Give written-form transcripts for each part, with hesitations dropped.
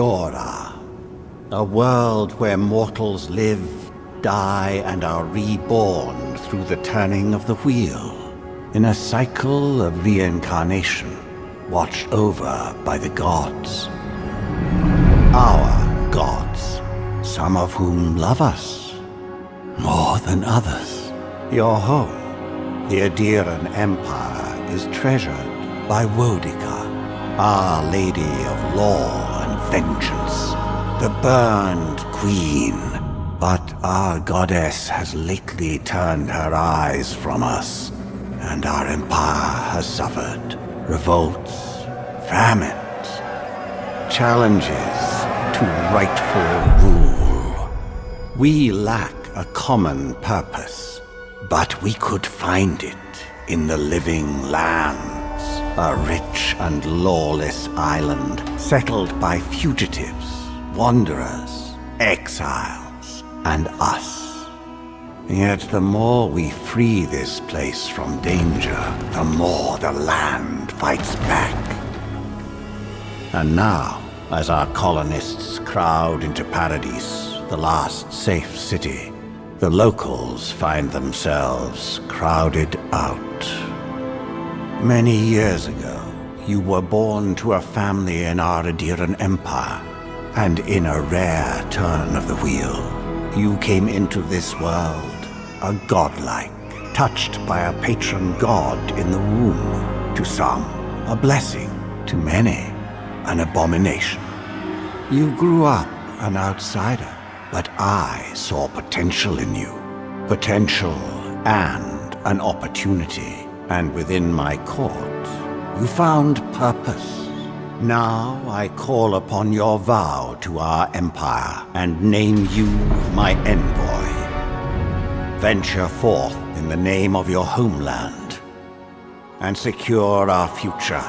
Eora, a world where mortals live, die, and are reborn through the turning of the wheel, in a cycle of reincarnation, watched over by the gods. Our gods, some of whom love us more than others. Your home, the Obsidian Empire, is treasured by Wodica, Our Lady of Law and Vengeance, the Burned Queen. But our goddess has lately turned her eyes from us, and our empire has suffered revolts, famines, challenges to rightful rule. We lack a common purpose, but we could find it in the living lands, a rich and lawless island settled by fugitives, wanderers, exiles, and us. Yet the more we free this place from danger, the more the land fights back. And now, as our colonists crowd into Paradise, the last safe city, the locals find themselves crowded out. Many years ago, you were born to a family in our Obsidian Empire, and in a rare turn of the wheel, you came into this world a godlike, touched by a patron god in the womb. To some, a blessing; to many, an abomination. You grew up an outsider, but I saw potential in you. Potential and an opportunity. And within my court, you found purpose. Now I call upon your vow to our empire and name you my envoy. Venture forth in the name of your homeland and secure our future.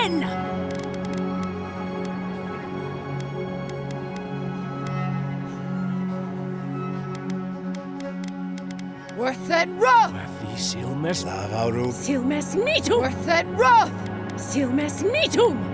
again! Wrthen Roth! Werthi Silmes Lavaru. Silmes Mitum! Wrthen Roth! Silmes Mitum!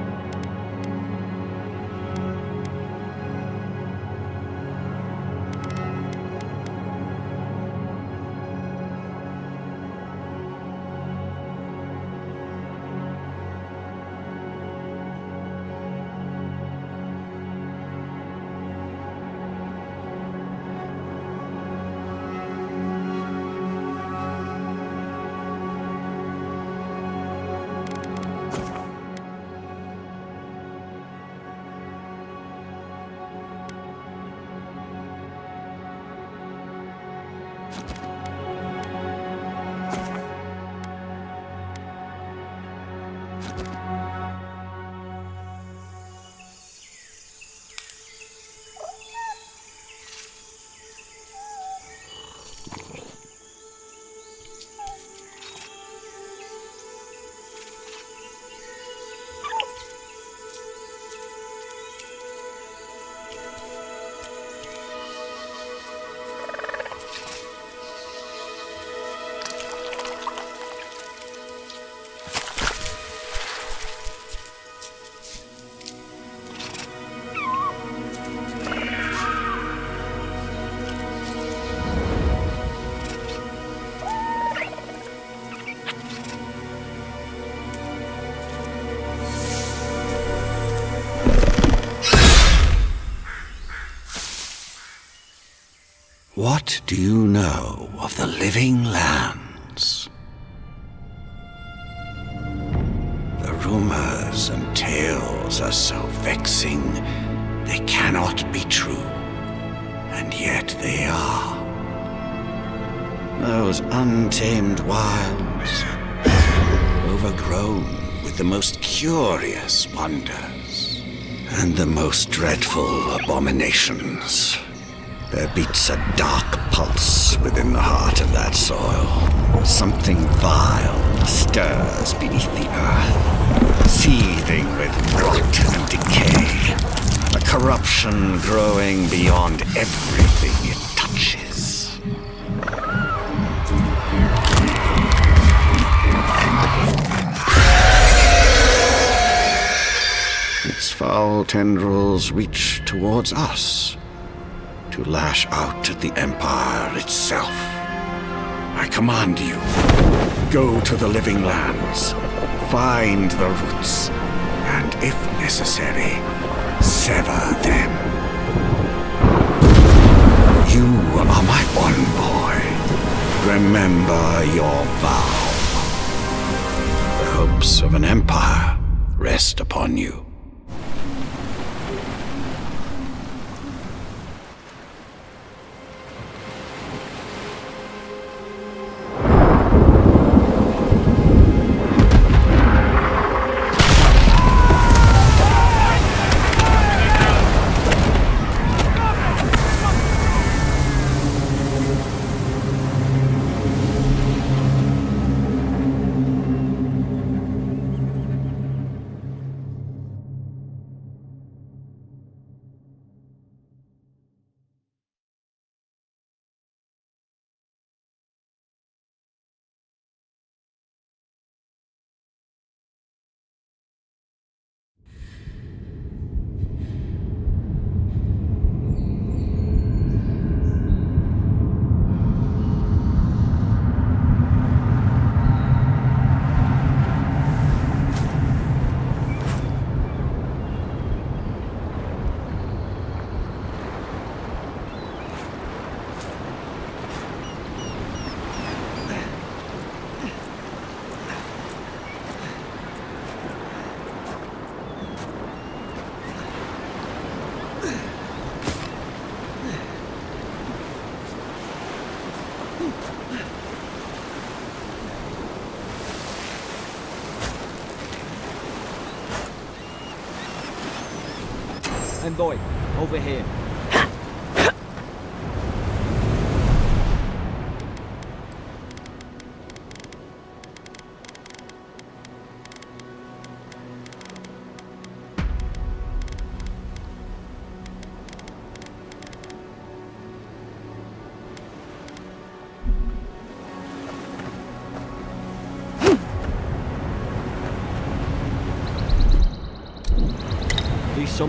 What do you know of the living lands? The rumors and tales are so vexing, they cannot be true, and yet they are. Those untamed wilds, overgrown with the most curious wonders and the most dreadful abominations. There beats a dark pulse within the heart of that soil. Something vile stirs beneath the earth, seething with rot and decay. A corruption growing beyond everything it touches. Its foul tendrils reach towards us, to lash out at the Empire itself. I command you, go to the living lands, find the roots, and if necessary, sever them. You are my envoy. Remember your vow. The hopes of an empire rest upon you. Envoy, over here.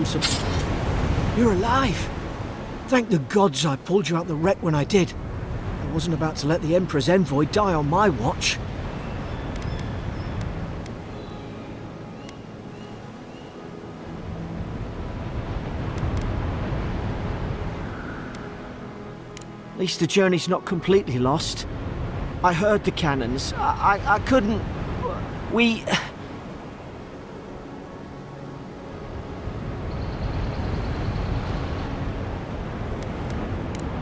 some... You're alive! Thank the gods I pulled you out the wreck when I did. I wasn't about to let the Emperor's envoy die on my watch. At least the journey's not completely lost. I heard the cannons. I couldn't... We...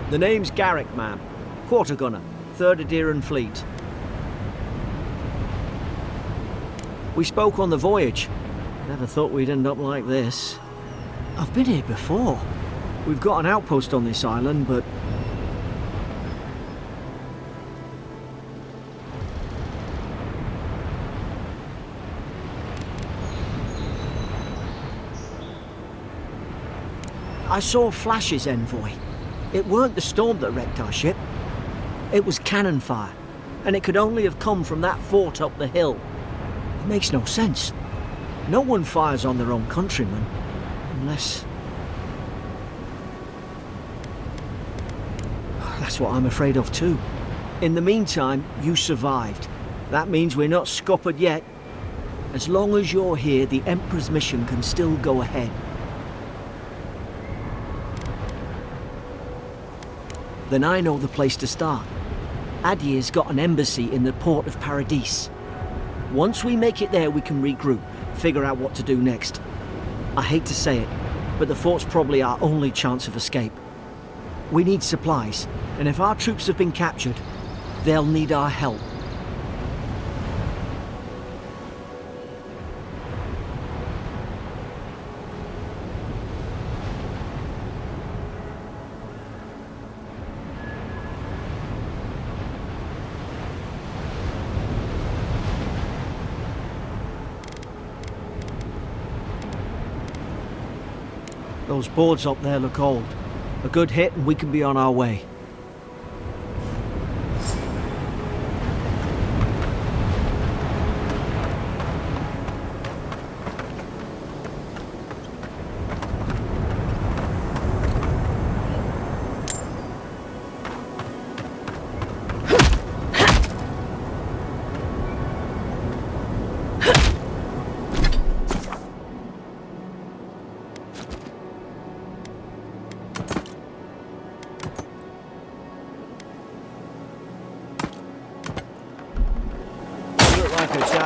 The name's Garrick, ma'am. Quarter gunner, 3rd Aderan Fleet. We spoke on the voyage. Never thought we'd end up like this. I've been here before. We've got an outpost on this island, but... I saw flashes, envoy. It weren't the storm that wrecked our ship. It was cannon fire, and it could only have come from that fort up the hill. It makes no sense. No one fires on their own countrymen, unless... That's what I'm afraid of too. In the meantime, you survived. That means we're not scuppered yet. As long as you're here, the Emperor's mission can still go ahead. Then I know the place to start. Adir's got an embassy in the port of Paradis. Once we make it there, we can regroup, figure out what to do next. I hate to say it, but the fort's probably our only chance of escape. We need supplies, and if our troops have been captured, they'll need our help. Those boards up there look old. A good hit and we can be on our way.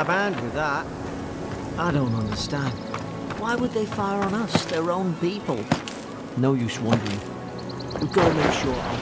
Band with that. I don't understand. Why would they fire on us, their own people? No use wondering. We've got to make sure our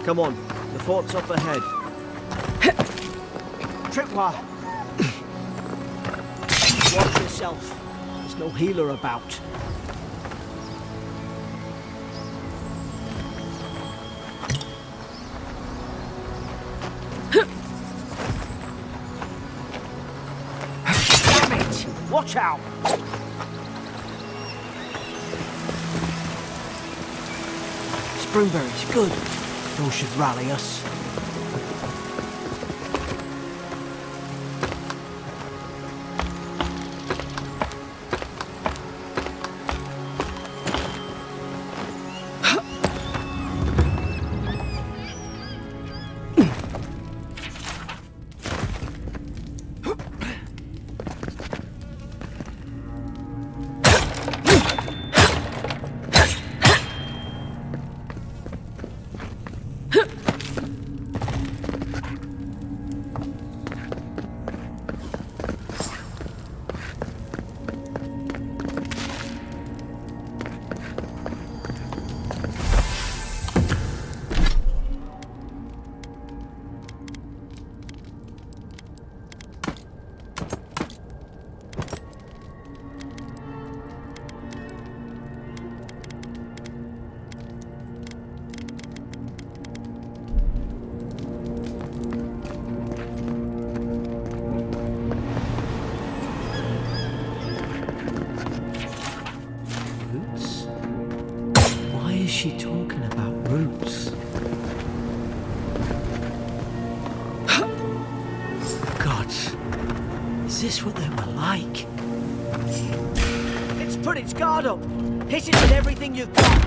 Come on, the fort's up ahead. Tripwire! Watch yourself. There's no healer about. Damn it! Watch out! Springberries, good. Those should rally us. Is this what they were like? It's put its guard up. Hit it with everything you've got.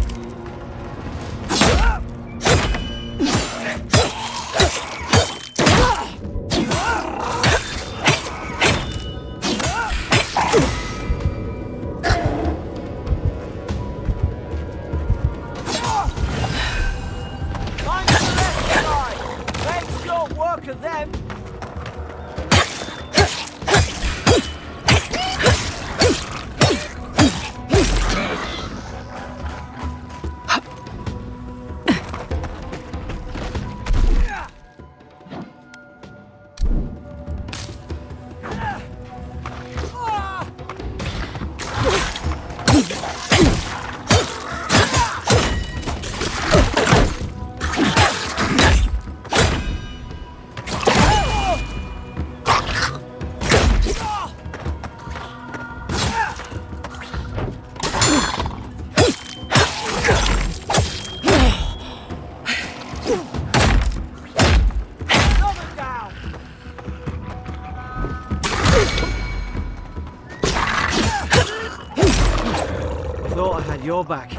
Your back.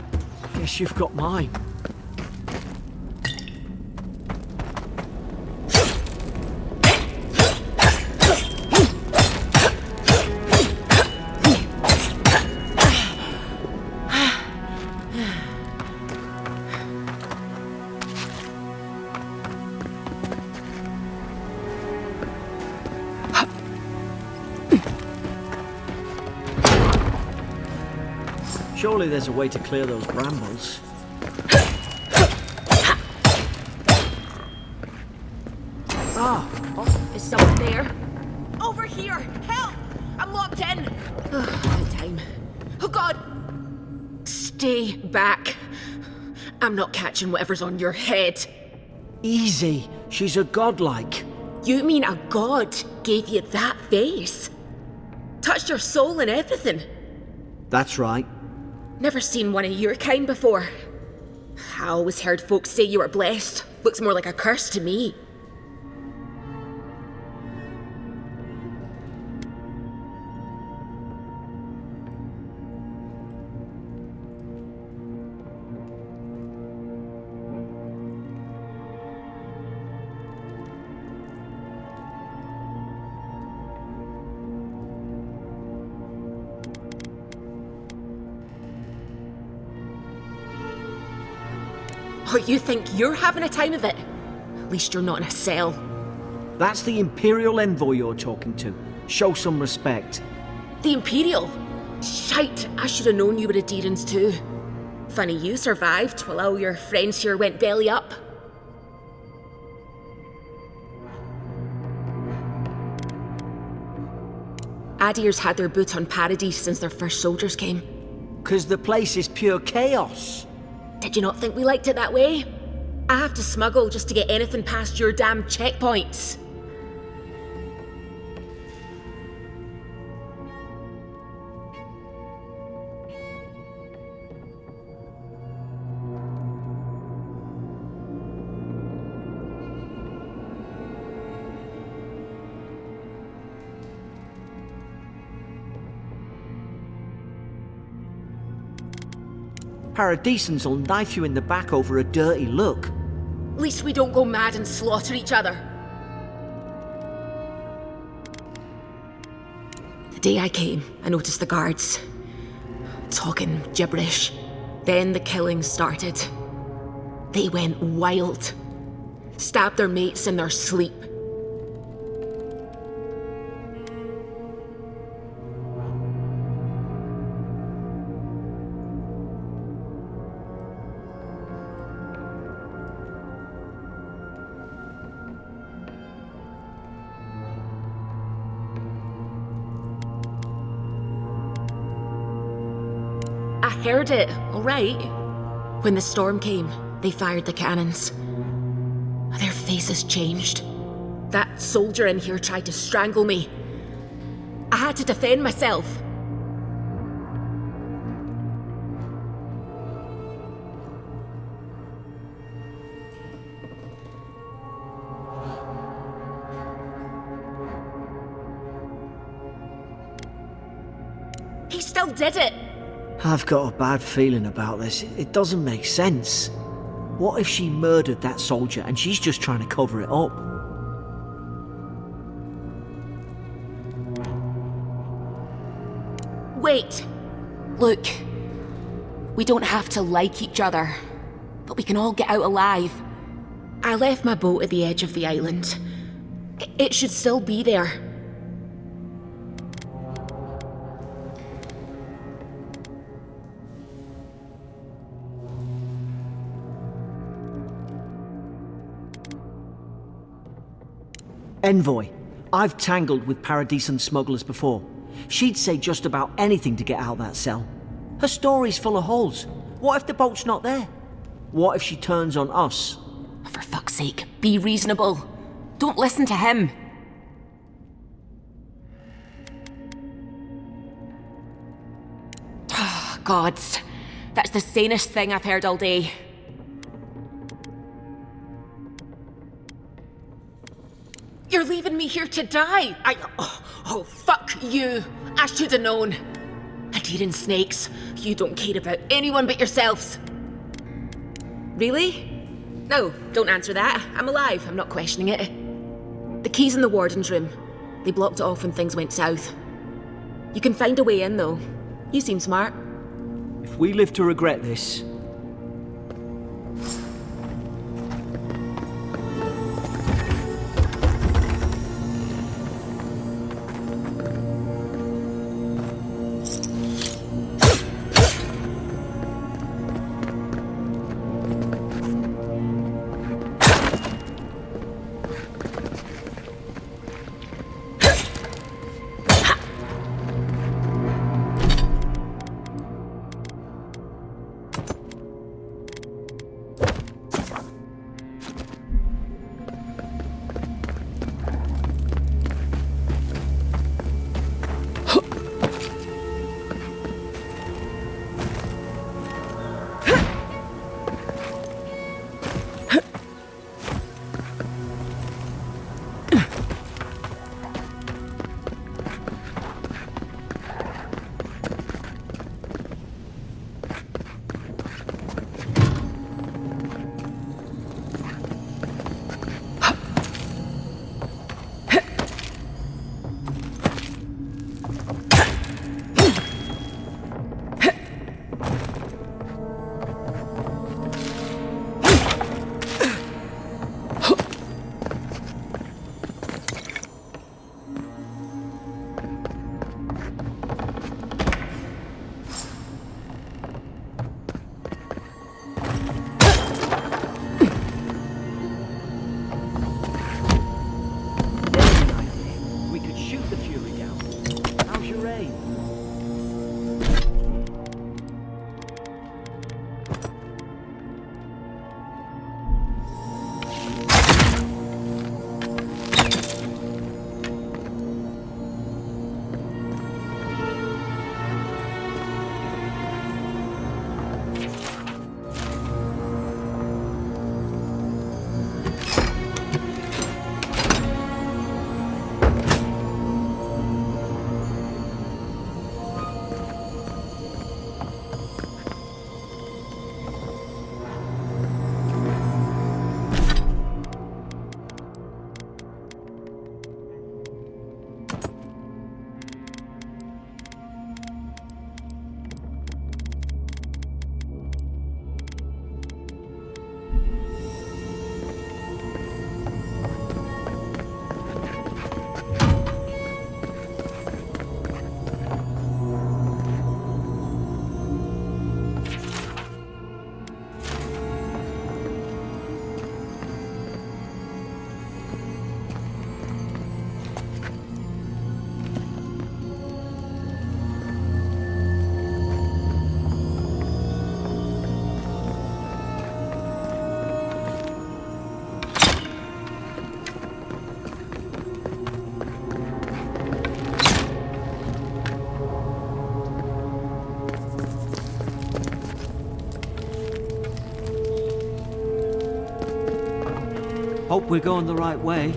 Guess you've got mine. Surely there's a way to clear those brambles. Is someone there? Over here! Help! I'm locked in! Good time. Oh God! Stay back. I'm not catching whatever's on your head. Easy. She's a godlike. You mean a god gave you that face? Touched your soul and everything? That's right. Never seen one of your kind before. I always heard folks say you were blessed. Looks more like a curse to me. Oh, you think you're having a time of it? At least you're not in a cell. That's the Imperial envoy you're talking to. Show some respect. The Imperial? Shite, I should have known you were Adherents too. Funny you survived while all your friends here went belly up. Adir's had their boot on Paradise since their first soldiers came. 'Cause the place is pure chaos. Did you not think we liked it that way? I have to smuggle just to get anything past your damn checkpoints. Paradisans will knife you in the back over a dirty look. At least we don't go mad and slaughter each other. The day I came, I noticed the guards talking gibberish. Then the killing started. They went wild. Stabbed their mates in their sleep. I heard it, all right. When the storm came, they fired the cannons. Their faces changed. That soldier in here tried to strangle me. I had to defend myself. still did it! I've got a bad feeling about this. It doesn't make sense. What if she murdered that soldier and she's just trying to cover it up? Wait! Look, we don't have to like each other, but we can all get out alive. I left my boat at the edge of the island. It should still be there. Envoy, I've tangled with Paradisan smugglers before. She'd say just about anything to get out that cell. Her story's full of holes. What if the boat's not there? What if she turns on us? For fuck's sake, be reasonable. Don't listen to him. Oh, gods. That's the sanest thing I've heard all day. You're leaving me here to die! Oh, fuck you! I should have known. Adhering snakes, you don't care about anyone but yourselves. Really? No, don't answer that. I'm alive, I'm not questioning it. The key's in the warden's room. They blocked it off when things went south. You can find a way in, though. You seem smart. If we live to regret this... Hope we're going the right way.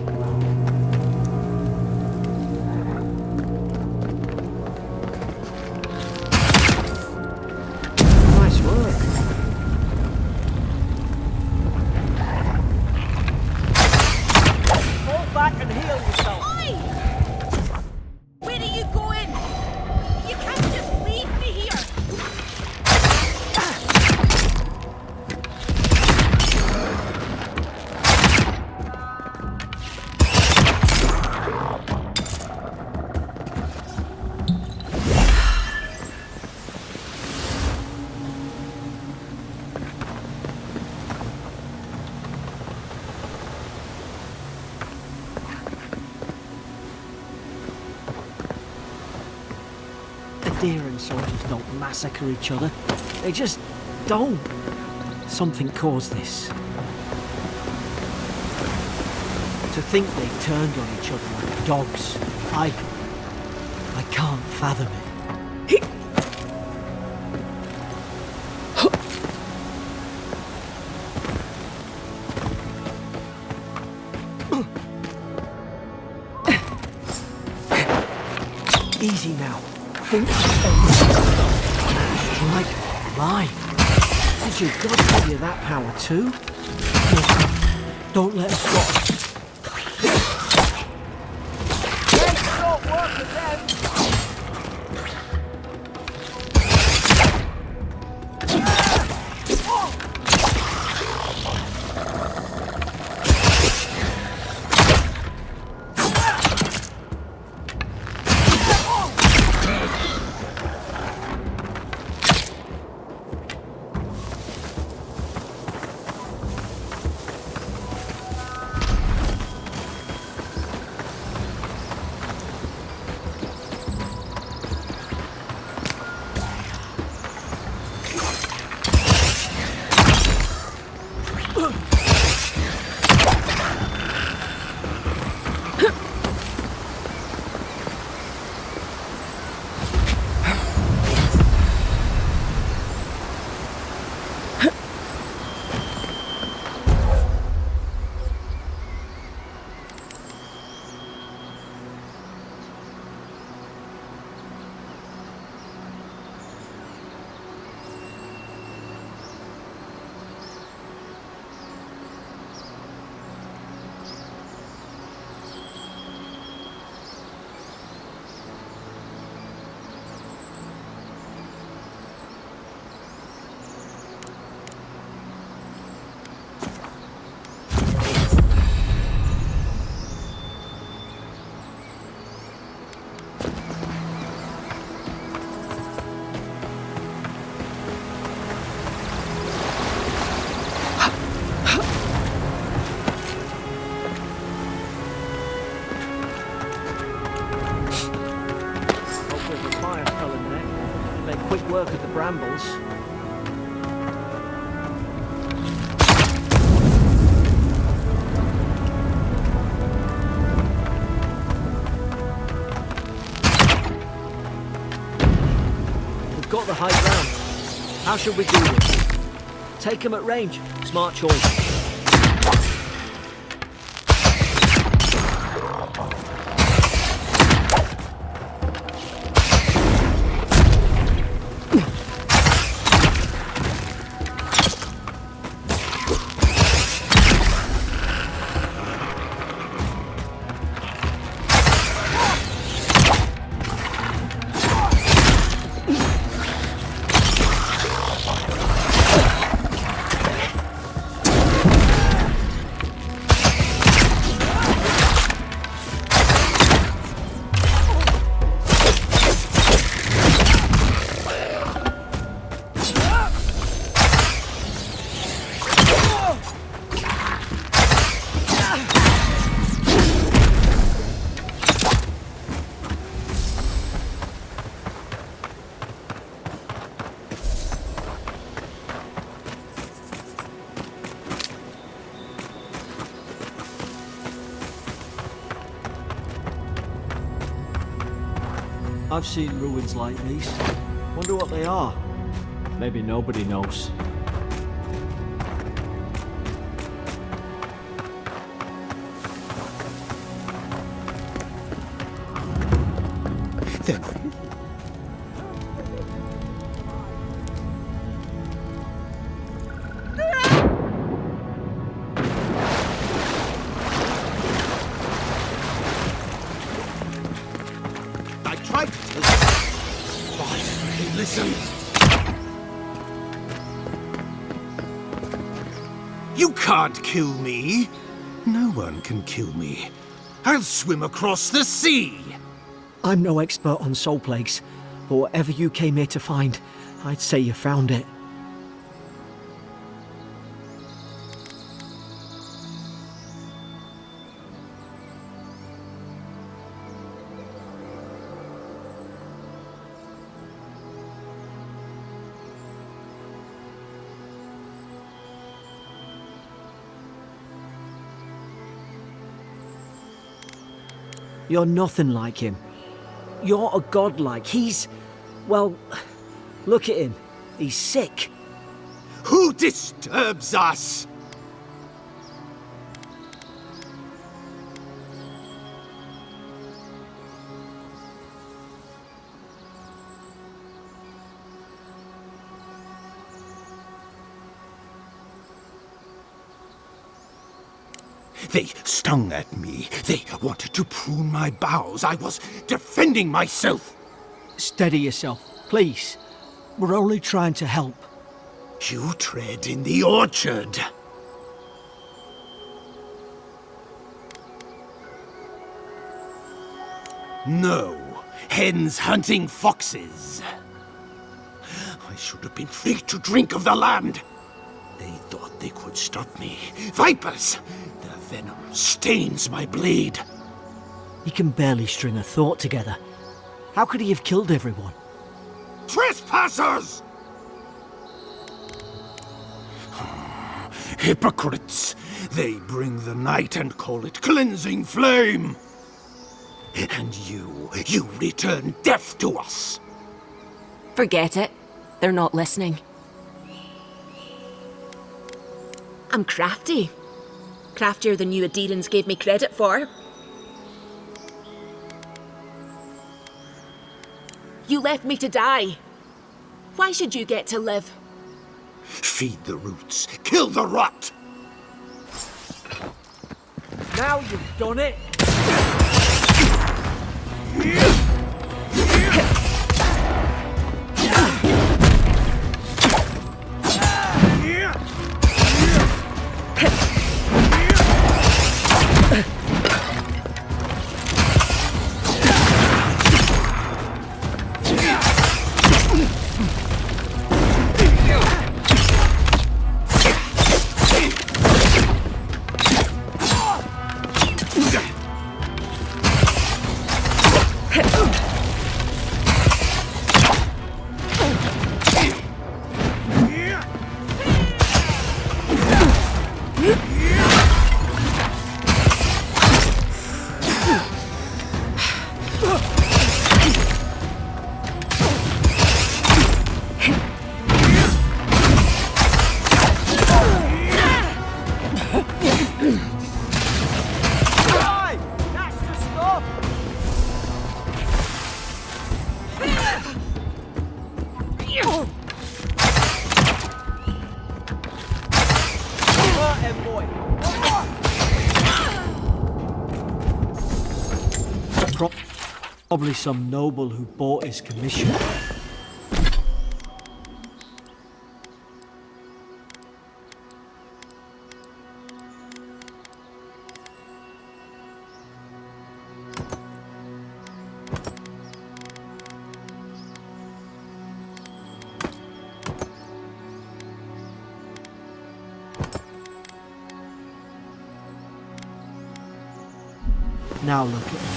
Adheran soldiers don't massacre each other. They just don't. Something caused this. To think they turned on each other like dogs. I can't fathom it. Easy now. Think. Strike mine. Did your God give you that power too? Don't let us stop us. Work at the brambles. We've got the high ground. How should we do this? Take him at range. Smart choice. I've seen ruins like these. Wonder what they are. Maybe nobody knows. You can't kill me. No one can kill me. I'll swim across the sea. I'm no expert on soul plagues, but whatever you came here to find, I'd say you found it. You're nothing like him. You're a godlike. He's... well, look at him. He's sick. Who disturbs us? They stung at me. They wanted to prune my boughs. I was defending myself. Steady yourself, please. We're only trying to help. You tread in the orchard. No, hens hunting foxes. I should have been free to drink of the land. They thought they could stop me. Vipers! Their venom stains my blade. He can barely string a thought together. How could he have killed everyone? Trespassers! Hypocrites! They bring the night and call it cleansing flame. And you return death to us. Forget it. They're not listening. I'm crafty. Craftier than you Adirans gave me credit for. You left me to die. Why should you get to live? Feed the roots, kill the rot! Now you've done it! Probably some noble who bought his commission. Now look at him.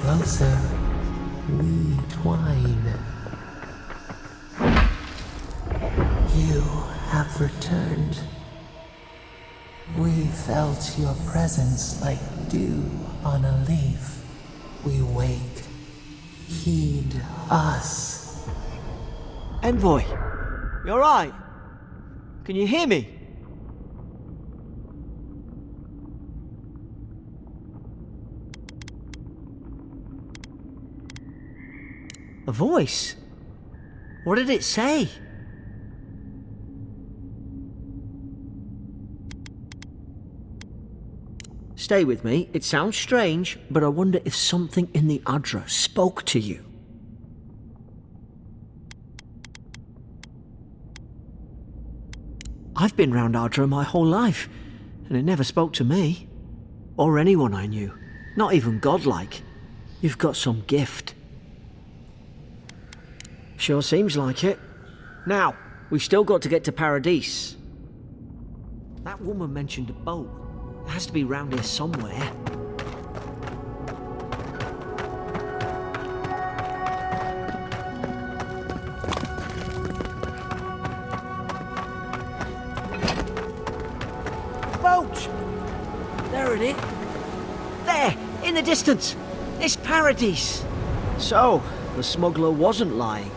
Closer, we twine. You have returned. We felt your presence like dew on a leaf. We wake. Heed us. Envoy, you alright? Can you hear me? A voice? What did it say? Stay with me. It sounds strange, but I wonder if something in the Adra spoke to you. I've been round Adra my whole life, and it never spoke to me. Or anyone I knew. Not even godlike. You've got some gift. Sure seems like it. Now, we've still got to get to Paradise. That woman mentioned a boat. It has to be round here somewhere. Boat! There it is. There, in the distance. It's Paradise. So, the smuggler wasn't lying.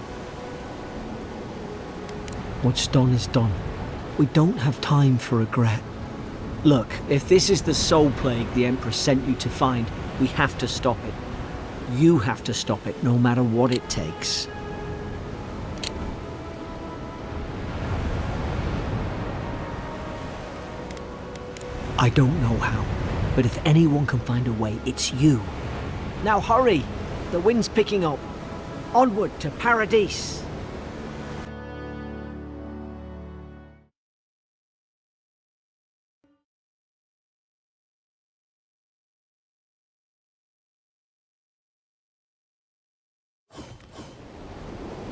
What's done is done. We don't have time for regret. Look, if this is the soul plague the Empress sent you to find, we have to stop it. You have to stop it, no matter what it takes. I don't know how, but if anyone can find a way, it's you. Now hurry! The wind's picking up. Onward to Paradise!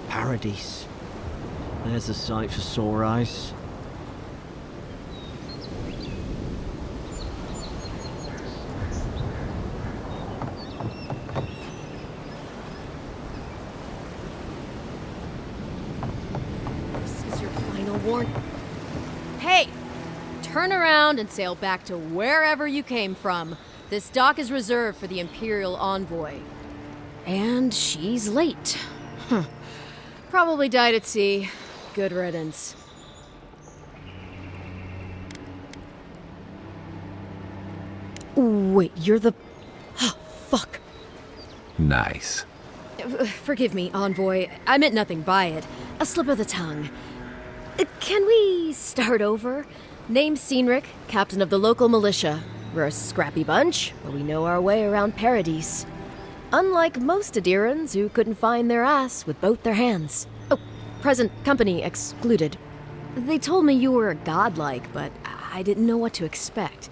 Paradise. There's a sight for sore eyes. Hey! Turn around and sail back to wherever you came from. This dock is reserved for the Imperial Envoy. And she's late. Probably died at sea. Good riddance. Wait, you're the... fuck. Nice. Forgive me, Envoy. I meant nothing by it. A slip of the tongue. Can we start over? Name's Cynric, captain of the local militia. We're a scrappy bunch, but we know our way around Paradise. Unlike most Adirans who couldn't find their ass with both their hands. Oh, present company excluded. They told me you were godlike, but I didn't know what to expect.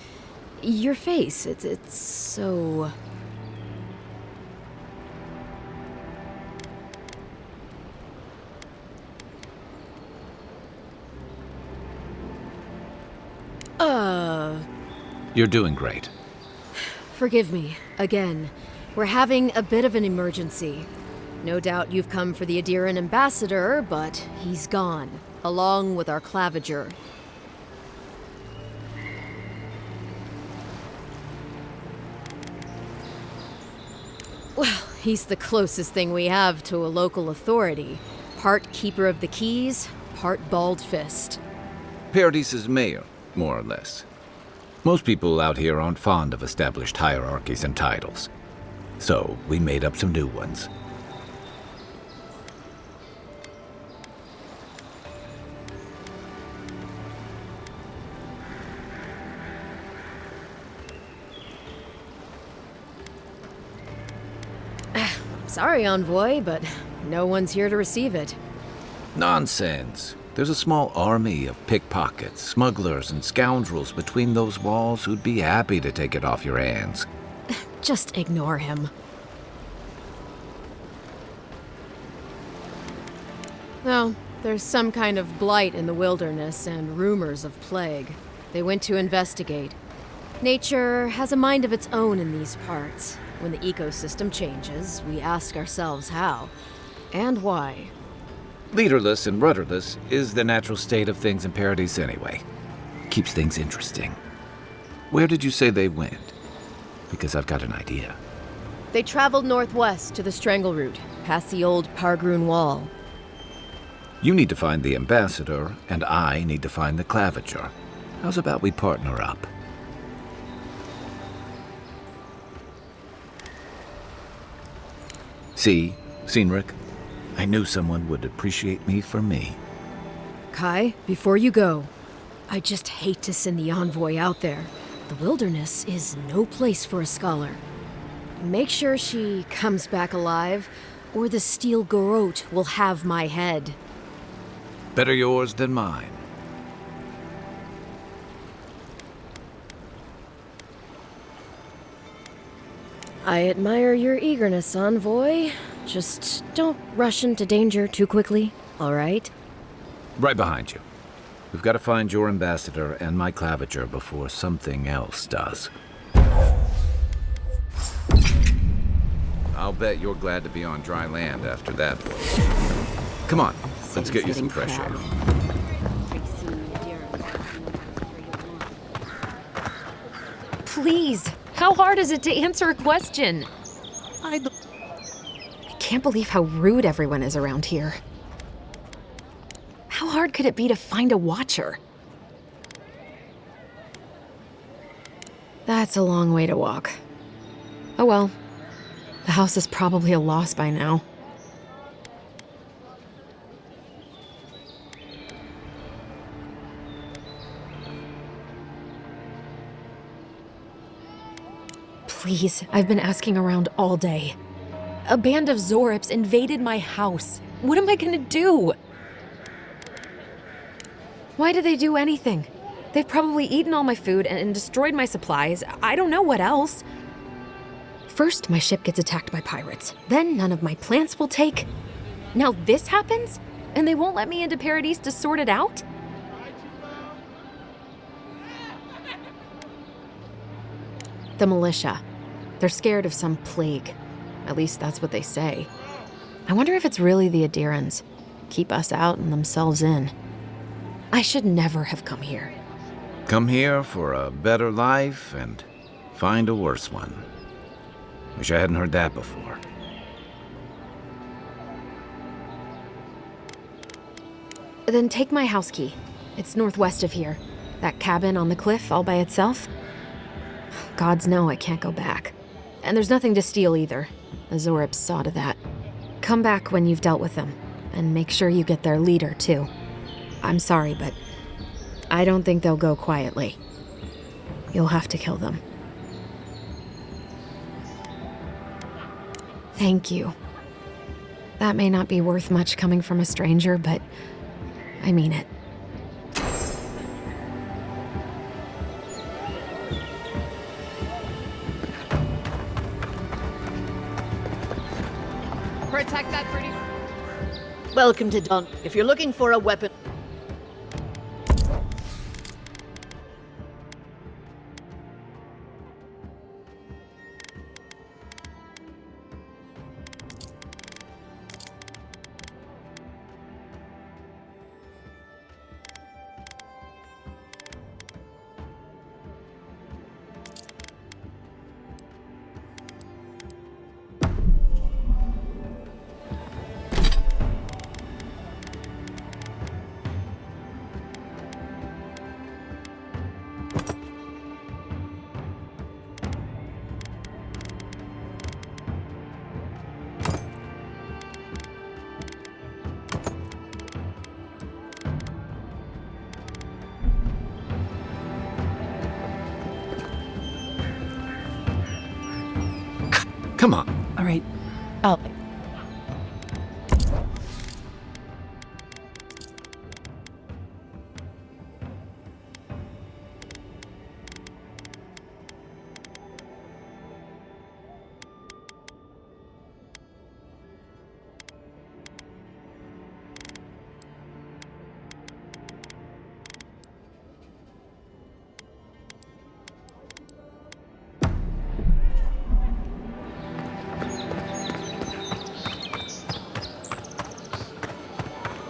Your face, it's so... You're doing great. Forgive me, again. We're having a bit of an emergency. No doubt you've come for the Adiran ambassador, but he's gone, along with our claviger. Well, he's the closest thing we have to a local authority. Part keeper of the keys, part bald fist. Paradise's mayor, more or less. Most people out here aren't fond of established hierarchies and titles. So, we made up some new ones. Sorry, Envoy, but no one's here to receive it. Nonsense. There's a small army of pickpockets, smugglers, and scoundrels between those walls who'd be happy to take it off your hands. Just ignore him. No, there's some kind of blight in the wilderness and rumors of plague. They went to investigate. Nature has a mind of its own in these parts. When the ecosystem changes, we ask ourselves how and why. Leaderless and rudderless is the natural state of things in Paradise anyway. Keeps things interesting. Where did you say they went? Because I've got an idea. They traveled northwest to the Strangle Route, past the old Pargroon Wall. You need to find the ambassador, and I need to find the claviger. How's about we partner up? See, Cynric? I knew someone would appreciate me for me. Kai, before you go, I just hate to send the Envoy out there. The wilderness is no place for a scholar. Make sure she comes back alive, or the Steel Garrote will have my head. Better yours than mine. I admire your eagerness, Envoy. Just don't rush into danger too quickly, alright? Right behind you. We've got to find your ambassador and my claviger before something else does. I'll bet you're glad to be on dry land after that. Come on, let's get you some fresh air. Please, how hard is it to answer a question? I can't believe how rude everyone is around here. How hard could it be to find a watcher? That's a long way to walk. Oh well. The house is probably a loss by now. Please, I've been asking around all day. A band of Zorips invaded my house. What am I gonna do? Why did they do anything? They've probably eaten all my food and destroyed my supplies. I don't know what else. First, my ship gets attacked by pirates. Then none of my plants will take. Now this happens? And they won't let me into Paradise to sort it out? The militia. They're scared of some plague. At least that's what they say. I wonder if it's really the Adirans. Keep us out and themselves in. I should never have come here. Come here for a better life and find a worse one. Wish I hadn't heard that before. Then take my house key. It's northwest of here. That cabin on the cliff all by itself. Gods know I can't go back. And there's nothing to steal either. The Zorips saw to that. Come back when you've dealt with them. And make sure you get their leader, too. I'm sorry, but I don't think they'll go quietly. You'll have to kill them. Thank you. That may not be worth much coming from a stranger, but I mean it. Protect that pretty... Welcome to Dawn. If you're looking for a weapon... Come on. All right. I'll...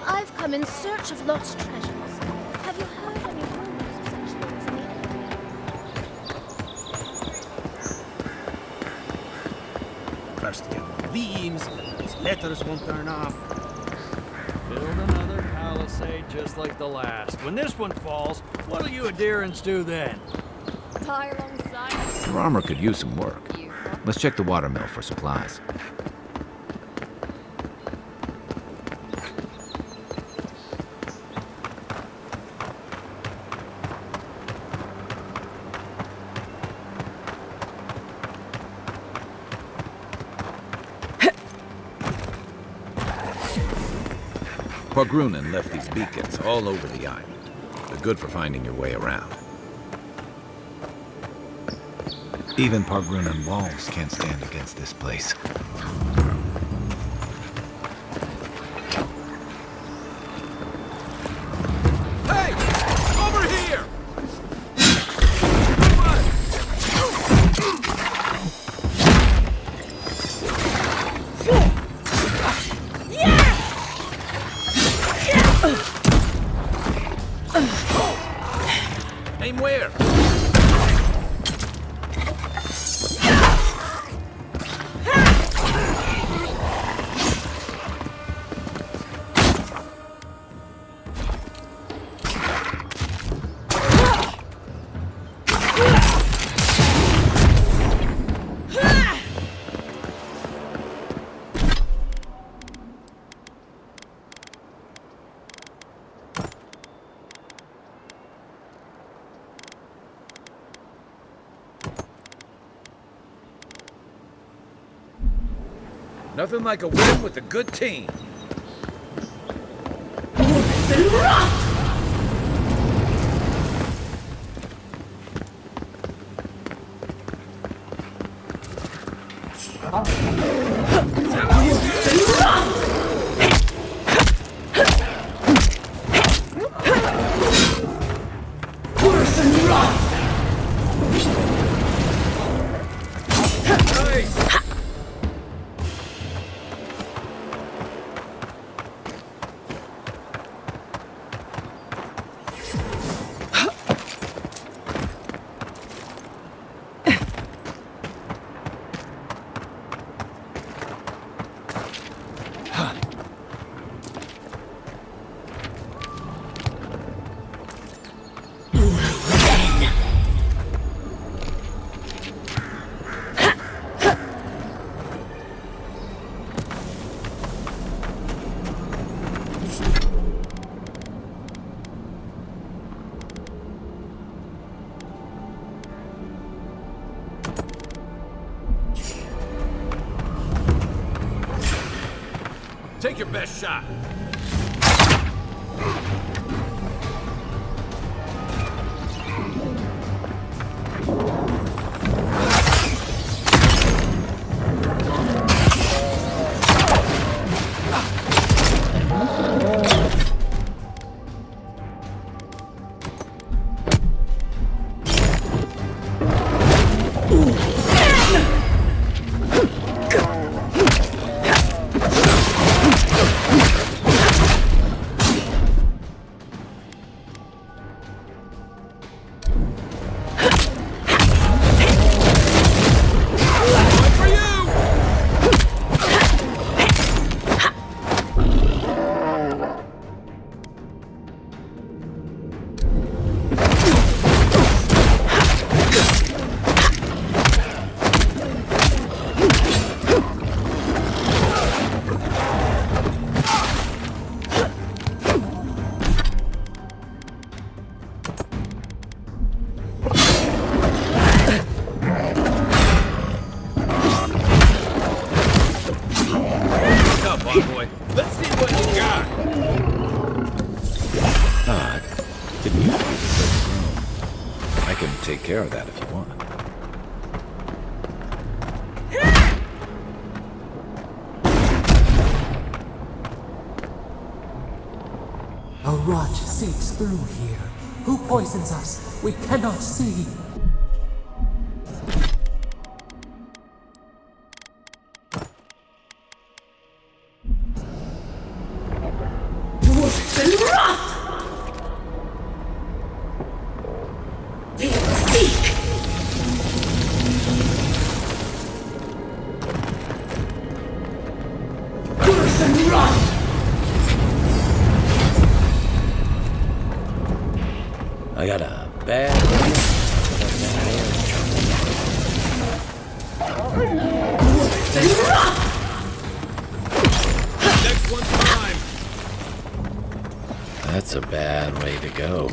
I've come in search of lost treasures. Have you heard any rumors of such things lately? First you get the leaves, these letters won't turn up. Build another palisade just like the last. When this one falls, what'll you Adirans do then? tie alongside. Your armor could use some work. Let's check the watermill for supplies. Pargrunen left these beacons all over the island. They're good for finding your way around. Even Pargrunen walls can't stand against this place. Nothing like a win with a good team. Take your best shot. Take care of that if you want. A rot seeps through here. Who poisons us? We cannot see. I got a bad Next one's mine. That's a bad way to go.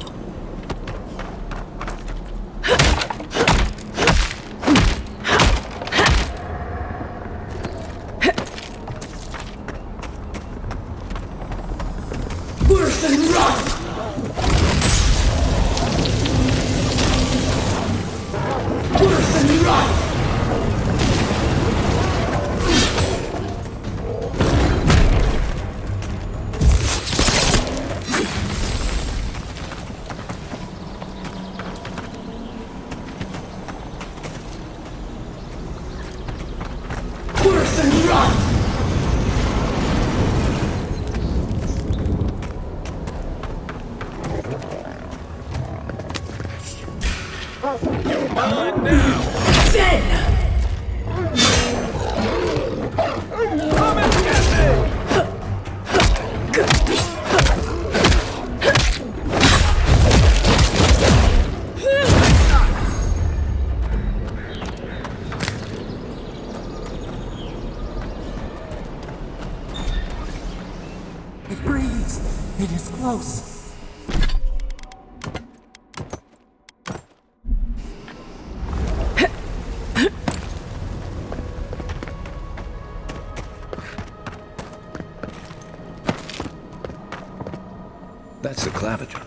It breathes. It is close. That's the claviger.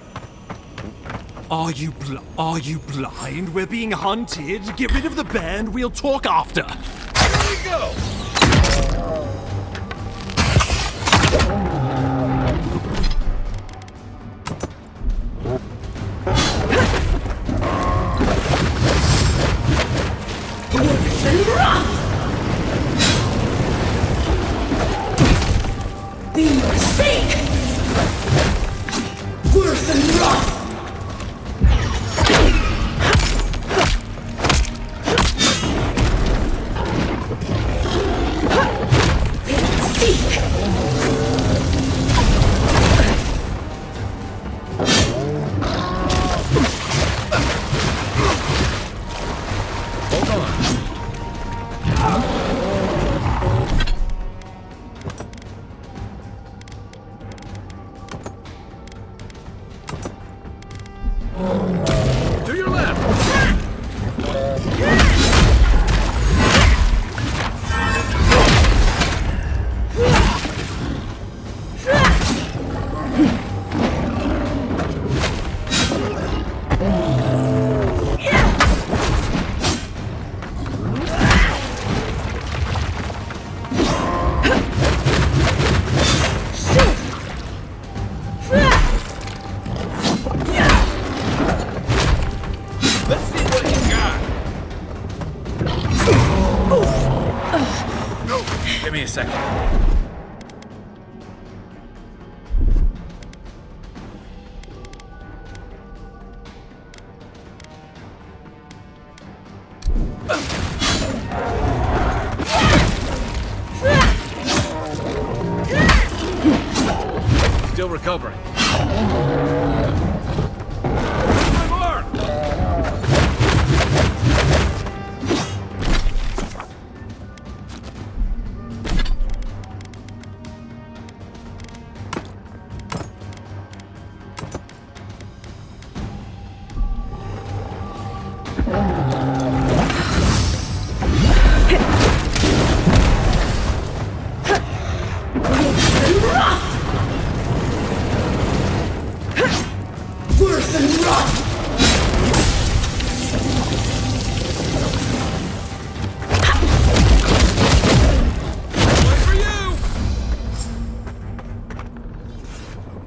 Are you blind? We're being hunted. Get rid of the band. We'll talk after. Here we go! To your left! Let's see what you got. Give me a second. Still recovering. My mark!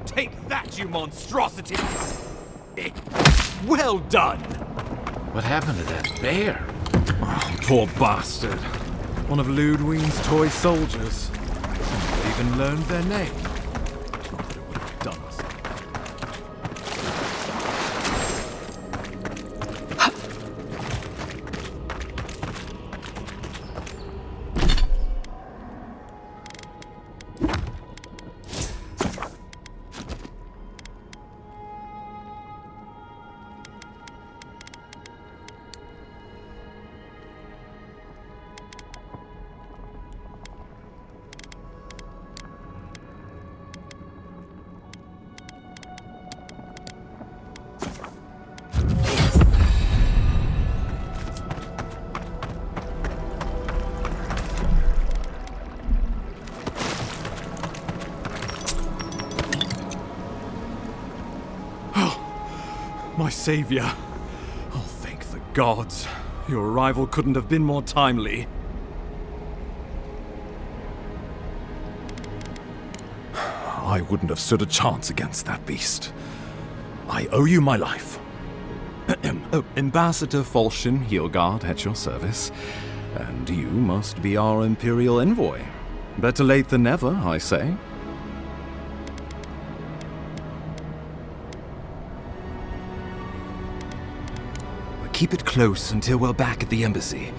Take that, you monstrosity! Well done! What happened to that bear? Oh, poor bastard. One of Ludwig's toy soldiers. They even learned their name. Not that it would have done us. My savior. Oh, thank the gods. Your arrival couldn't have been more timely. I wouldn't have stood a chance against that beast. I owe you my life. Ambassador Falchion Heelguard at your service. And you must be our Imperial envoy. Better late than never, I say. Keep it close until we're back at the embassy.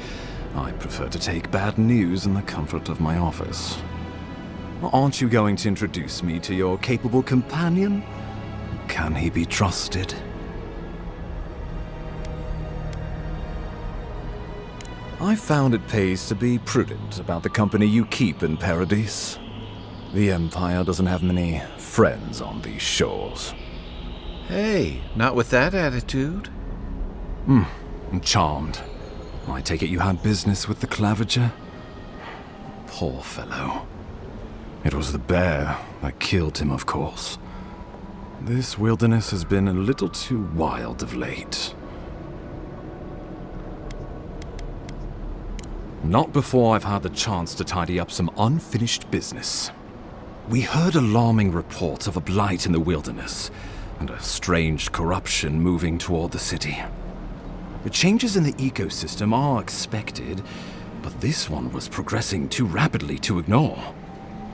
I prefer to take bad news in the comfort of my office. Aren't you going to introduce me to your capable companion? Can he be trusted? I've found it pays to be prudent about the company you keep in Paradise. The Empire doesn't have many friends on these shores. Hey, not with that attitude. I'm charmed. I take it you had business with the Claviger? Poor fellow. It was the bear that killed him, of course. This wilderness has been a little too wild of late. Not before I've had the chance to tidy up some unfinished business. We heard alarming reports of a blight in the wilderness, and a strange corruption moving toward the city. The changes in the ecosystem are expected, but this one was progressing too rapidly to ignore.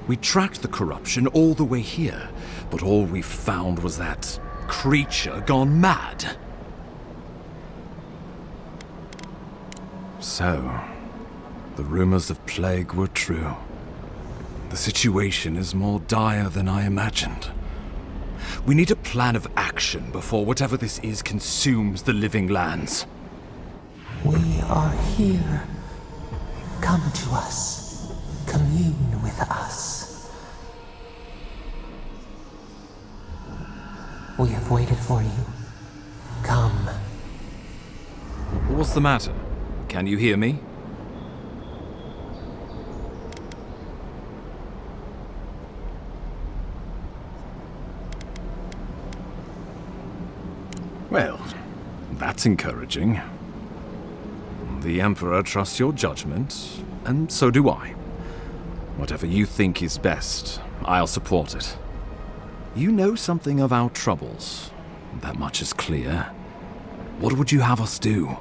We tracked the corruption all the way here, but all we found was that creature gone mad. So, the rumors of plague were true. The situation is more dire than I imagined. We need a plan of action before whatever this is consumes the living lands. We are here. Come to us. Commune with us. We have waited for you. Come. What's the matter? Can you hear me? Well, that's encouraging. The Emperor trusts your judgment, and so do I. Whatever you think is best, I'll support it. You know something of our troubles. That much is clear. What would you have us do?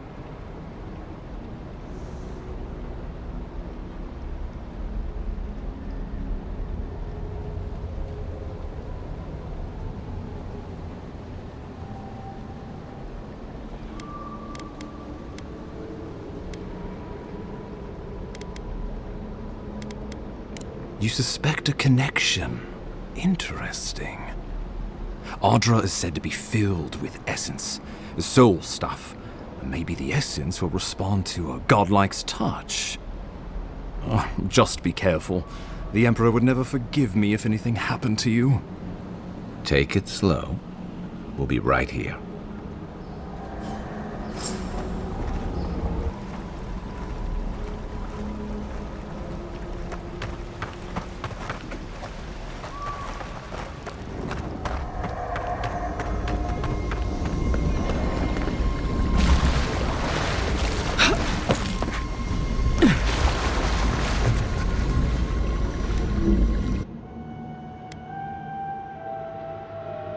You suspect a connection. Interesting. Ardra is said to be filled with essence, soul stuff. Maybe the essence will respond to a godlike's touch. Oh, just be careful. The Emperor would never forgive me if anything happened to you. Take it slow. We'll be right here.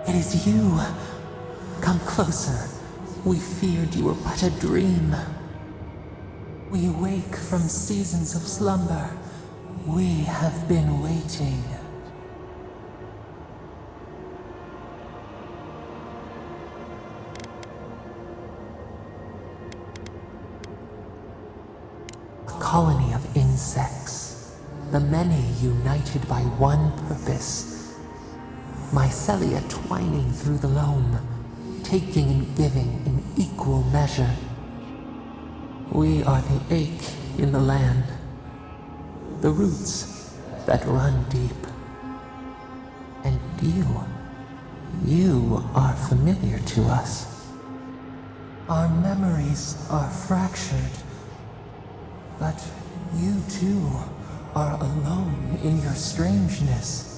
It is you. Come closer. We feared you were but a dream. We wake from seasons of slumber. We have been waiting. A colony of insects. The many united by one purpose. Mycelia twining through the loam, taking and giving in equal measure. We are the ache in the land, the roots that run deep. And you are familiar to us. Our memories are fractured, but you too are alone in your strangeness.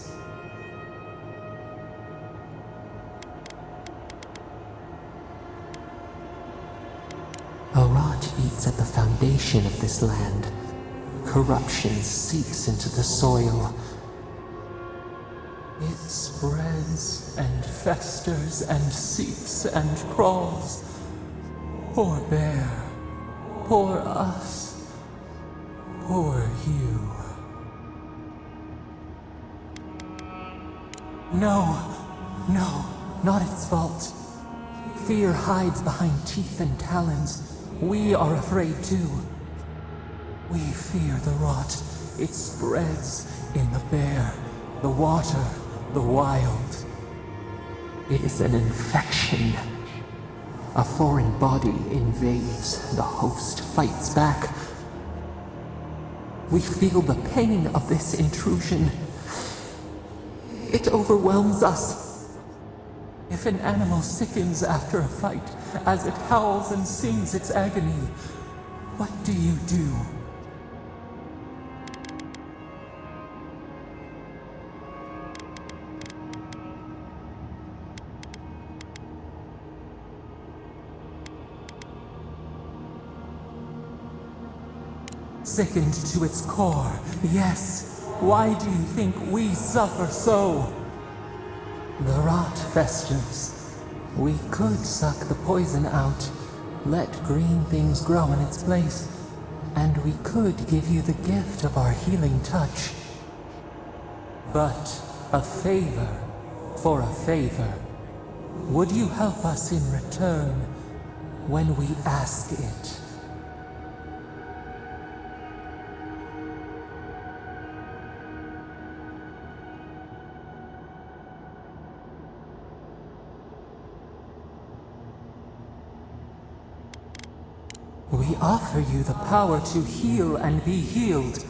A rot eats at the foundation of this land. Corruption seeps into the soil. It spreads and festers and seeps and crawls. Poor bear. Poor us. Poor you. No, not its fault. Fear hides behind teeth and talons. We are afraid too. We fear the rot. It spreads in the bear, the water, the wild. It is an infection. A foreign body invades, the host fights back. We feel the pain of this intrusion. It overwhelms us. If an animal sickens after a fight, as it howls and sings its agony, what do you do? sickened to its core. Yes, why do you think we suffer so? The rot festers. We could suck the poison out, let green things grow in its place, and we could give you the gift of our healing touch. But a favor for a favor. Would you help us in return when we ask it? We offer you the power to heal and be healed,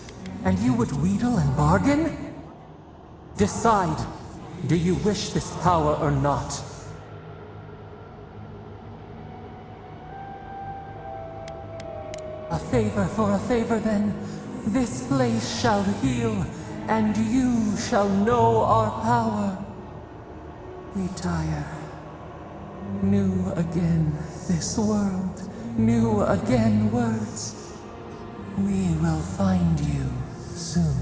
and you would wheedle and bargain? Decide, do you wish this power or not? A favor for a favor then. This place shall heal, and you shall know our power. We tire. New again this world. New again words. We will find you soon.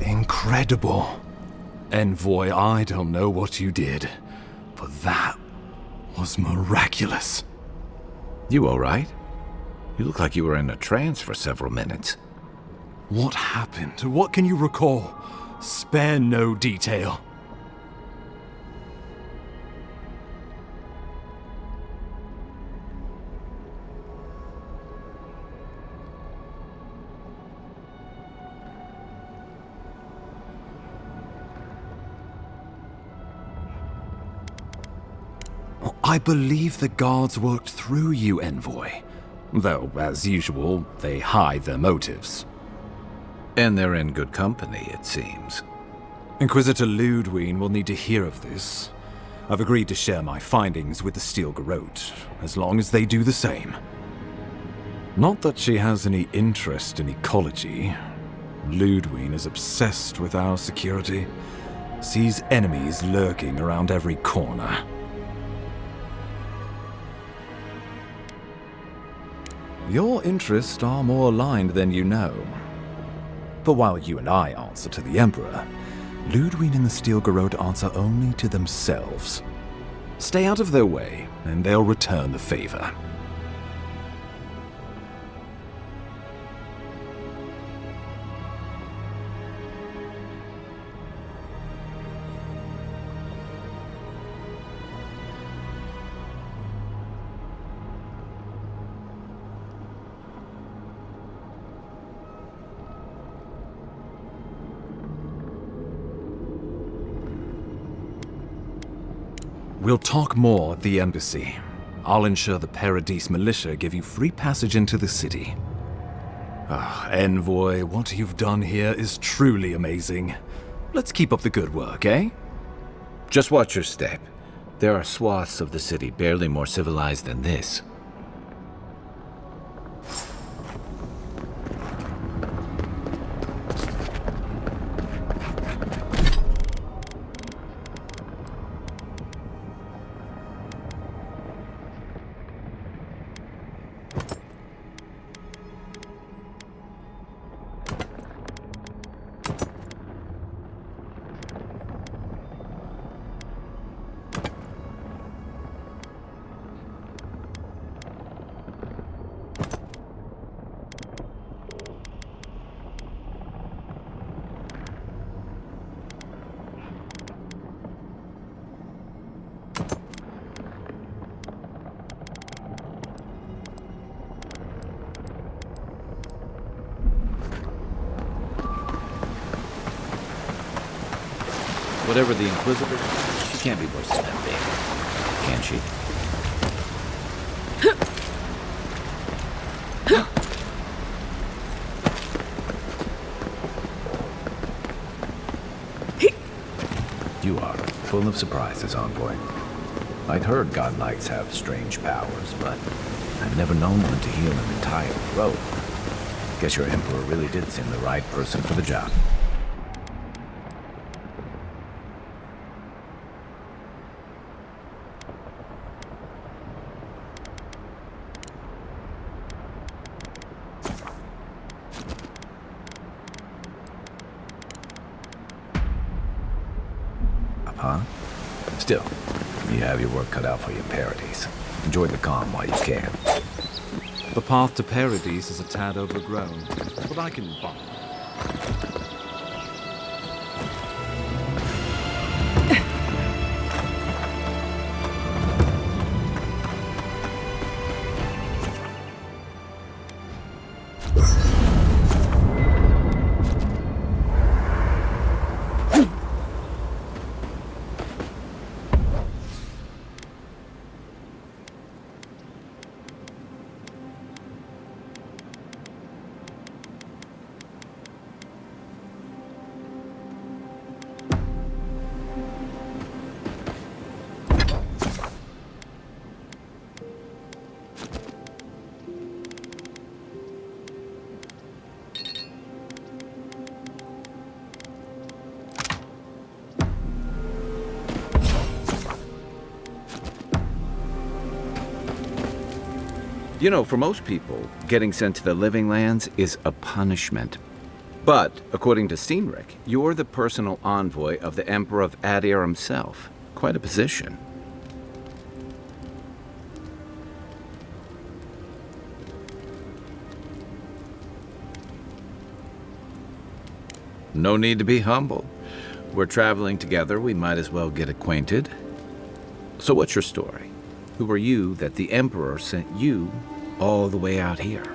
Incredible. Envoy, I don't know what you did, but that was miraculous. You alright? You look like you were in a trance for several minutes. What happened? What can you recall? Spare no detail. I believe the guards worked through you, Envoy. Though, as usual, they hide their motives. And they're in good company, it seems. Inquisitor Ludwig will need to hear of this. I've agreed to share my findings with the Steel Garrote, as long as they do the same. Not that she has any interest in ecology. Ludwig is obsessed with our security, sees enemies lurking around every corner. Your interests are more aligned than you know. But while you and I answer to the Emperor, Ludwig and the Steel Garrote answer only to themselves. Stay out of their way, and they'll return the favor. We'll talk more at the embassy. I'll ensure the Paradise militia give you free passage into the city. Envoy, what you've done here is truly amazing. Let's keep up the good work, eh? Just watch your step. There are swaths of the city barely more civilized than this. Whatever the Inquisitor, she can't be worse than that big, can she? of surprises, Envoy. I'd heard godlikes have strange powers, but I've never known one to heal an entire road. Guess your Emperor really did seem the right person for the job. Huh? Still, you have your work cut out for you, Paradis. Enjoy the calm while you can. The path to Paradis is a tad overgrown, but I can buy. You know, for most people, getting sent to the Living Lands is a punishment. But, according to Cynric, you're the personal envoy of the Emperor of Adir himself. Quite a position. No need to be humble. We're traveling together, we might as well get acquainted. So what's your story? Who are you that the Emperor sent you all the way out here?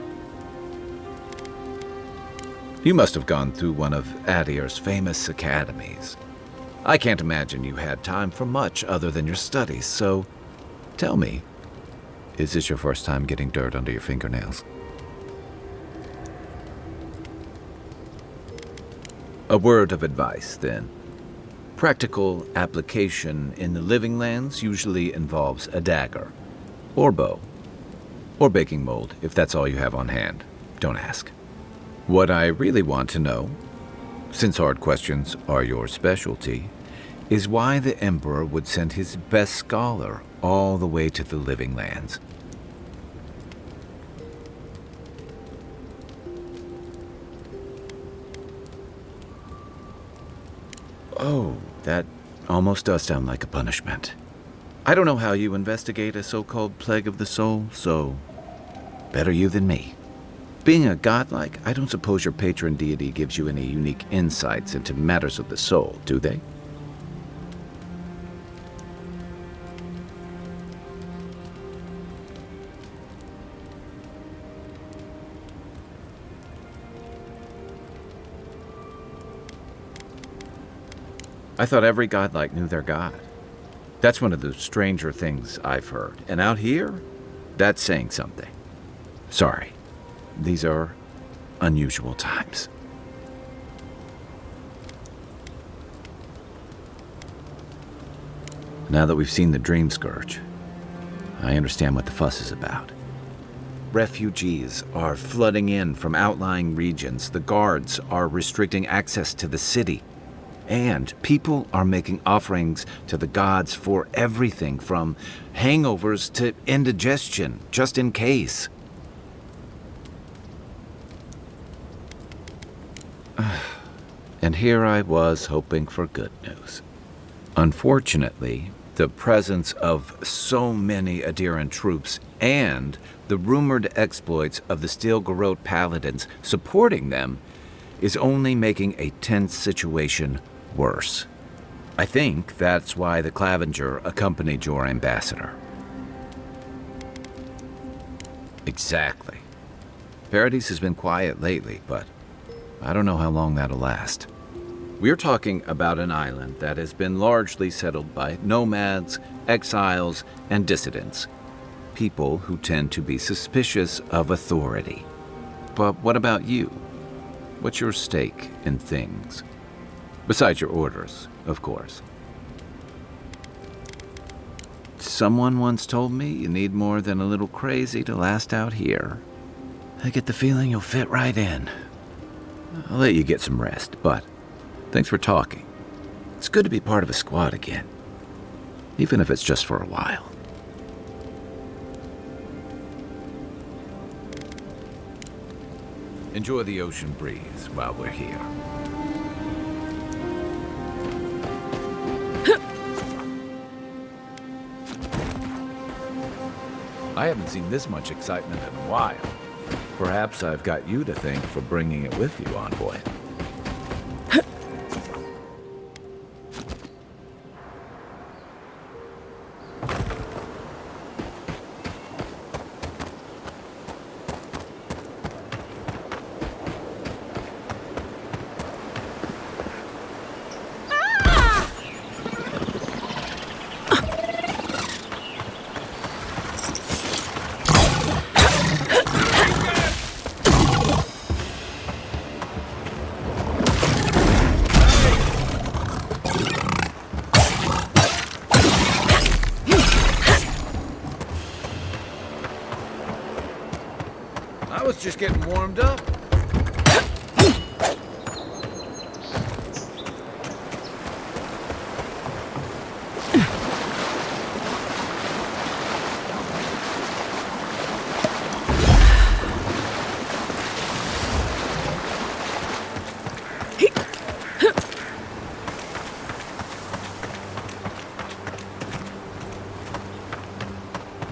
You must have gone through one of Adir's famous academies. I can't imagine you had time for much other than your studies, so tell me, is this your first time getting dirt under your fingernails? A word of advice, then. Practical application in the Living Lands usually involves a dagger, or bow, or baking mold, if that's all you have on hand. Don't ask. What I really want to know, since hard questions are your specialty, is why the Emperor would send his best scholar all the way to the Living Lands. Oh, that almost does sound like a punishment. I don't know how you investigate a so-called plague of the soul, so better you than me. Being a godlike, I don't suppose your patron deity gives you any unique insights into matters of the soul, do they? I thought every godlike knew their god. That's one of the stranger things I've heard. And out here, that's saying something. Sorry, these are unusual times. Now that we've seen the Dream Scourge, I understand what the fuss is about. Refugees are flooding in from outlying regions. The guards are restricting access to the city. And people are making offerings to the gods for everything from hangovers to indigestion, just in case. And here I was hoping for good news. Unfortunately, the presence of so many Adiran troops and the rumored exploits of the Steel Garrote Paladins supporting them is only making a tense situation worse. I think that's why the Clavenger accompanied your ambassador. Exactly. Paradis has been quiet lately, but I don't know how long that'll last. We're talking about an island that has been largely settled by nomads, exiles, and dissidents. People who tend to be suspicious of authority. But what about you? What's your stake in things? Besides your orders, of course. Someone once told me you need more than a little crazy to last out here. I get the feeling you'll fit right in. I'll let you get some rest, but thanks for talking. It's good to be part of a squad again, even if it's just for a while. Enjoy the ocean breeze while we're here. I haven't seen this much excitement in a while. Perhaps I've got you to thank for bringing it with you, Envoy. I was just getting warmed up.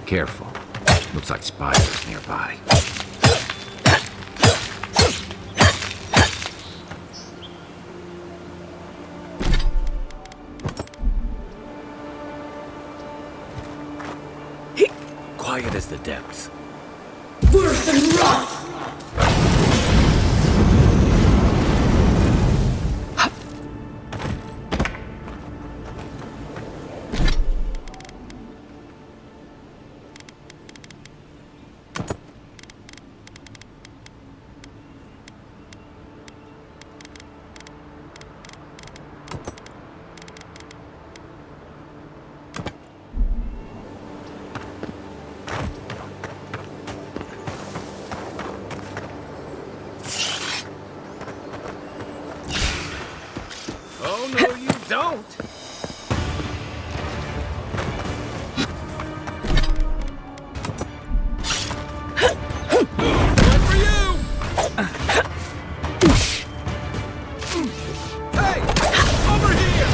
Careful. Looks like spiders nearby. Quiet as the depths. Worse than rough! Oh, no, you don't! One for you! Hey! Over here!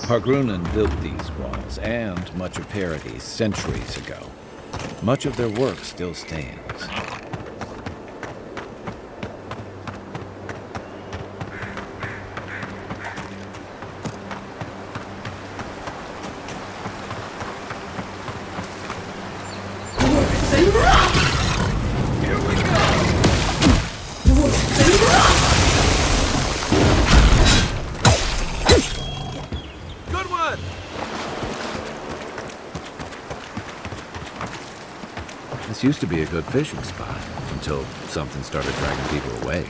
Hargrunan built these walls and much of Paradis centuries ago. Much of their work still stands. Here we go! Good one! This used to be a good fishing spot until something started dragging people away.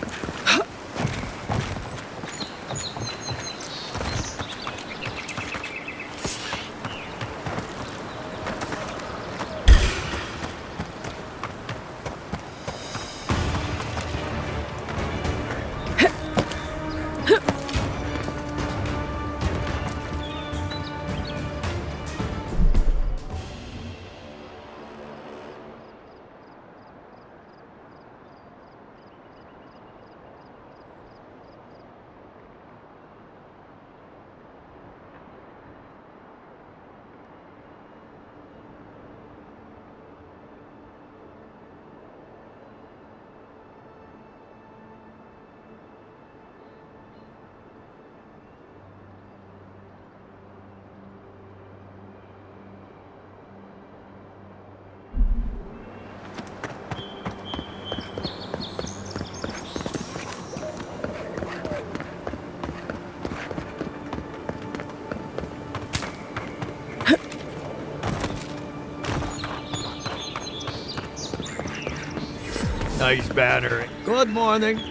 nice banner. Good morning.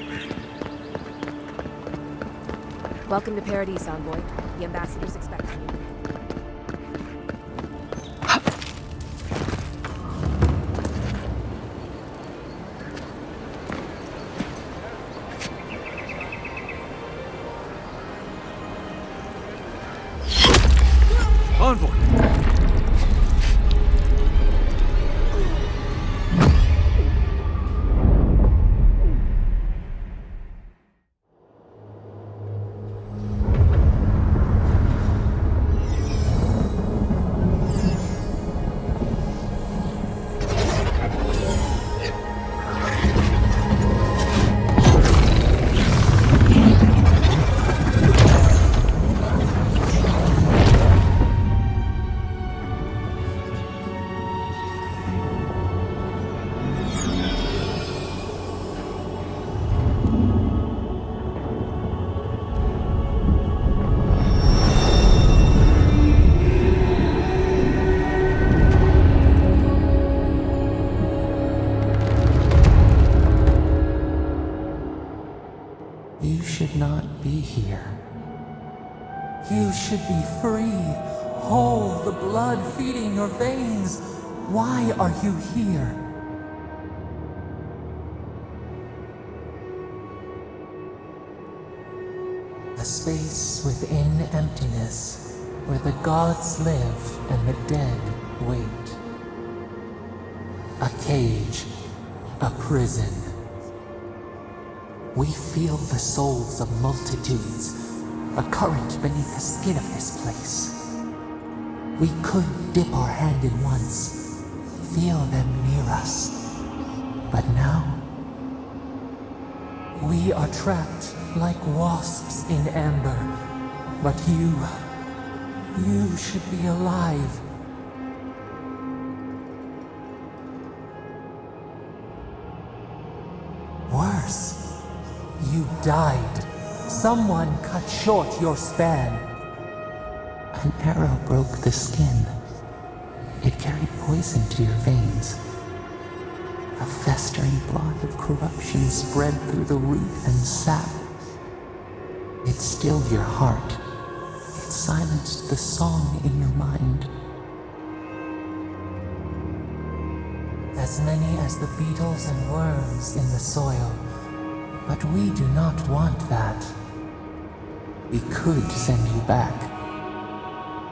Welcome to Paradise, Envoy. The ambassador's expecting you. Envoy! You should not be here. You should be free, whole, the blood feeding your veins. Why are you here? A space within emptiness, where the gods live and the dead wait. A cage, a prison. We feel the souls of multitudes, a current beneath the skin of this place. We could dip our hand in once, feel them near us. But now, we are trapped like wasps in amber. But you should be alive. Worse. You died. Someone cut short your span. An arrow broke the skin. It carried poison to your veins. A festering blot of corruption spread through the root and sap. It stilled your heart. It silenced the song in your mind. As many as the beetles and worms in the soil. But we do not want that. We could send you back.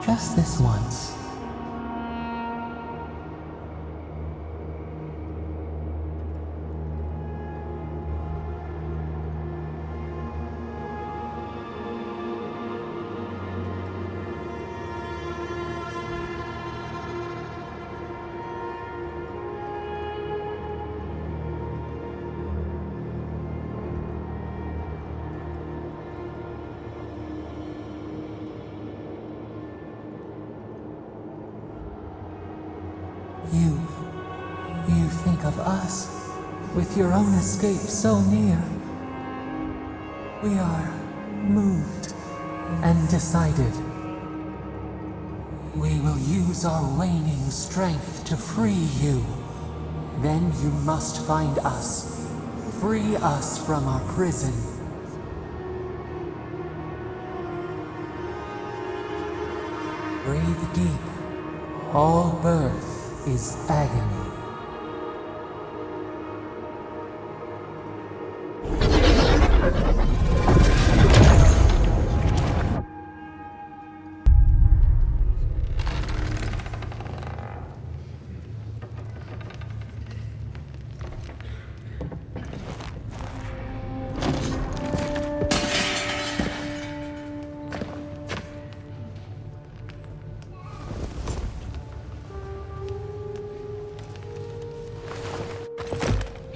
Just this once. You think of us, with your own escape so near. We are moved and decided. We will use our waning strength to free you. Then you must find us. Free us from our prison. Breathe deep. All birth is agony.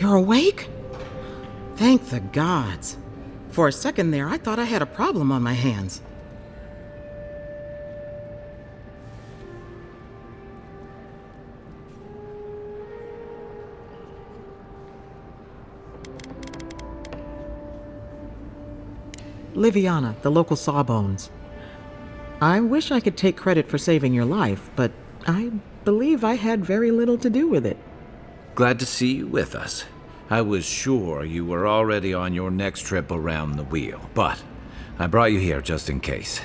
You're awake? Thank the gods. For a second there, I thought I had a problem on my hands. Liviana, the local Sawbones. I wish I could take credit for saving your life, but I believe I had very little to do with it. Glad to see you with us. I was sure you were already on your next trip around the wheel, but I brought you here just in case.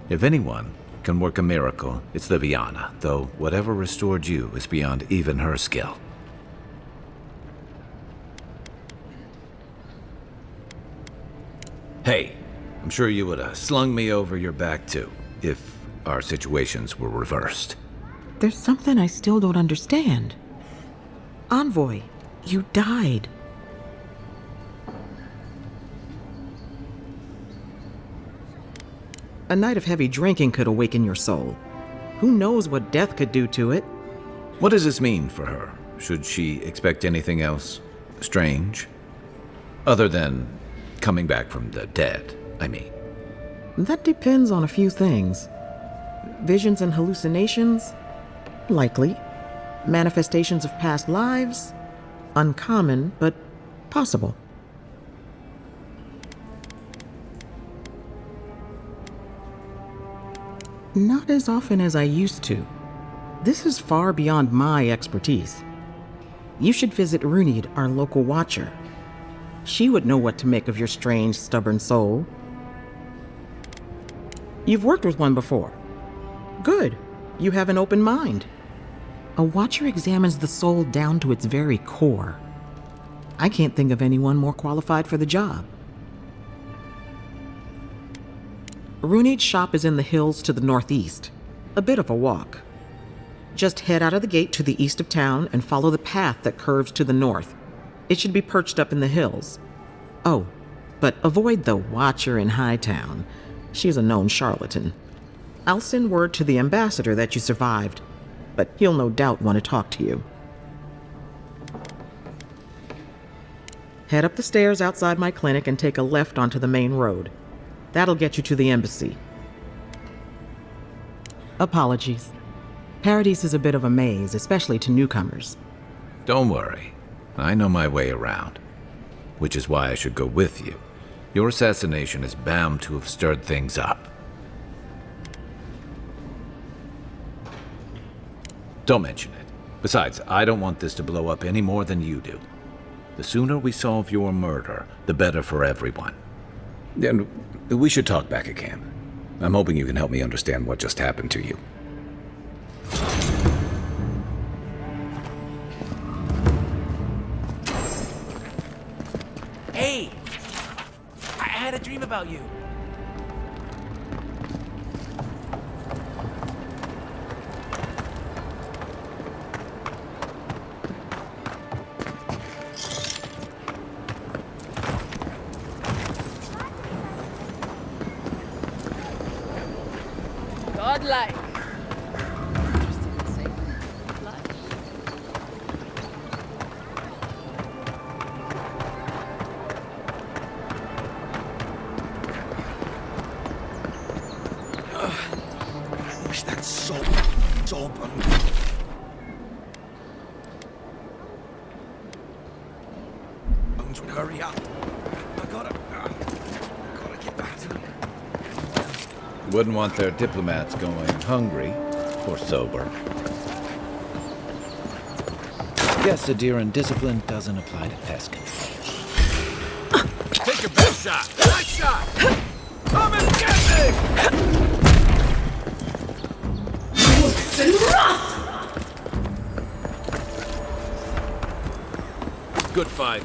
If anyone can work a miracle, it's Liviana, though whatever restored you is beyond even her skill. Hey, I'm sure you would have slung me over your back too, if our situations were reversed. There's something I still don't understand. Envoy, you died. A night of heavy drinking could awaken your soul. Who knows what death could do to it? What does this mean for her? Should she expect anything else strange? Other than coming back from the dead, I mean. That depends on a few things. Visions and hallucinations? Likely. Manifestations of past lives? Uncommon, but possible. Not as often as I used to. This is far beyond my expertise. You should visit Runid, our local watcher. She would know what to make of your strange, stubborn soul. You've worked with one before. Good. You have an open mind. A watcher examines the soul down to its very core. I can't think of anyone more qualified for the job. Runid's shop is in the hills to the northeast. A bit of a walk. Just head out of the gate to the east of town and follow the path that curves to the north. It should be perched up in the hills. Oh, but avoid the Watcher in Hightown. She's a known charlatan. I'll send word to the ambassador that you survived, but he'll no doubt want to talk to you. Head up the stairs outside my clinic and take a left onto the main road. That'll get you to the embassy. Apologies. Paradise is a bit of a maze, especially to newcomers. Don't worry. I know my way around. Which is why I should go with you. Your assassination is bound to have stirred things up. Don't mention it. Besides, I don't want this to blow up any more than you do. The sooner we solve your murder, the better for everyone. And we should talk back at camp. I'm hoping you can help me understand what just happened to you. Hey! I had a dream about you. Godlike. I wish that soul open. Bones would hurry up. I gotta get back to them. Wouldn't want their diplomats going hungry or sober. Guess Adiran discipline doesn't apply to pest control. Take your best shot. Nice shot. Come and get me! Good fight.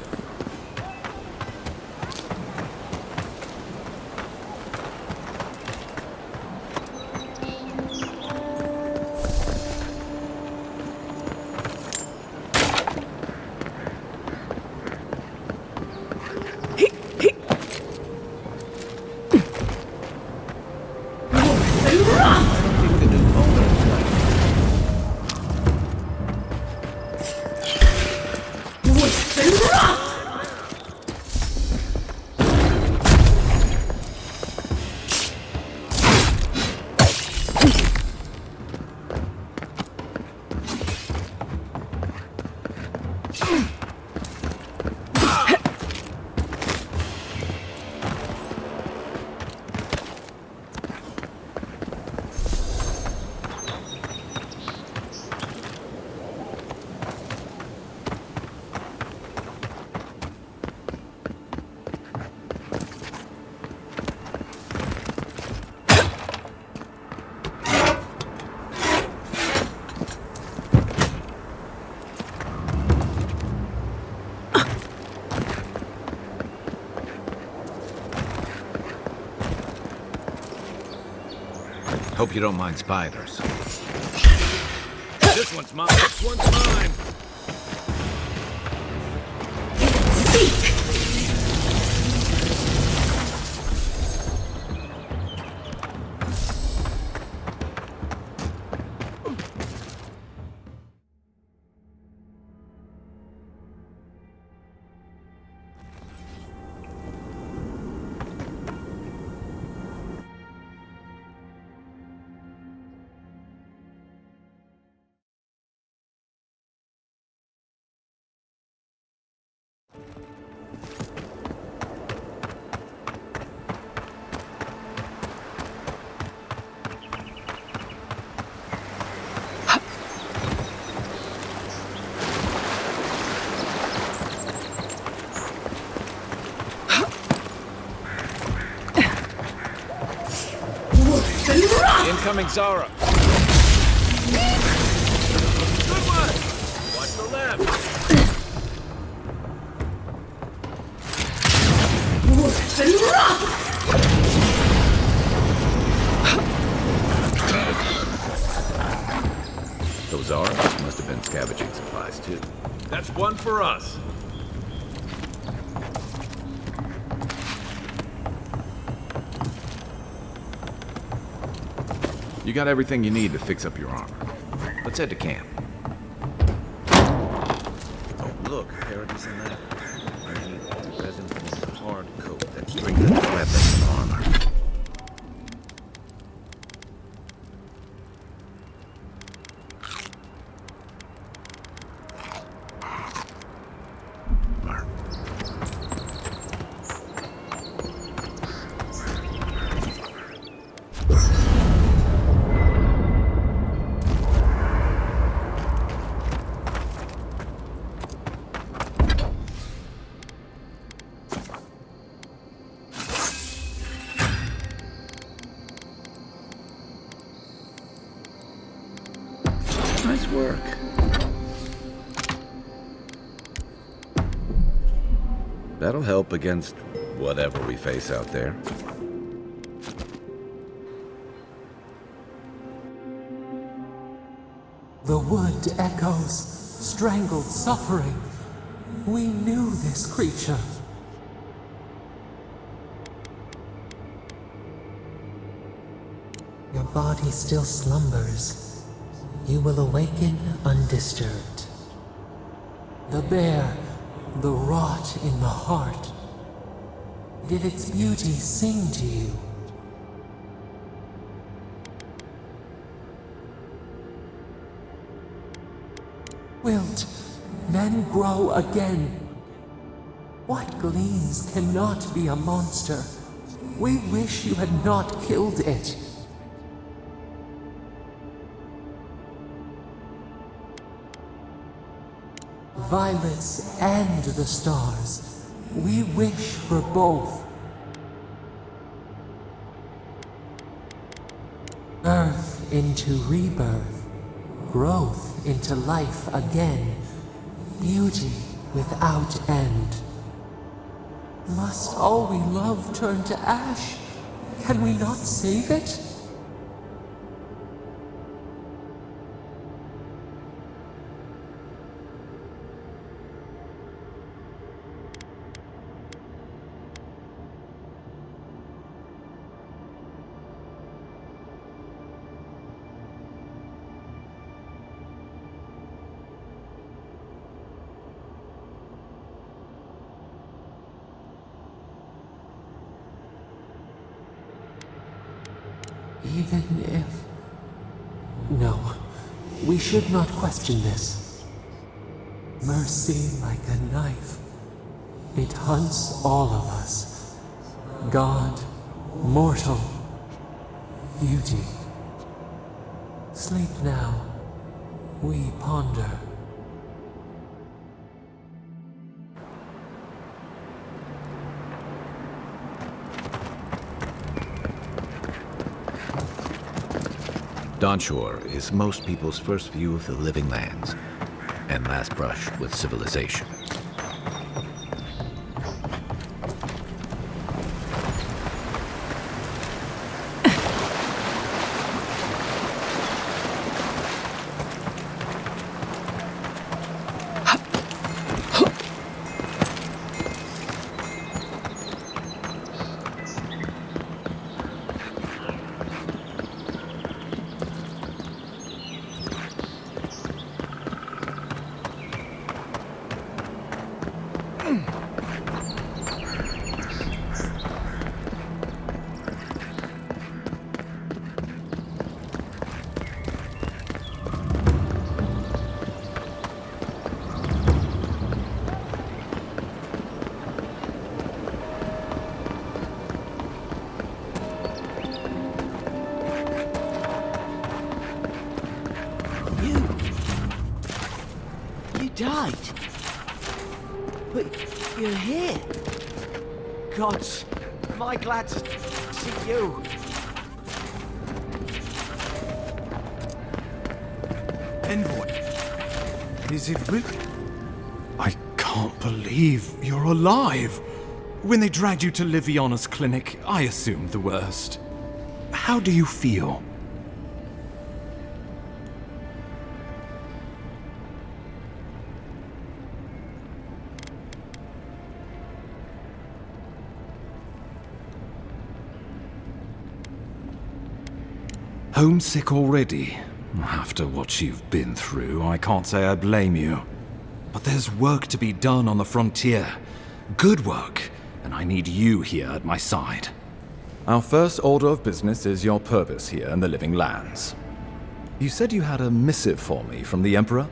Hope you don't mind spiders. This one's mine. This one's mine. Incoming Zara. Good one. Watch the left. Those Zara must have been scavenging supplies too. That's one for us. You got everything you need to fix up your armor. Let's head to camp. Oh, look, Paradis in that. I need resin from this hard coat that strengthens weapons and armor. Nice work. That'll help against whatever we face out there. The wood echoes, strangled suffering. We knew this creature. Your body still slumbers. You will awaken undisturbed. The bear, the rot in the heart. Did its beauty sing to you? Wilt, men grow again. What gleams cannot be a monster? We wish you had not killed it. Violets and the stars. We wish for both. Birth into rebirth. Growth into life again. Beauty without end. Must all we love turn to ash? Can we not save it? Even if... No, we should not question this. Mercy like a knife. It hunts all of us. God, mortal, beauty. Sleep now. We ponder. Dawnshore is most people's first view of the living lands, and last brush with civilization. died. But you're here. Gods, am I glad to see you. Envoy, is it really? I can't believe you're alive. When they dragged you to Liviana's clinic, I assumed the worst. How do you feel? Homesick already? After what you've been through, I can't say I blame you. But there's work to be done on the frontier. Good work, and I need you here at my side. Our first order of business is your purpose here in the Living Lands. You said you had a missive for me from the Emperor?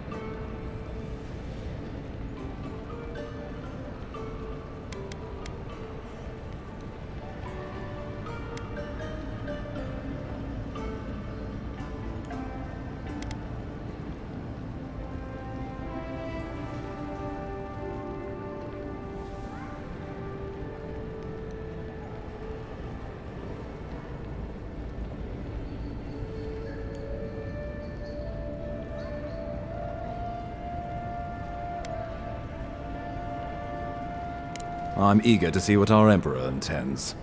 I'm eager to see what our Emperor intends.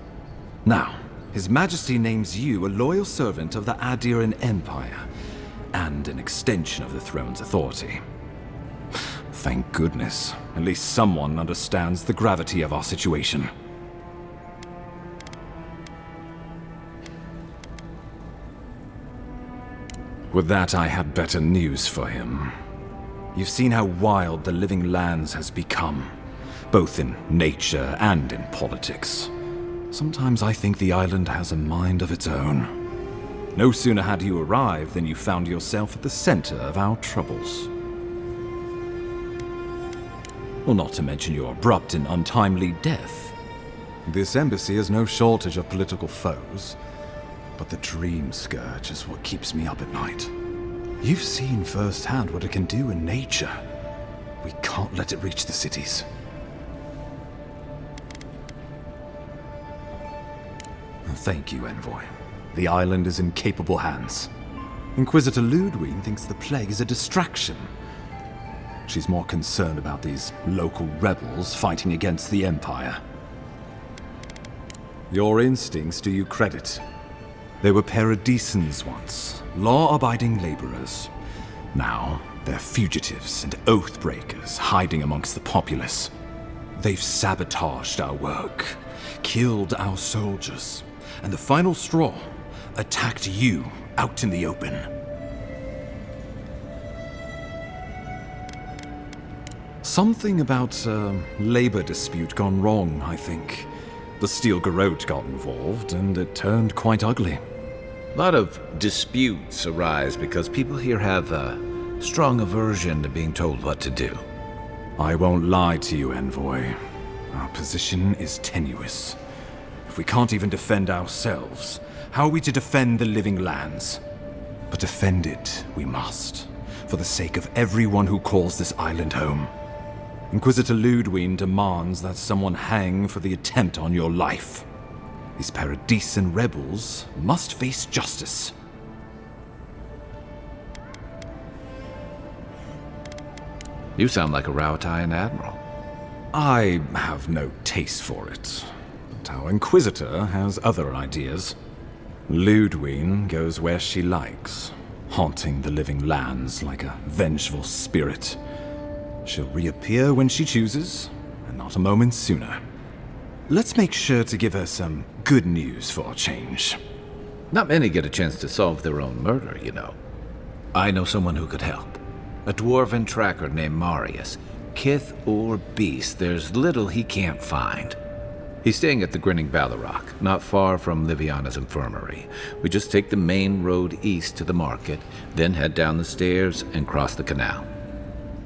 Now, His Majesty names you a loyal servant of the Adiran Empire, and an extension of the throne's authority. Thank goodness, at least someone understands the gravity of our situation. With that, I had better news for him. You've seen how wild the Living Lands has become, both in nature and in politics. Sometimes I think the island has a mind of its own. No sooner had you arrived than you found yourself at the center of our troubles. Well, not to mention your abrupt and untimely death. This embassy has no shortage of political foes, but the dream scourge is what keeps me up at night. You've seen firsthand what it can do in nature. We can't let it reach the cities. Thank you, Envoy. The island is in capable hands. Inquisitor Ludwig thinks the plague is a distraction. She's more concerned about these local rebels fighting against the Empire. Your instincts do you credit. They were paradisans once, law-abiding laborers. Now, they're fugitives and oath-breakers hiding amongst the populace. They've sabotaged our work, killed our soldiers, and the final straw, attacked you out in the open. Something about a labor dispute gone wrong, I think. The Steel Garrote got involved, and it turned quite ugly. A lot of disputes arise because people here have a strong aversion to being told what to do. I won't lie to you, Envoy. Our position is tenuous. If we can't even defend ourselves, how are we to defend the Living Lands? But defend it we must, for the sake of everyone who calls this island home. Inquisitor Ludwig demands that someone hang for the attempt on your life. These Paradisan rebels must face justice. You sound like a Rauataian admiral. I have no taste for it. But our Inquisitor has other ideas. Ludwig goes where she likes, haunting the Living Lands like a vengeful spirit. She'll reappear when she chooses, and not a moment sooner. Let's make sure to give her some good news for a change. Not many get a chance to solve their own murder, you know. I know someone who could help. A dwarven tracker named Marius. Kith or beast, there's little he can't find. He's staying at the Grinning Ballarrock, not far from Liviana's infirmary. We just take the main road east to the market, then head down the stairs and cross the canal.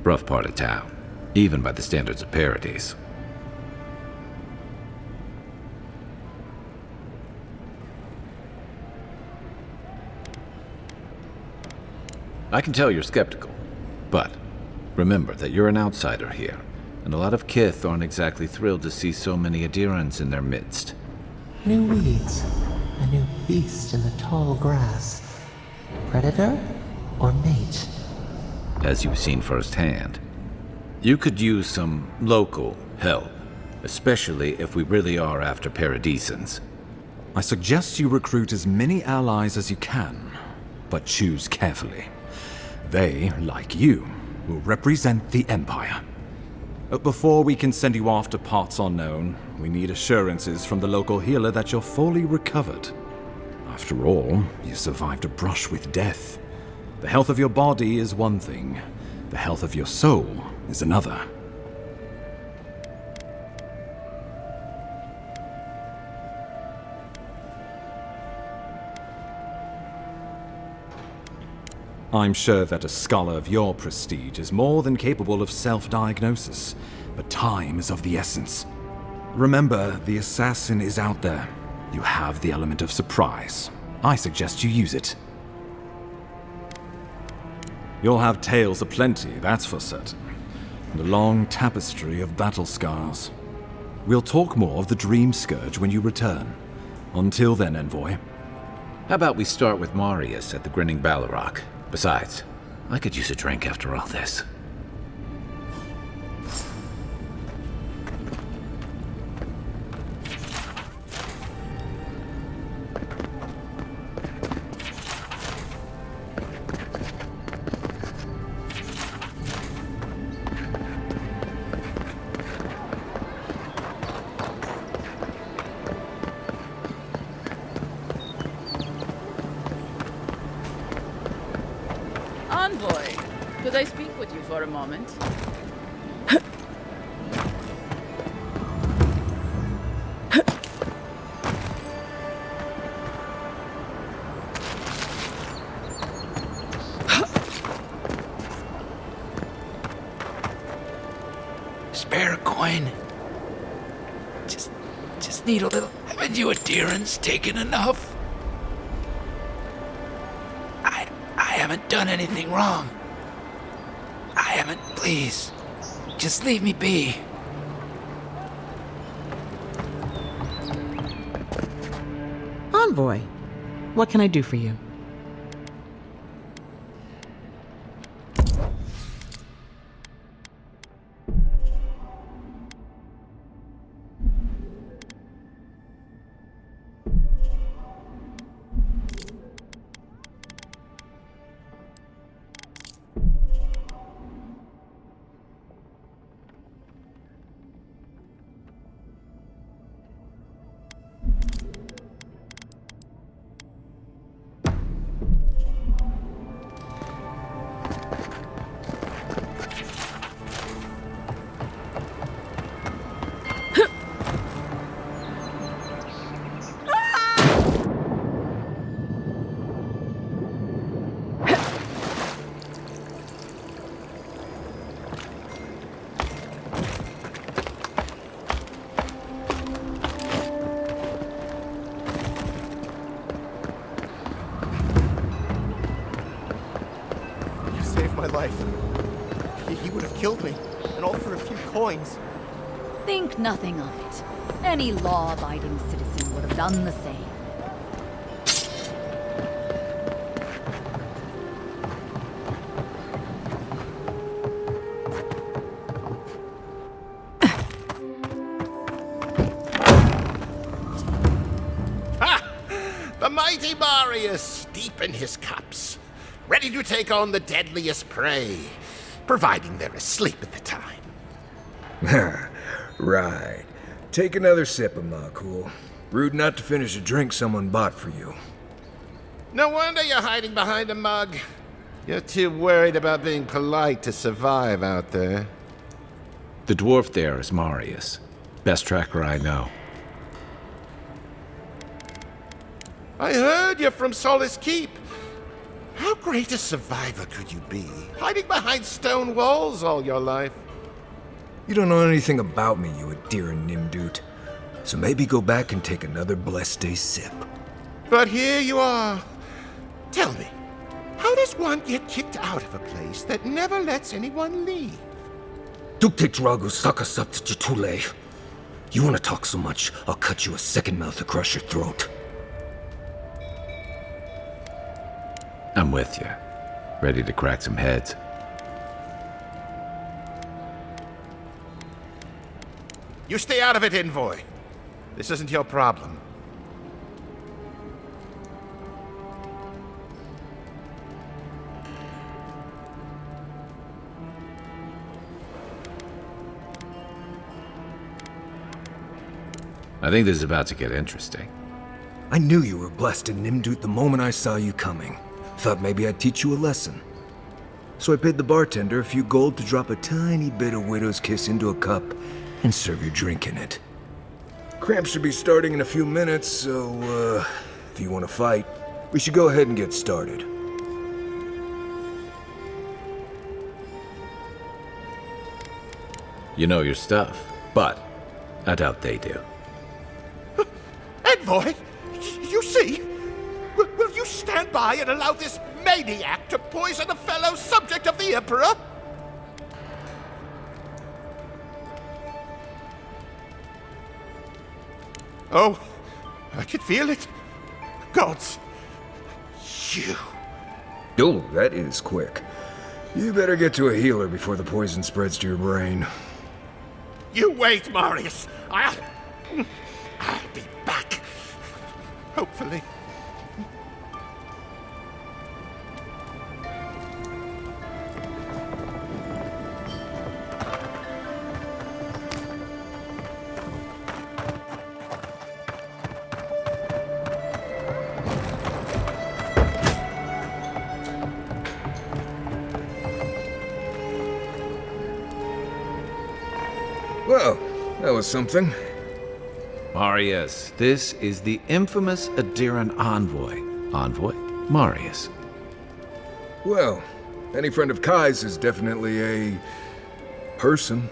Rough part of town, even by the standards of Paradise. I can tell you're skeptical, but Remember that you're an outsider here, and a lot of Kith aren't exactly thrilled to see so many Adirans in their midst. New weeds, a new beast in the tall grass. Predator or mate? As you've seen firsthand. You could use some local help, especially if we really are after Paradisans. I suggest you recruit as many allies as you can, but choose carefully. They, like you, will represent the Empire. But before we can send you off to parts unknown, we need assurances from the local healer that you're fully recovered. After all, you survived a brush with death. The health of your body is one thing, the health of your soul is another. I'm sure that a scholar of your prestige is more than capable of self-diagnosis, but time is of the essence. Remember, the assassin is out there. You have the element of surprise. I suggest you use it. You'll have tales aplenty, that's for certain, and a long tapestry of battle scars. We'll talk more of the Dream Scourge when you return. Until then, Envoy. How about we start with Marius at the Grinning Balrog? Besides, I could use a drink after all this. Envoy, could I speak with you for a moment? Spare a coin. Just need a little. Haven't you Adirans taken enough? I haven't done anything wrong. I haven't. Please, just leave me be. Envoy, what can I do for you? My life. He would have killed me, and all for a few coins. Think nothing of it. Any law-abiding citizen would have done the same. Ha! The mighty Marius, deep in his cups, ready to take on the deadliest prey, providing they're asleep at the time. Right. Take another sip of my cool. Rude not to finish a drink someone bought for you. No wonder you're hiding behind a mug. You're too worried about being polite to survive out there. The dwarf there is Marius. Best tracker I know. I heard you're from Solace Keep. How great a survivor could you be, hiding behind stone walls all your life? You don't know anything about me, you Adiran Nimdut. So maybe go back and take another blessed day sip. But here you are. Tell me, How does one get kicked out of a place that never lets anyone leave? Duktik Dragu Sakasapt Jitule. You want to talk so much, I'll cut you a second mouth across your throat. I'm with you. Ready to crack some heads. You stay out of it, Envoy. This isn't your problem. I think this is about to get interesting. I knew you were blessed in Nimdut the moment I saw you coming. Thought maybe I'd teach you a lesson. So I paid the bartender a few gold to drop a tiny bit of Widow's Kiss into a cup and serve your drink in it. Cramps should be starting in a few minutes, so, if you want to fight, we should go ahead and get started. You know your stuff, but I doubt they do. Envoy, you see? Will you stand by and allow this maniac to poison a fellow subject of the Emperor? Oh, I can feel it. Gods, you. Oh, that is quick. You better get to a healer before the poison spreads to your brain. You wait, Marius. I'll be back. Hopefully. Well, that was something. Marius, this is the infamous Adiran envoy. Envoy Marius. Well, any friend of Kai's is definitely a person.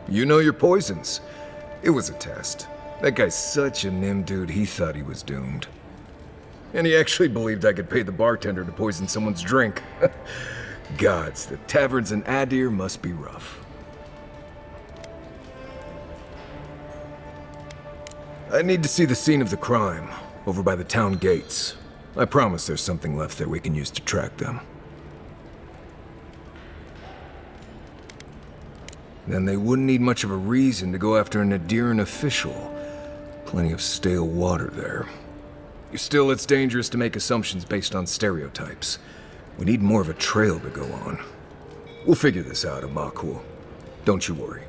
You know your poisons. It was a test. That guy's such a nim dude, he thought he was doomed. And he actually believed I could pay the bartender to poison someone's drink. Gods, the taverns in Adir must be rough. I need to see the scene of the crime, over by the town gates. I promise there's something left there we can use to track them. Then they wouldn't need much of a reason to go after an Adiran official. Plenty of stale water there. Still, it's dangerous to make assumptions based on stereotypes. We need more of a trail to go on. We'll figure this out, Amakul. Don't you worry.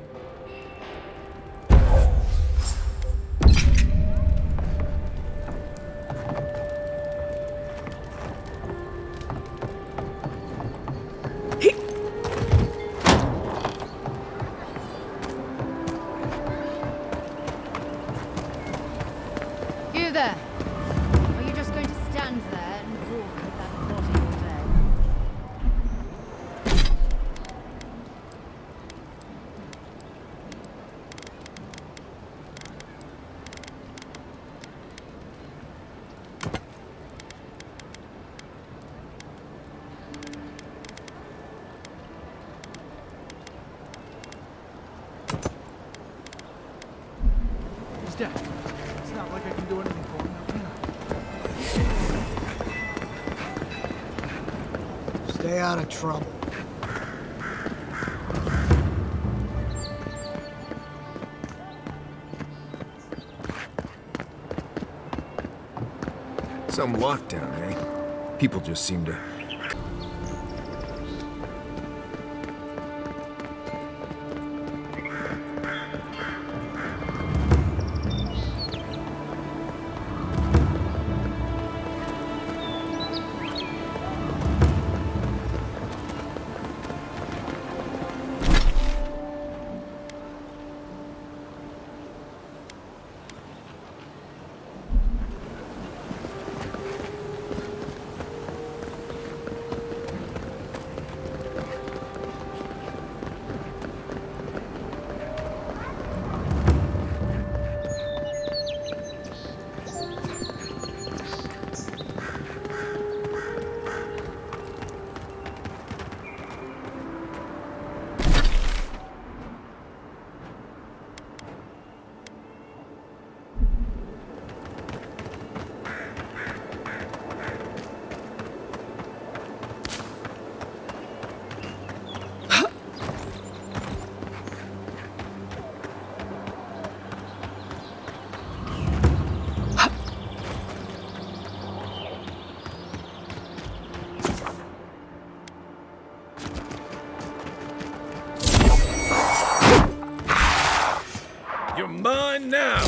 You there! Are you just going to stand there and walk with that body all day? He's dead. It's not like I can do anything for him now, Stay out of trouble. Some lockdown, eh? People just seem to... You're mine now!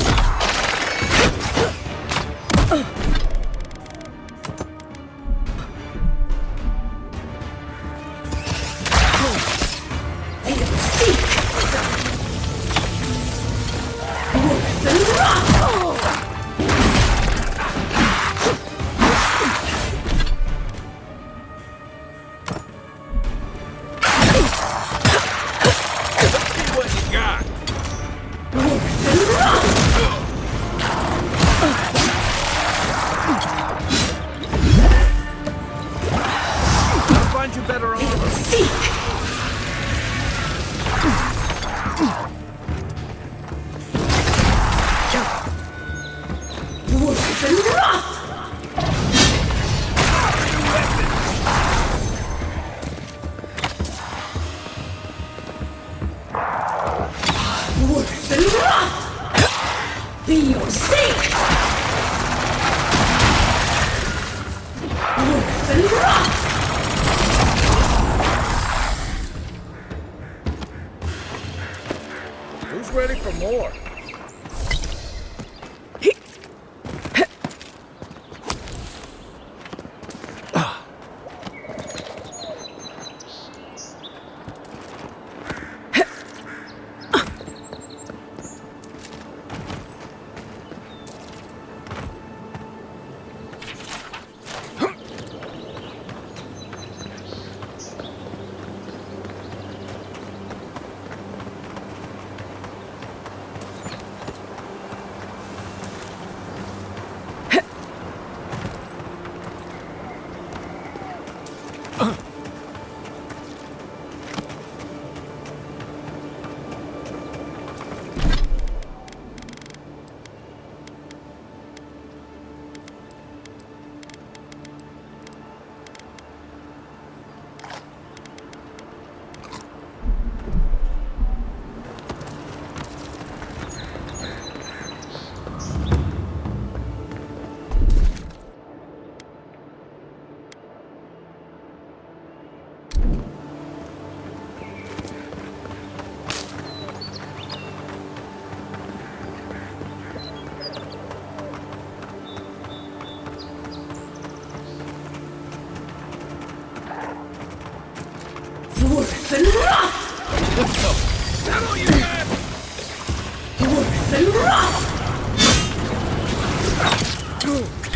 Who's ready for more?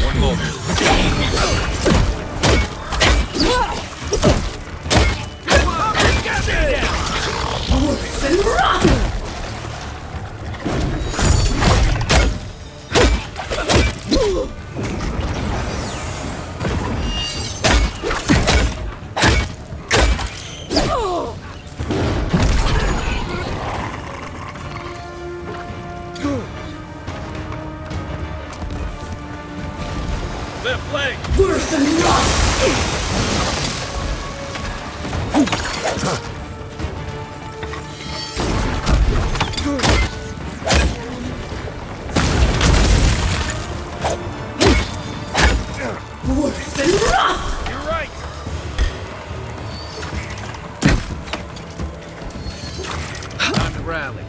One more. Left leg! Worse than rock! Worse than rock! You're right! Time to rally.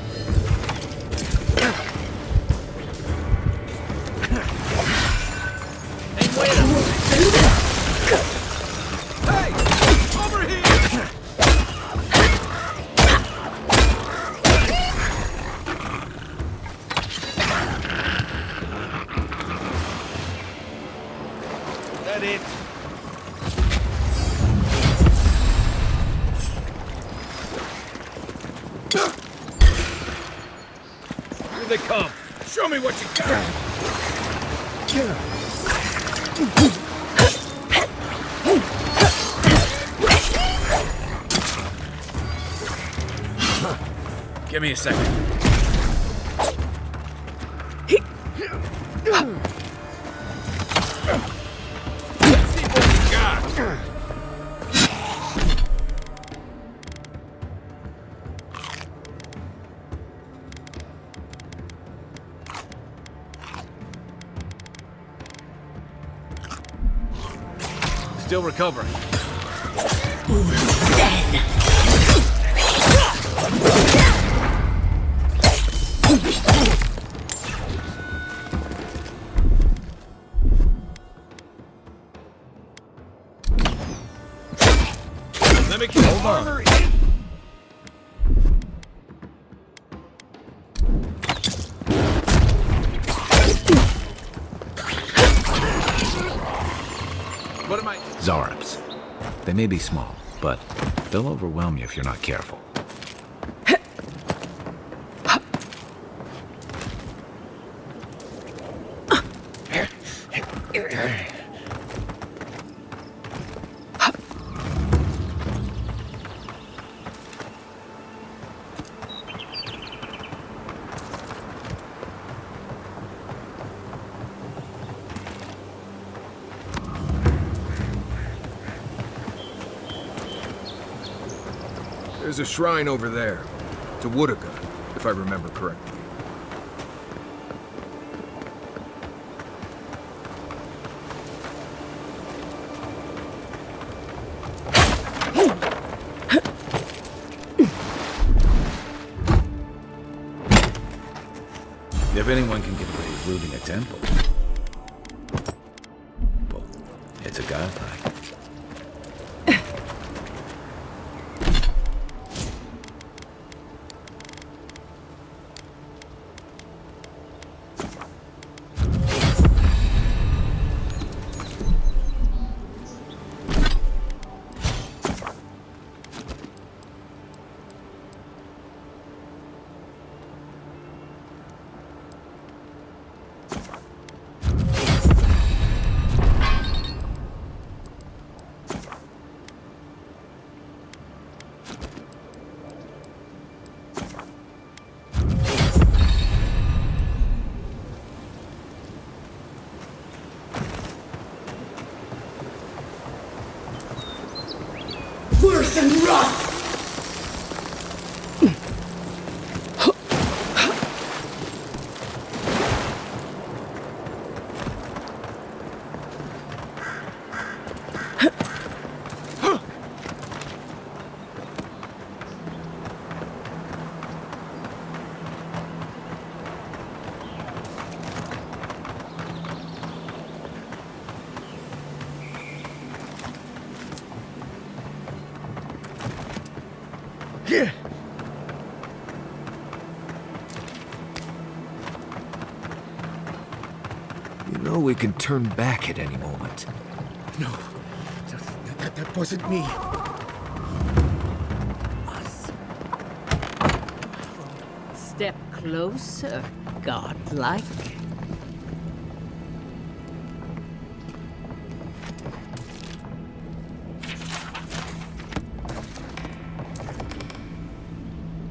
It. Here they come. Show me what you got. Give me a second. Still recovering. They may be small, but they'll overwhelm you if you're not careful. There's a shrine over there, to Woodaka, if I remember correctly. If anyone can get away with looting a temple, well, it's a godlike. Worse than rot! You know we can turn back at any moment. No, that wasn't me. Step closer, godlike.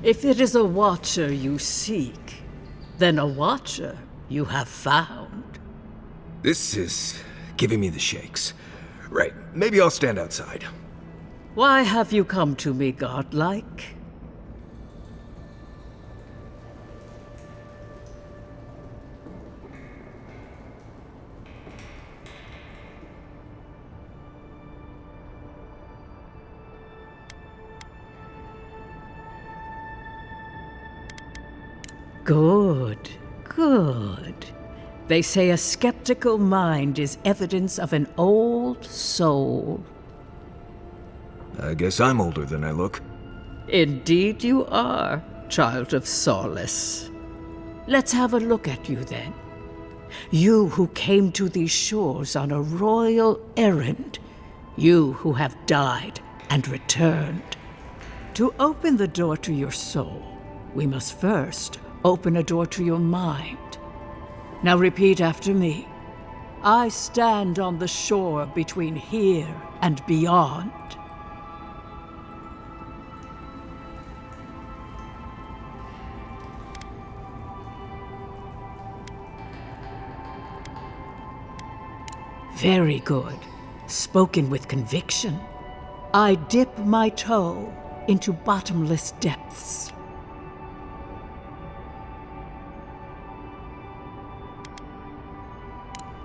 If it is a watcher you seek, then a watcher you have found. This is giving me the shakes. Right, maybe I'll stand outside. Why have you come to me, godlike? Good, good. They say a skeptical mind is evidence of an old soul. I guess I'm older than I look. Indeed you are, child of solace. Let's have a look at you then. You who came to these shores on a royal errand. You who have died and returned. To open the door to your soul, we must first open a door to your mind. Now repeat after me. I stand on the shore between here and beyond. Very good. Spoken with conviction. I dip my toe into bottomless depths.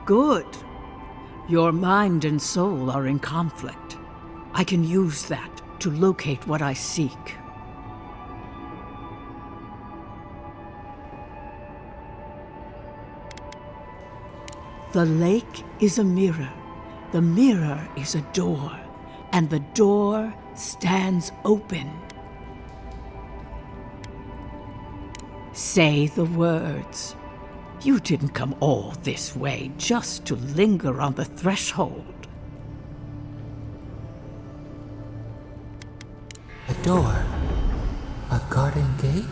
Good. Your mind and soul are in conflict. I can use that to locate what I seek. The lake is a mirror. The mirror is a door. And the door stands open. Say the words. You didn't come all this way just to linger on the threshold. door. A garden gate?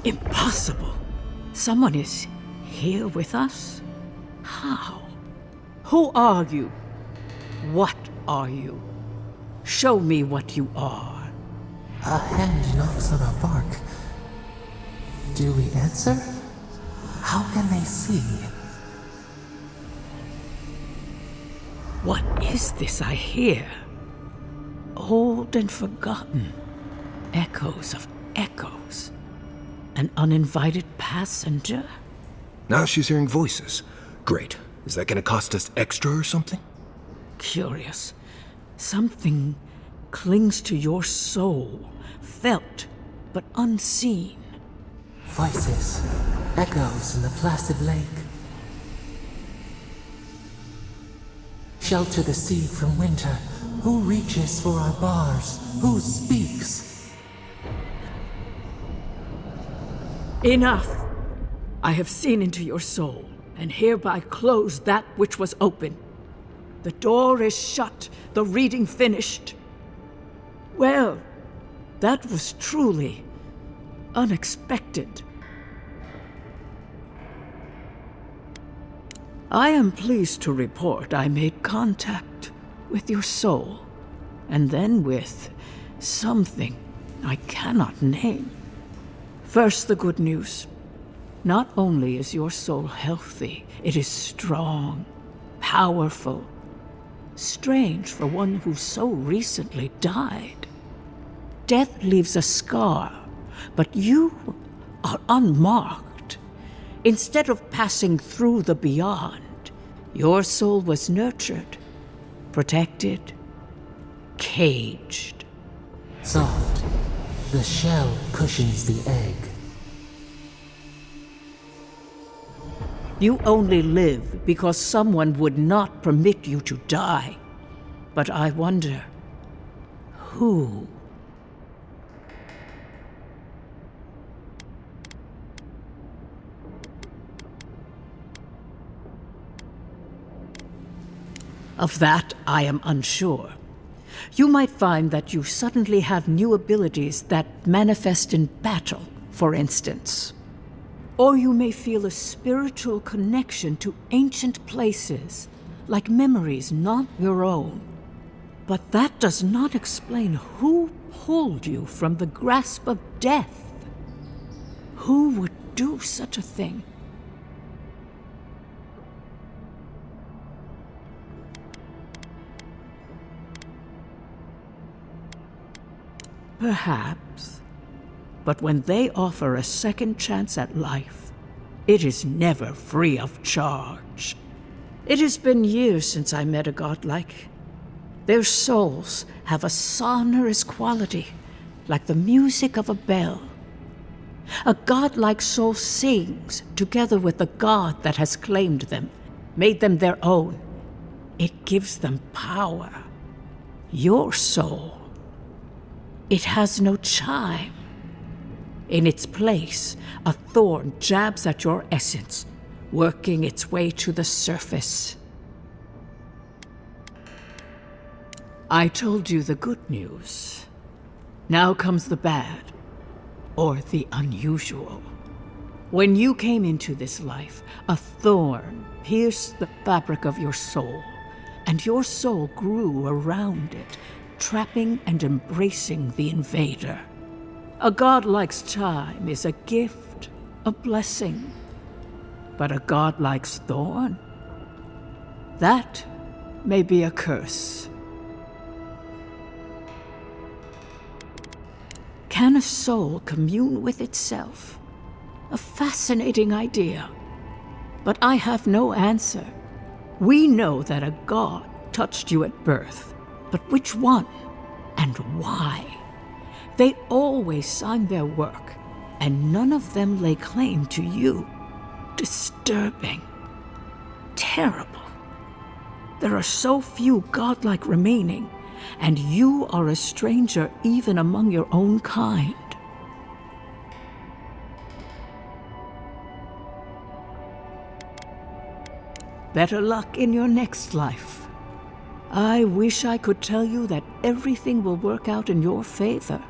Impossible. Someone is here with us? How? Who are you? What are you? Show me what you are. A hand knocks on our bark. Do we answer? How can they see? What is this I hear? Old and forgotten. Echoes of echoes. An uninvited passenger? Now she's hearing voices. Great. Is that gonna cost us extra or something? Curious. Something clings to your soul, felt but unseen. Voices, echoes in the placid lake. Shelter the seed from winter. Who reaches for our bars? Who speaks? Enough! I have seen into your soul, and hereby close that which was open. The door is shut, the reading finished. Well, that was truly unexpected. I am pleased to report I made contact with your soul, and then with something I cannot name. First, the good news. Not only is your soul healthy, it is strong, powerful. Strange for one who so recently died. Death leaves a scar, but you are unmarked. Instead of passing through the beyond, your soul was nurtured, protected, caged. Soft. The shell cushions the egg. You only live because someone would not permit you to die. But I wonder, who? Of that, I am unsure. You might find that you suddenly have new abilities that manifest in battle, for instance. Or you may feel a spiritual connection to ancient places, like memories not your own. But that does not explain who pulled you from the grasp of death. Who would do such a thing? Perhaps. But when they offer a second chance at life, it is never free of charge. It has been years since I met a godlike. Their souls have a sonorous quality, like the music of a bell. A godlike soul sings together with the god that has claimed them, made them their own. It gives them power. Your soul, it has no chime. In its place, a thorn jabs at your essence, working its way to the surface. I told you the good news. Now comes the bad, or the unusual. When you came into this life, a thorn pierced the fabric of your soul, and your soul grew around it, trapping and embracing the invader. A godlike's chime is a gift, a blessing. But a godlike's thorn? That may be a curse. Can a soul commune with itself? A fascinating idea. But I have no answer. We know that a god touched you at birth, but which one and why? They always signed their work, and none of them lay claim to you. Disturbing. Terrible. There are so few godlike remaining, and you are a stranger even among your own kind. Better luck in your next life. I wish I could tell you that everything will work out in your favor.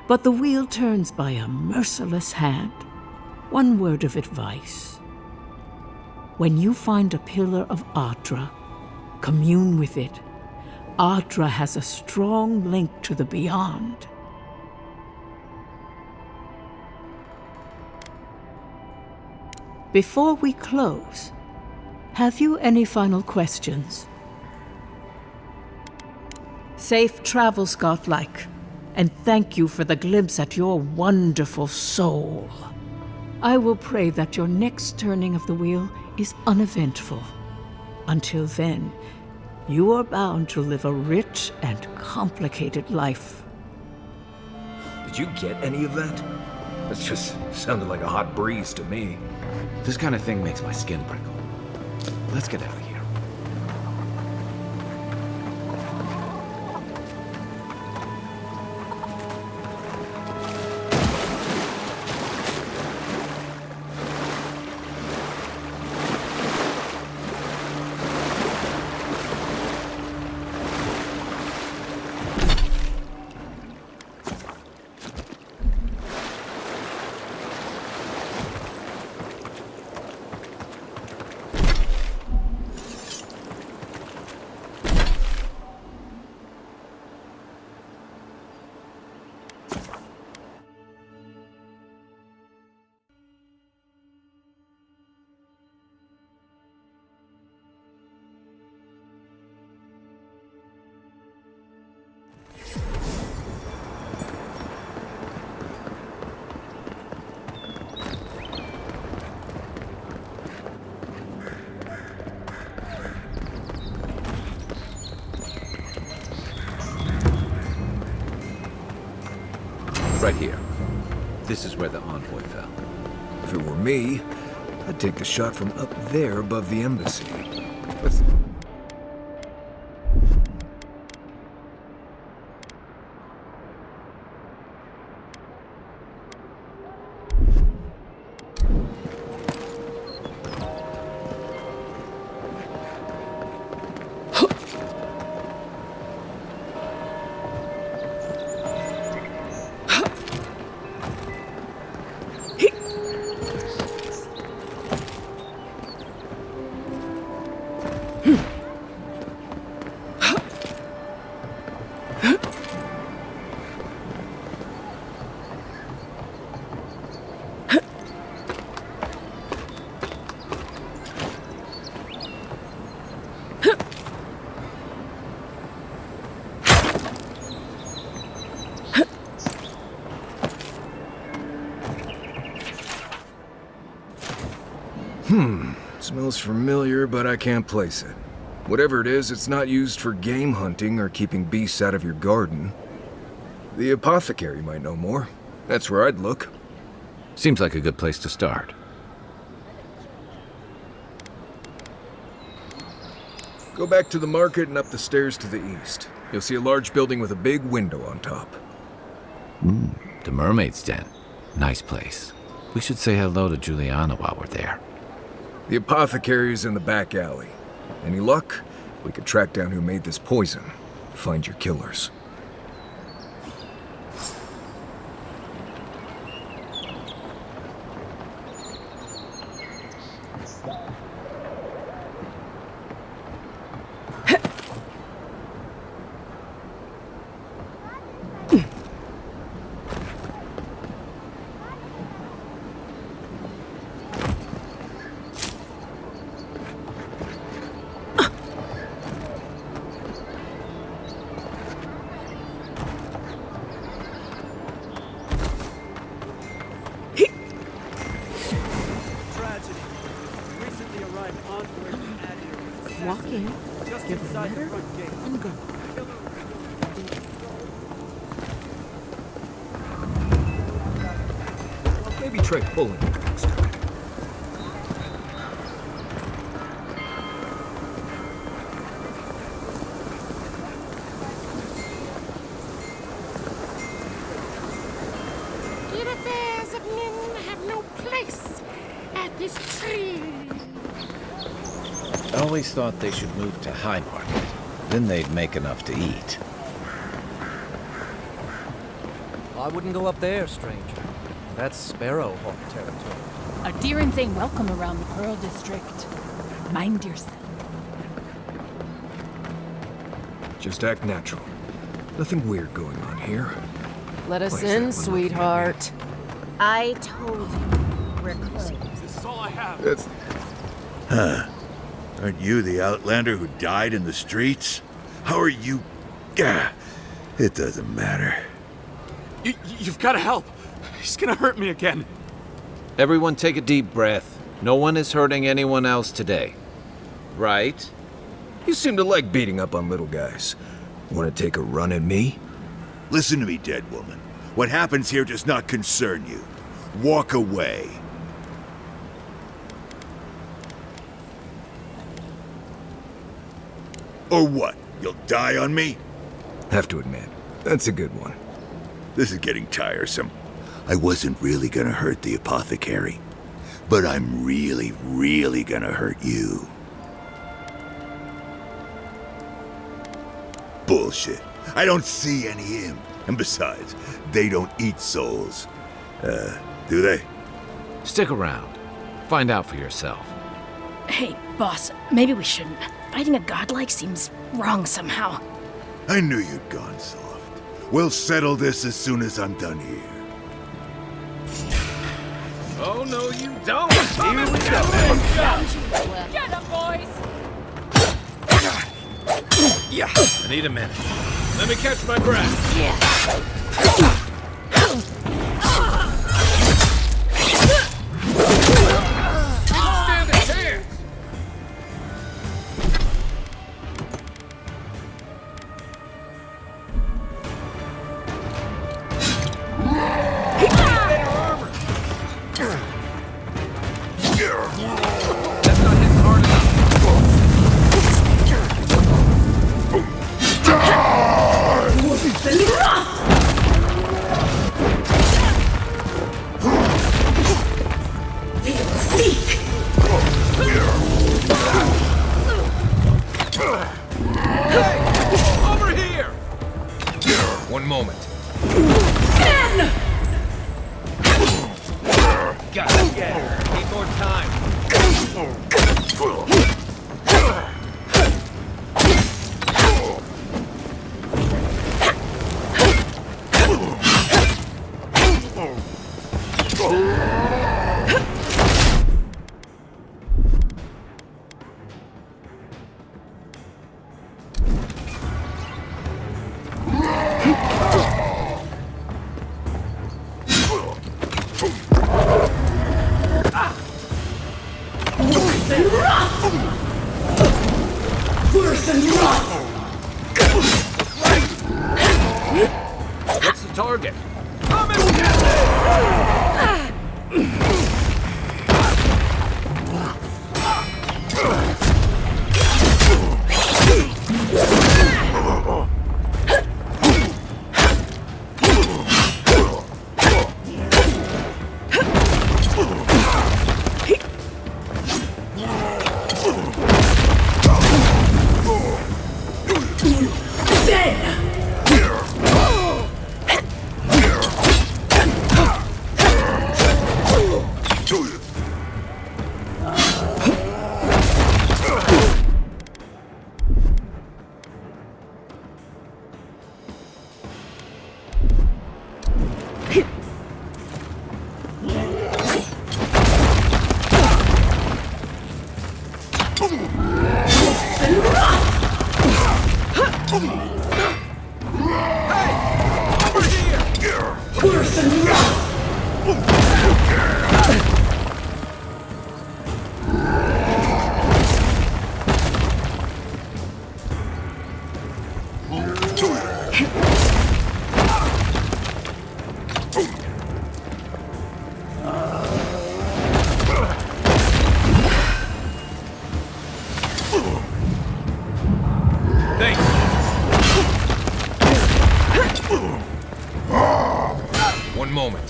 But the wheel turns by a merciless hand. One word of advice. When you find a pillar of Ardra, commune with it. Ardra has a strong link to the beyond. Before we close, have you any final questions? Safe travels, Godlike, and thank you for the glimpse at your wonderful soul. I will pray that your next turning of the wheel is uneventful. Until then, you are bound to live a rich and complicated life. Did you get any of that? That just sounded like a hot breeze to me. This kind of thing makes my skin prickle. Let's get out of here. Right here. This is where the envoy fell. If it were me, I'd take the shot from up there above the embassy. Let's... Smells familiar, but I can't place it. Whatever it is, it's not used for game hunting or keeping beasts out of your garden. The apothecary might know more. That's where I'd look. Seems like a good place to start. Go back to the market and up the stairs to the east. You'll see a large building with a big window on top. The Mermaid's Den. Nice place. We should say hello to Juliana while we're there. The apothecary's in the back alley. Any luck? We could track down who made this poison. Find your killers. Walk in, give a letter, and go. Maybe try pulling it next time. The affairs of men have no place at this tree. I always thought they should move to High Market. Then they'd make enough to eat. I wouldn't go up there, stranger. That's Sparrowhawk territory. Adherents ain't welcome around the Pearl District. Mind yourself. Just act natural. Nothing weird going on here. Let us Why is that in, one sweetheart. I told you, we're closed. This is all I have. That's... Huh. Aren't you the Outlander who died in the streets? How are you... Gah. It doesn't matter. You've got to help. He's gonna hurt me again. Everyone take a deep breath. No one is hurting anyone else today. Right? You seem to like beating up on little guys. Want to take a run at me? Listen to me, dead woman. What happens here does not concern you. Walk away. Or what? You'll die on me? Have to admit, that's a good one. This is getting tiresome. I wasn't really gonna hurt the apothecary, but I'm really, really gonna hurt you. Bullshit. I don't see any imp. And besides, they don't eat souls. Do they? Stick around. Find out for yourself. Hey, boss, maybe we shouldn't. Fighting a godlike seems wrong somehow. I knew you'd gone soft. We'll settle this as soon as I'm done here. Oh, no, you don't! Here we go! Get him, boys! Yeah. I need a minute. Let me catch my breath. Yeah. Stand a chance! That's not hitting hard enough. Over here! One moment. Got it again. Need more time. What's the target? Come and get One moment.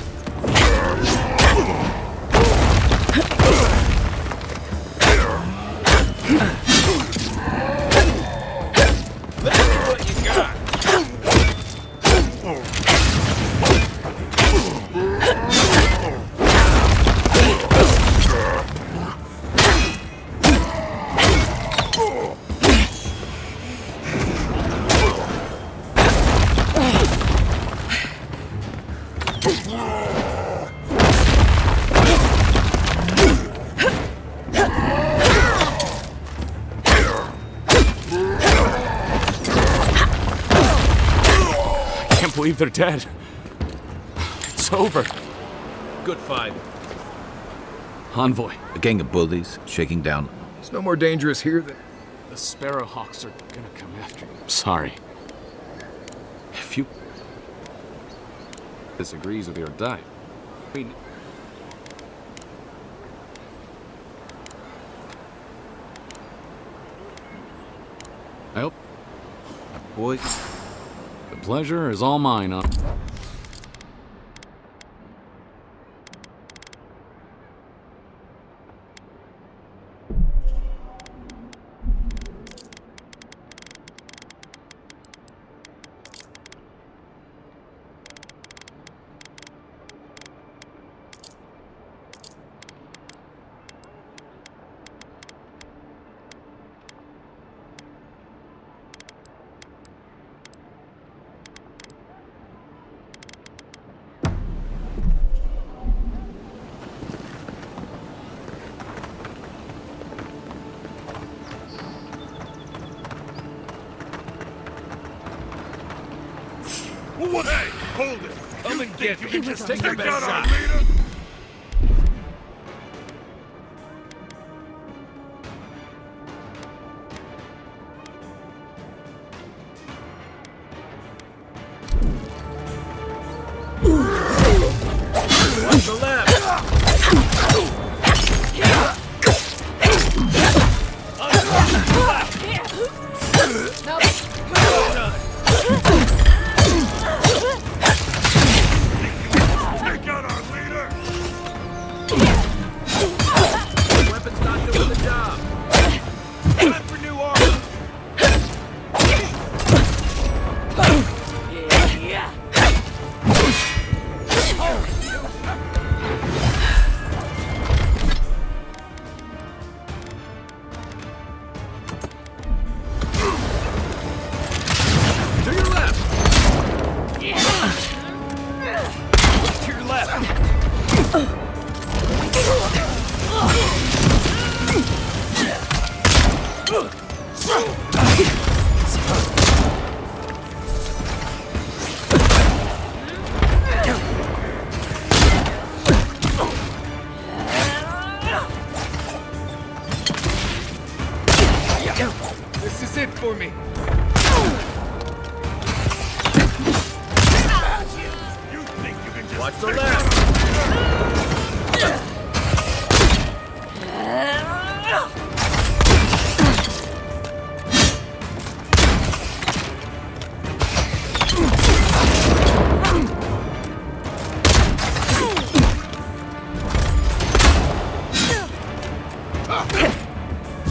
can't believe they're dead. It's over. Good fight. Envoy. A gang of bullies shaking down. It's no more dangerous here than... The Sparrowhawks are gonna come after you. Sorry. If you... disagrees with your diet. I mean... I hope... Boy... The pleasure is all mine, What? Hey, hold it! Come and get You me. can just Take take your out best our shot. leader? Watch the left. Take out our leader! Weapon's not doing the job. Time for new armor. To your left. To your left. This is it for me. You think you can just Watch the take left. out our leader?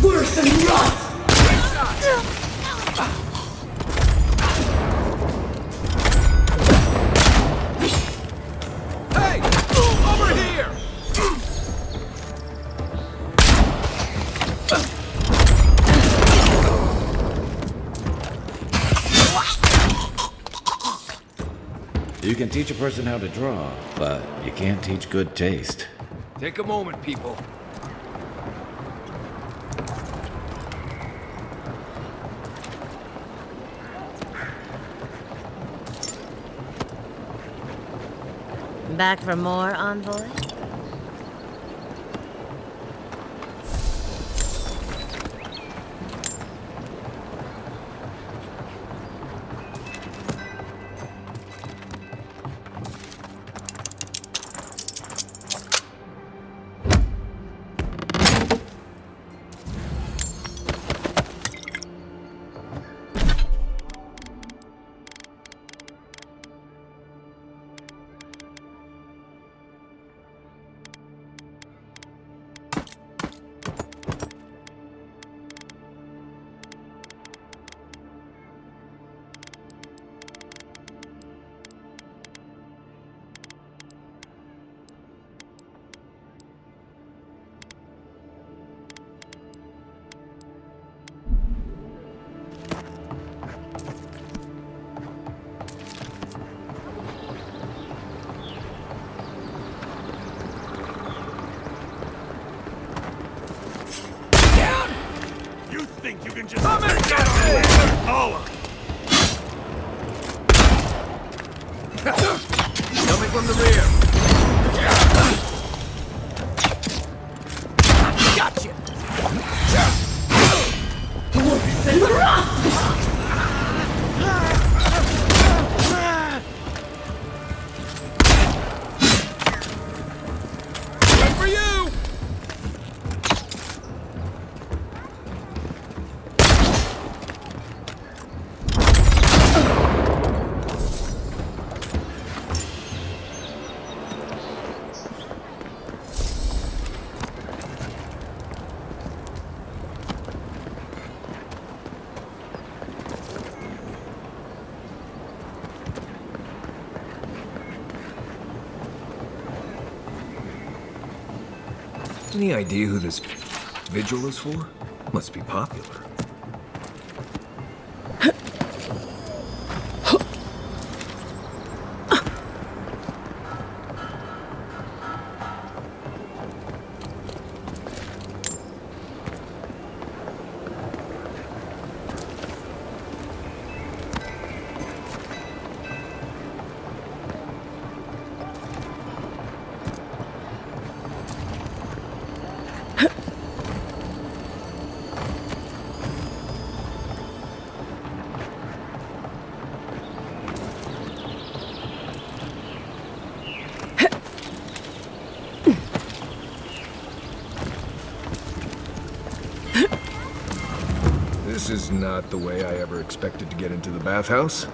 Worse than rough! Hey! Over here! You can teach a person how to draw, but you can't teach good taste. Take a moment, people. Back for more, Envoy? think you can just take out our leader? Oh! from the rear. Gotcha. Good for you! Any idea who this vigil is for? Must be popular. This is not the way I ever expected to get into the bathhouse.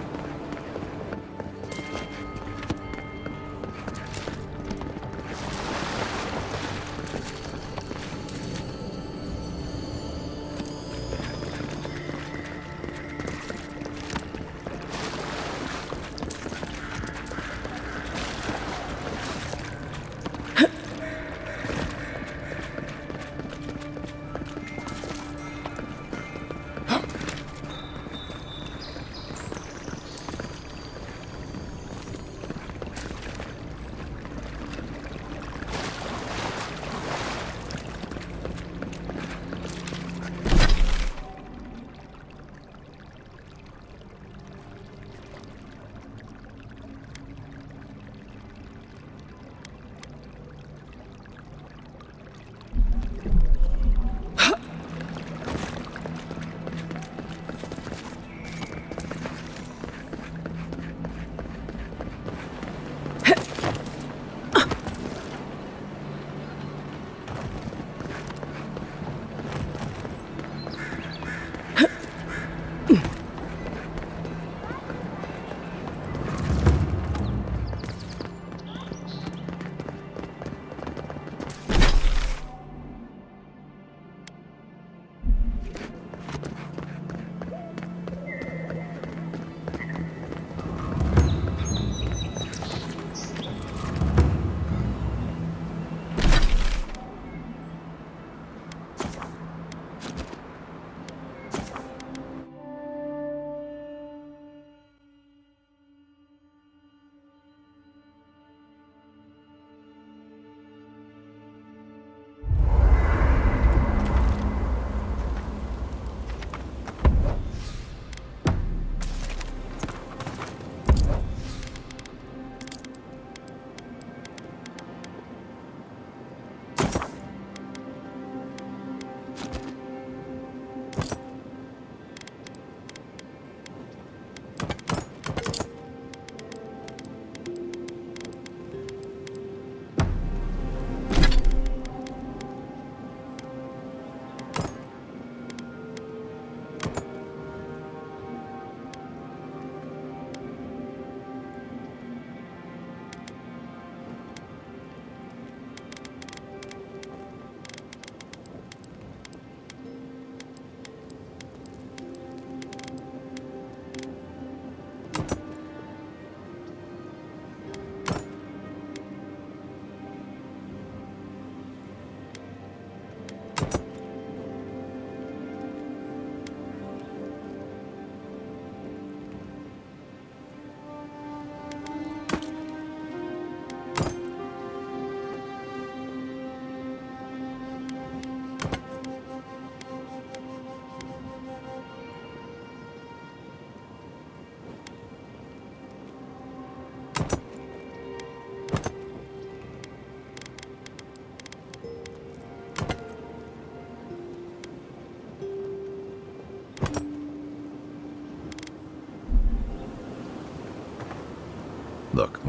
Look.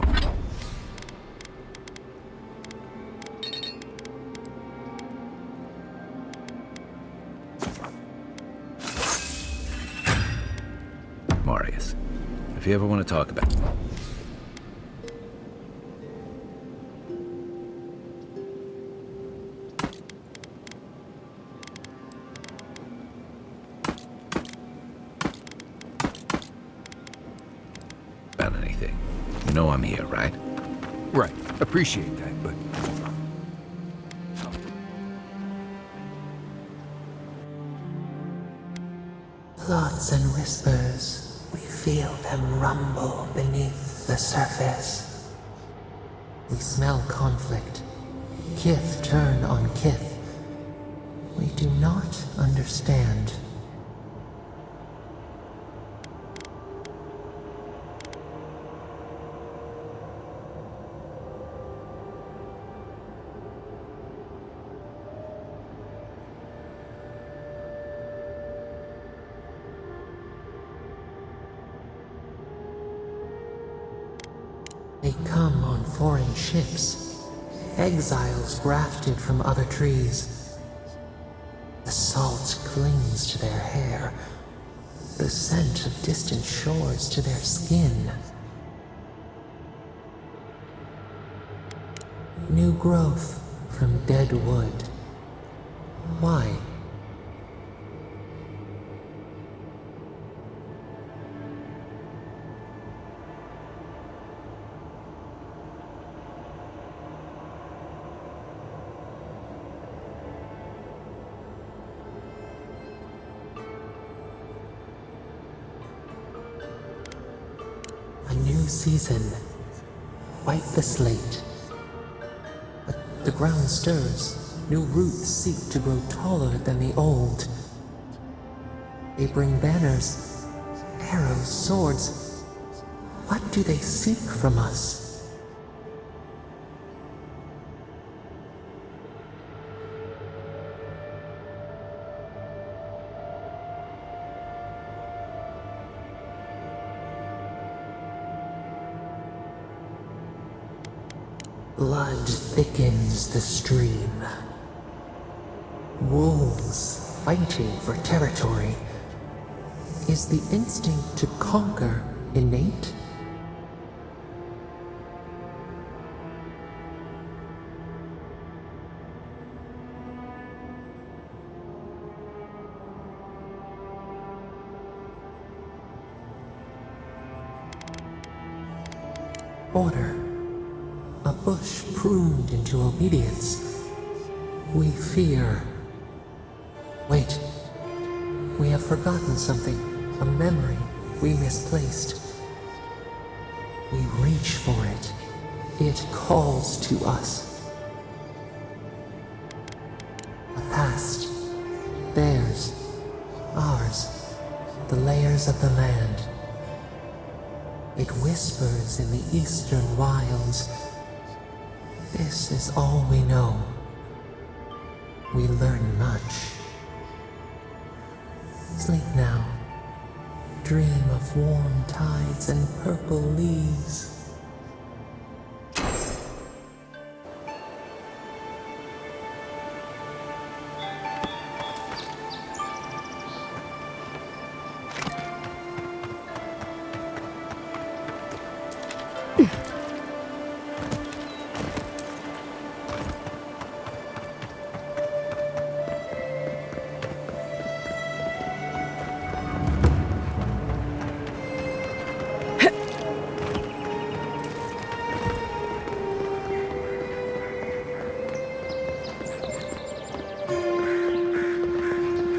Marius, if you ever want to talk about... anything, you know I'm here, right? Right. Appreciate that, but... Thoughts and whispers, we feel them rumble beneath the surface. We smell conflict. Kith turn on kith. We do not understand. They come on foreign ships, exiles grafted from other trees. The salt clings to their hair, the scent of distant shores to their skin. New growth from dead wood. Why? A new season. Wipe the slate. But the ground stirs. New roots seek to grow taller than the old. They bring banners, arrows, swords. What do they seek from us? Blood thickens the stream. Wolves fighting for territory. Is the instinct to conquer innate? Order. A bush pruned into obedience. We fear. Wait. We have forgotten something. A memory we misplaced. We reach for it. It calls to us. A past. Theirs. Ours. The layers of the land. It whispers in the eastern wilds. This is all we know. We learn much. Sleep now. Dream of warm tides and purple leaves.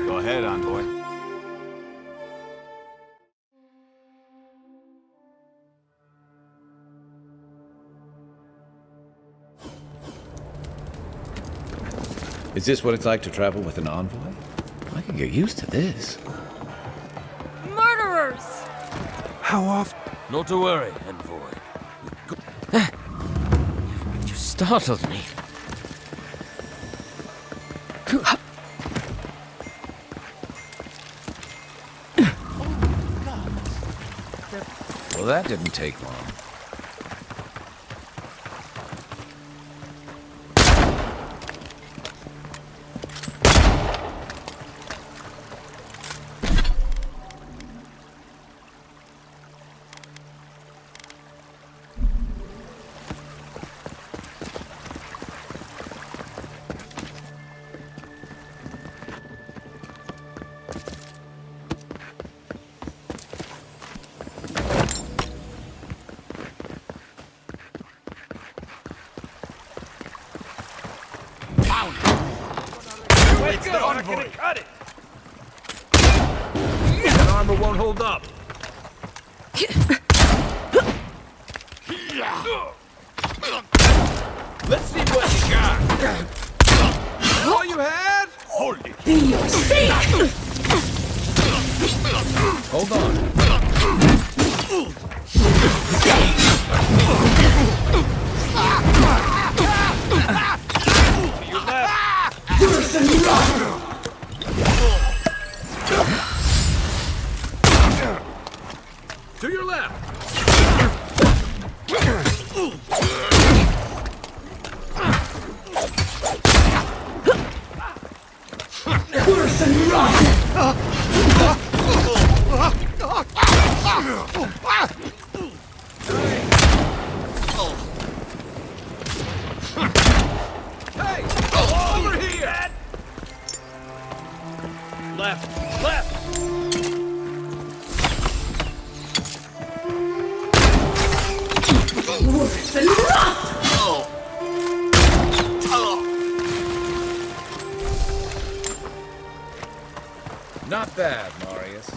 Go ahead, Envoy. Is this what it's like to travel with an envoy? I can get used to this. Murderers! How often? Not to worry, Envoy. You startled me. Well, that didn't take long. Let's go. I'm not gonna cut it. That armor won't hold up. Let's see what you got. All you had? Hold it. Be your seat! Hold on. To your left. Worse than rotten! To your left. Worse than rotten! Hey! Over here! Left. Left. Worse than rotten! Not bad, Marius.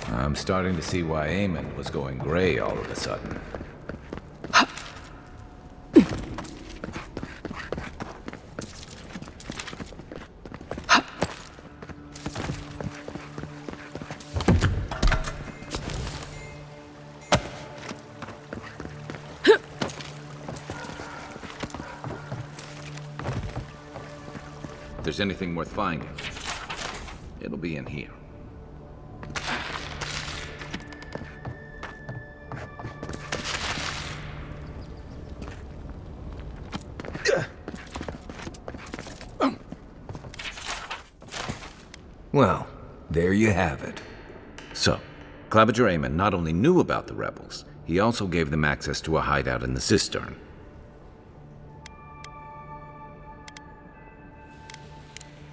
I'm starting to see why Eamon was going gray all of a sudden. If there's anything worth finding, it'll be in here. Well, there you have it. So, Claviger Eamon not only knew about the rebels, he also gave them access to a hideout in the cistern.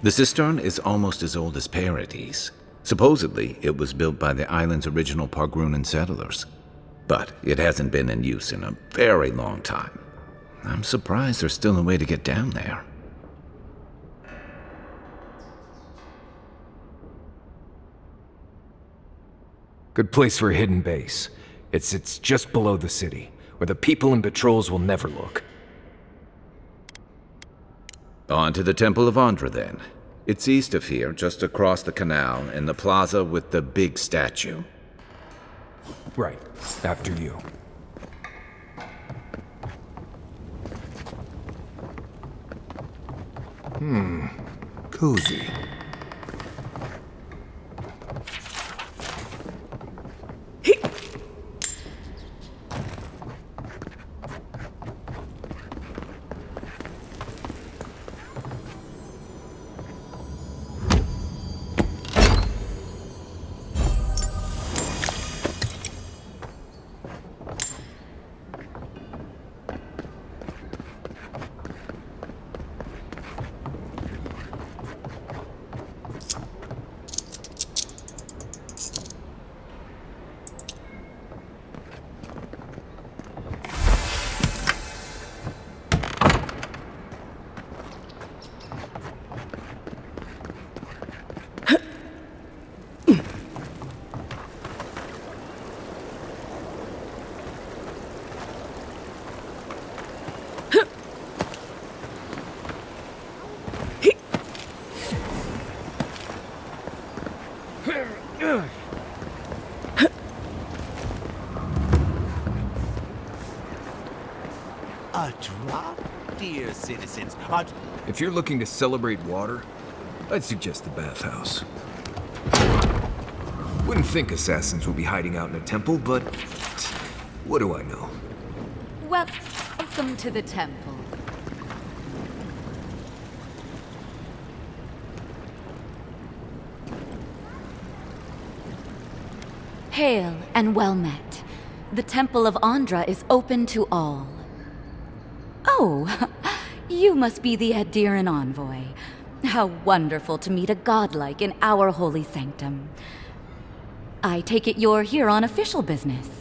The cistern is almost as old as Paradis. Supposedly, it was built by the island's original Pargrunan settlers. But it hasn't been in use in a very long time. I'm surprised there's still a way to get down there. Good place for a hidden base. It's just below the city, where the people and patrols will never look. On to the Temple of Andra, then. It's east of here, just across the canal, in the plaza with the big statue. Right. After you. Cozy. A drop, dear citizens. If you're looking to celebrate water, I'd suggest the bathhouse. Wouldn't think assassins would be hiding out in a temple, but What do I know? Welcome to the temple. Hail and well met. The Temple of Andra is open to all. Oh, you must be the Adiran envoy. How wonderful to meet a godlike in our holy sanctum. I take it you're here on official business.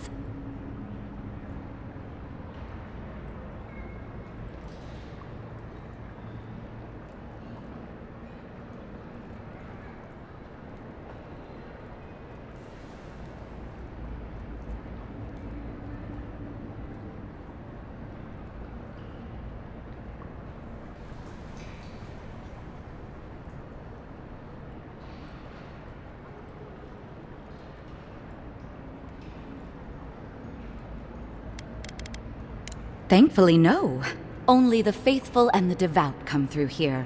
Thankfully, no. Only the faithful and the devout come through here.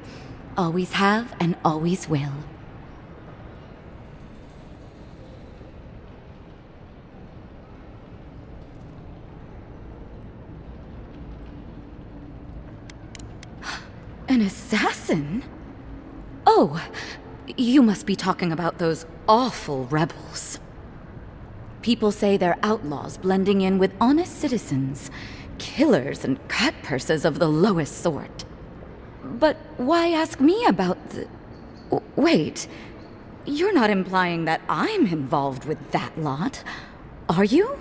Always have and always will. An assassin? Oh, you must be talking about those awful rebels. People say they're outlaws blending in with honest citizens. Killers and cutpurses of the lowest sort. But why ask me about the... Wait, you're not implying that I'm involved with that lot, are you?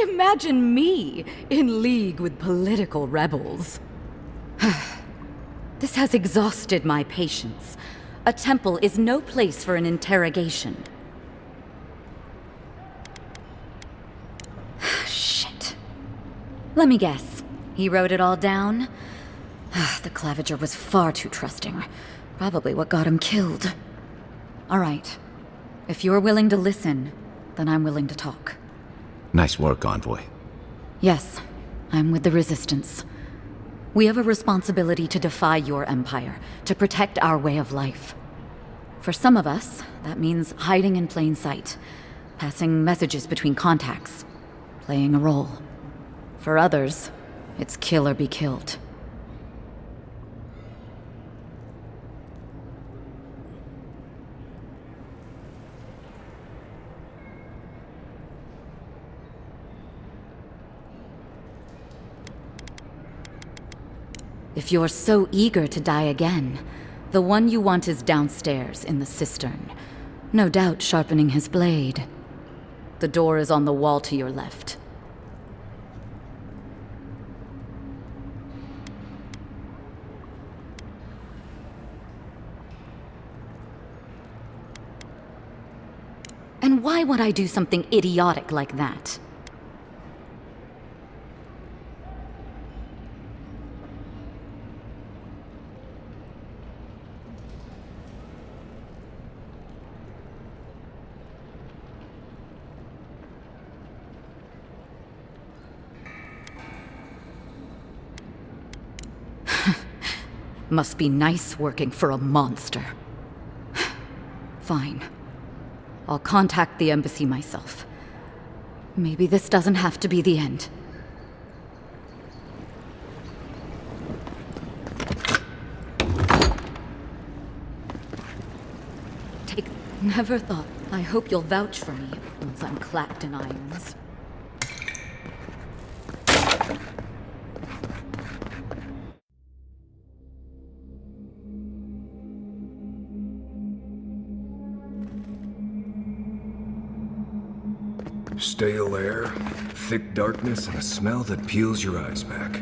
Imagine me in league with political rebels. This has exhausted my patience. A temple is no place for an interrogation. Shit. Let me guess. He wrote it all down? The Claviger was far too trusting. Probably what got him killed. All right. If you're willing to listen, then I'm willing to talk. Nice work, Envoy. Yes, I'm with the Resistance. We have a responsibility to defy your empire, to protect our way of life. For some of us, that means hiding in plain sight, passing messages between contacts, playing a role. For others, it's kill or be killed. If you're so eager to die again, the one you want is downstairs in the cistern. No doubt sharpening his blade. The door is on the wall to your left. And why would I do something idiotic like that? Must be nice working for a monster. Fine. I'll contact the embassy myself. Maybe this doesn't have to be the end. Never thought. I hope you'll vouch for me once I'm clapped in irons. Stale air, thick darkness, and a smell that peels your eyes back.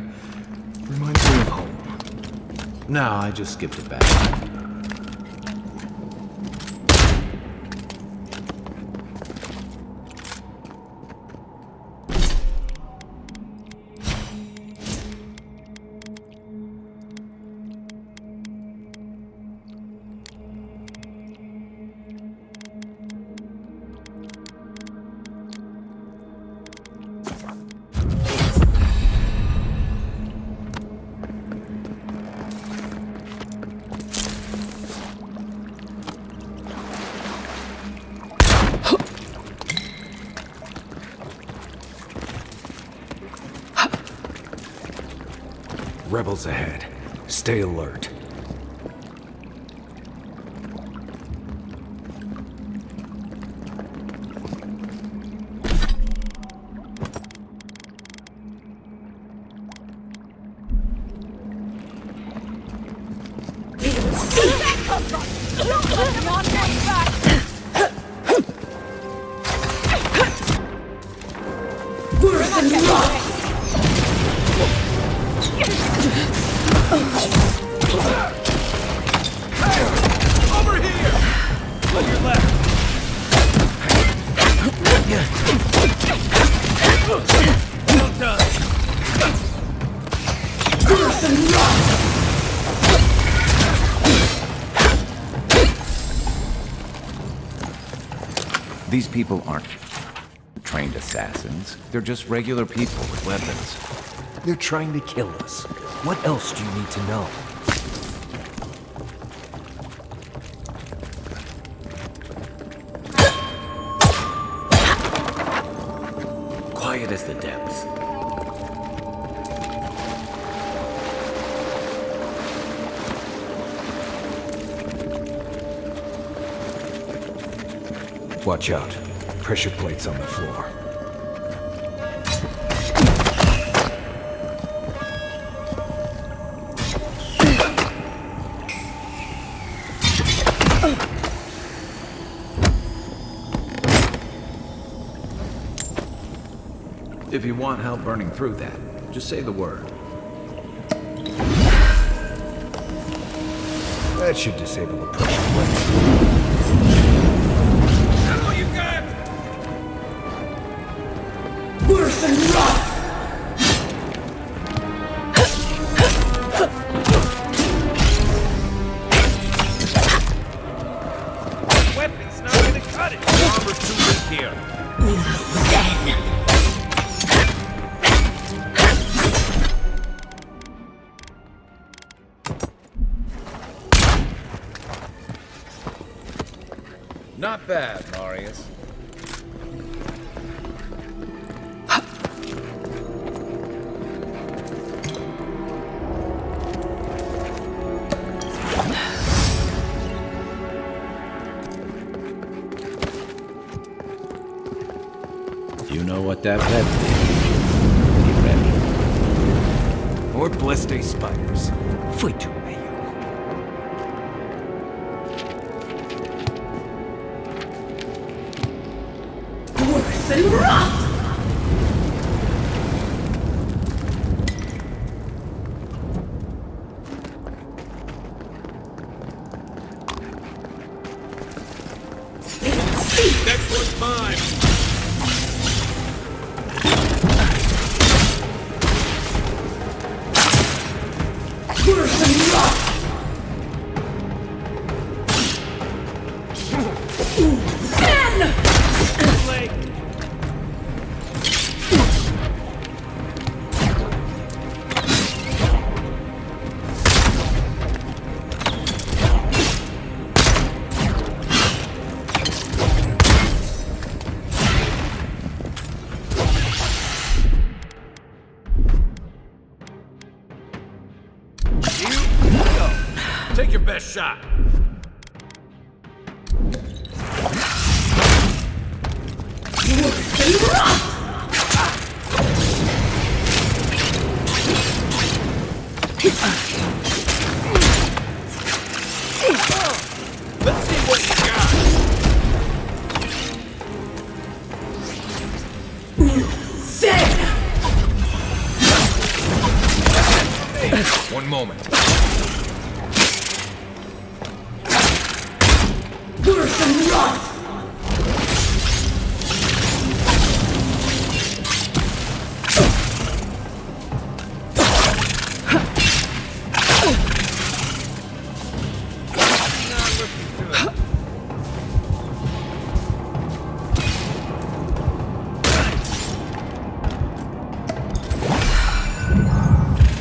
Reminds me of home. No, I just skipped it back. Rebels ahead. Stay alert. Over here! On your left! Well done! These people aren't trained assassins. They're just regular people with weapons. They're trying to kill us. What else do you need to know? Quiet as the depths. Watch out. Pressure plates on the floor. If you want help burning through that, just say the word. That should disable the pressure plate. Now you got! Worse than rough! Weapon's not gonna cut it! Armor's too weak here. Not bad, Marius. You know what that red thing is. Be ready. More Bleste spiders. Fui tu meio. Worse than rough! Next one's mine! Worse than rough! Take your best shot. Let's see what you got. One moment. Worse than rough!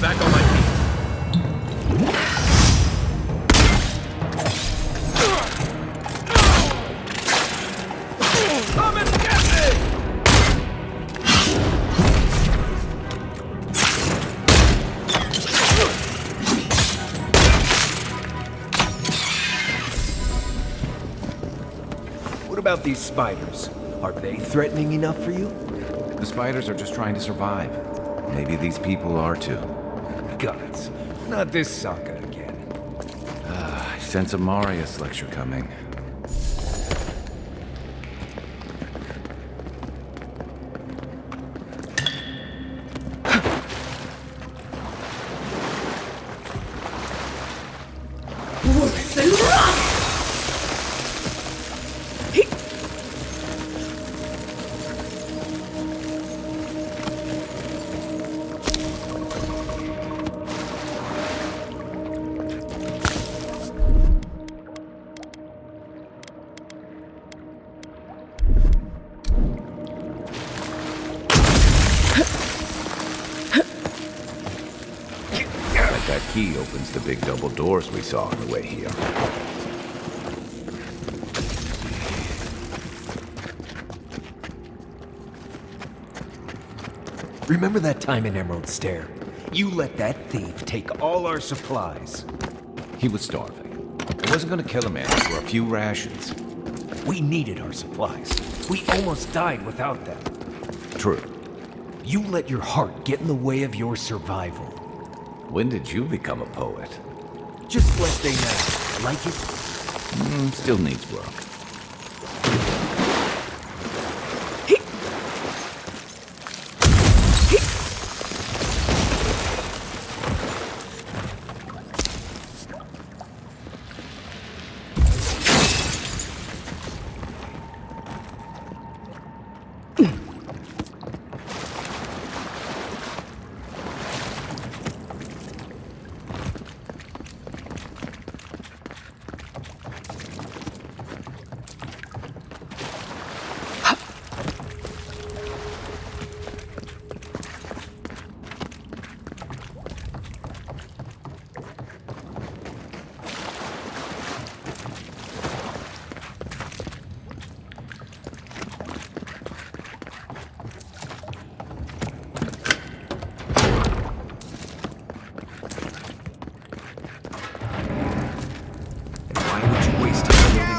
Back on my feet. What about these spiders? Are they threatening enough for you? The spiders are just trying to survive. Maybe these people are too. Gods, not this saga again. I sense a Marius lecture coming. That key opens the big double doors we saw on the way here. Remember that time in Emerald Stair? You let that thief take all our supplies. He was starving. I wasn't gonna kill a man for a few rations. We needed our supplies. We almost died without them. True. You let your heart get in the way of your survival. When did you become a poet? Just last day now. Like it? Still needs work.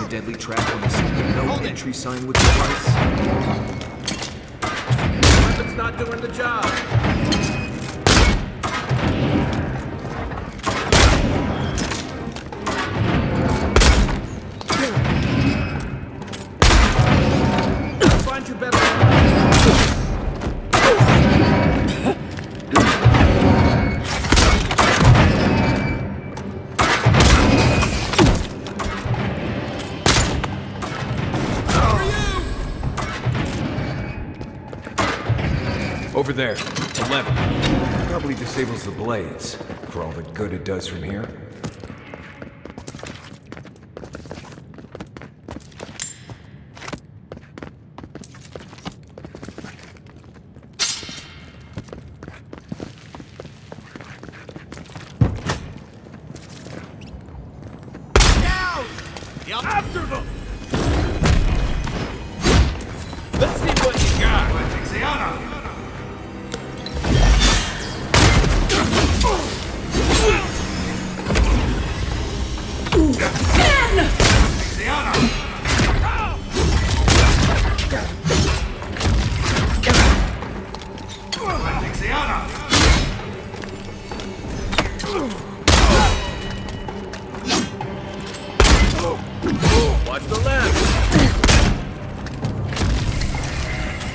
Deadly trap when you see the no entry sign with device. Weapon's not doing the job. I'll find you better. Over there, 11. Probably disables the blades, for all the good it does from here. Down! Yep. After them! Let's see what you got. Eora. Watch the left.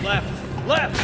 Left. Left.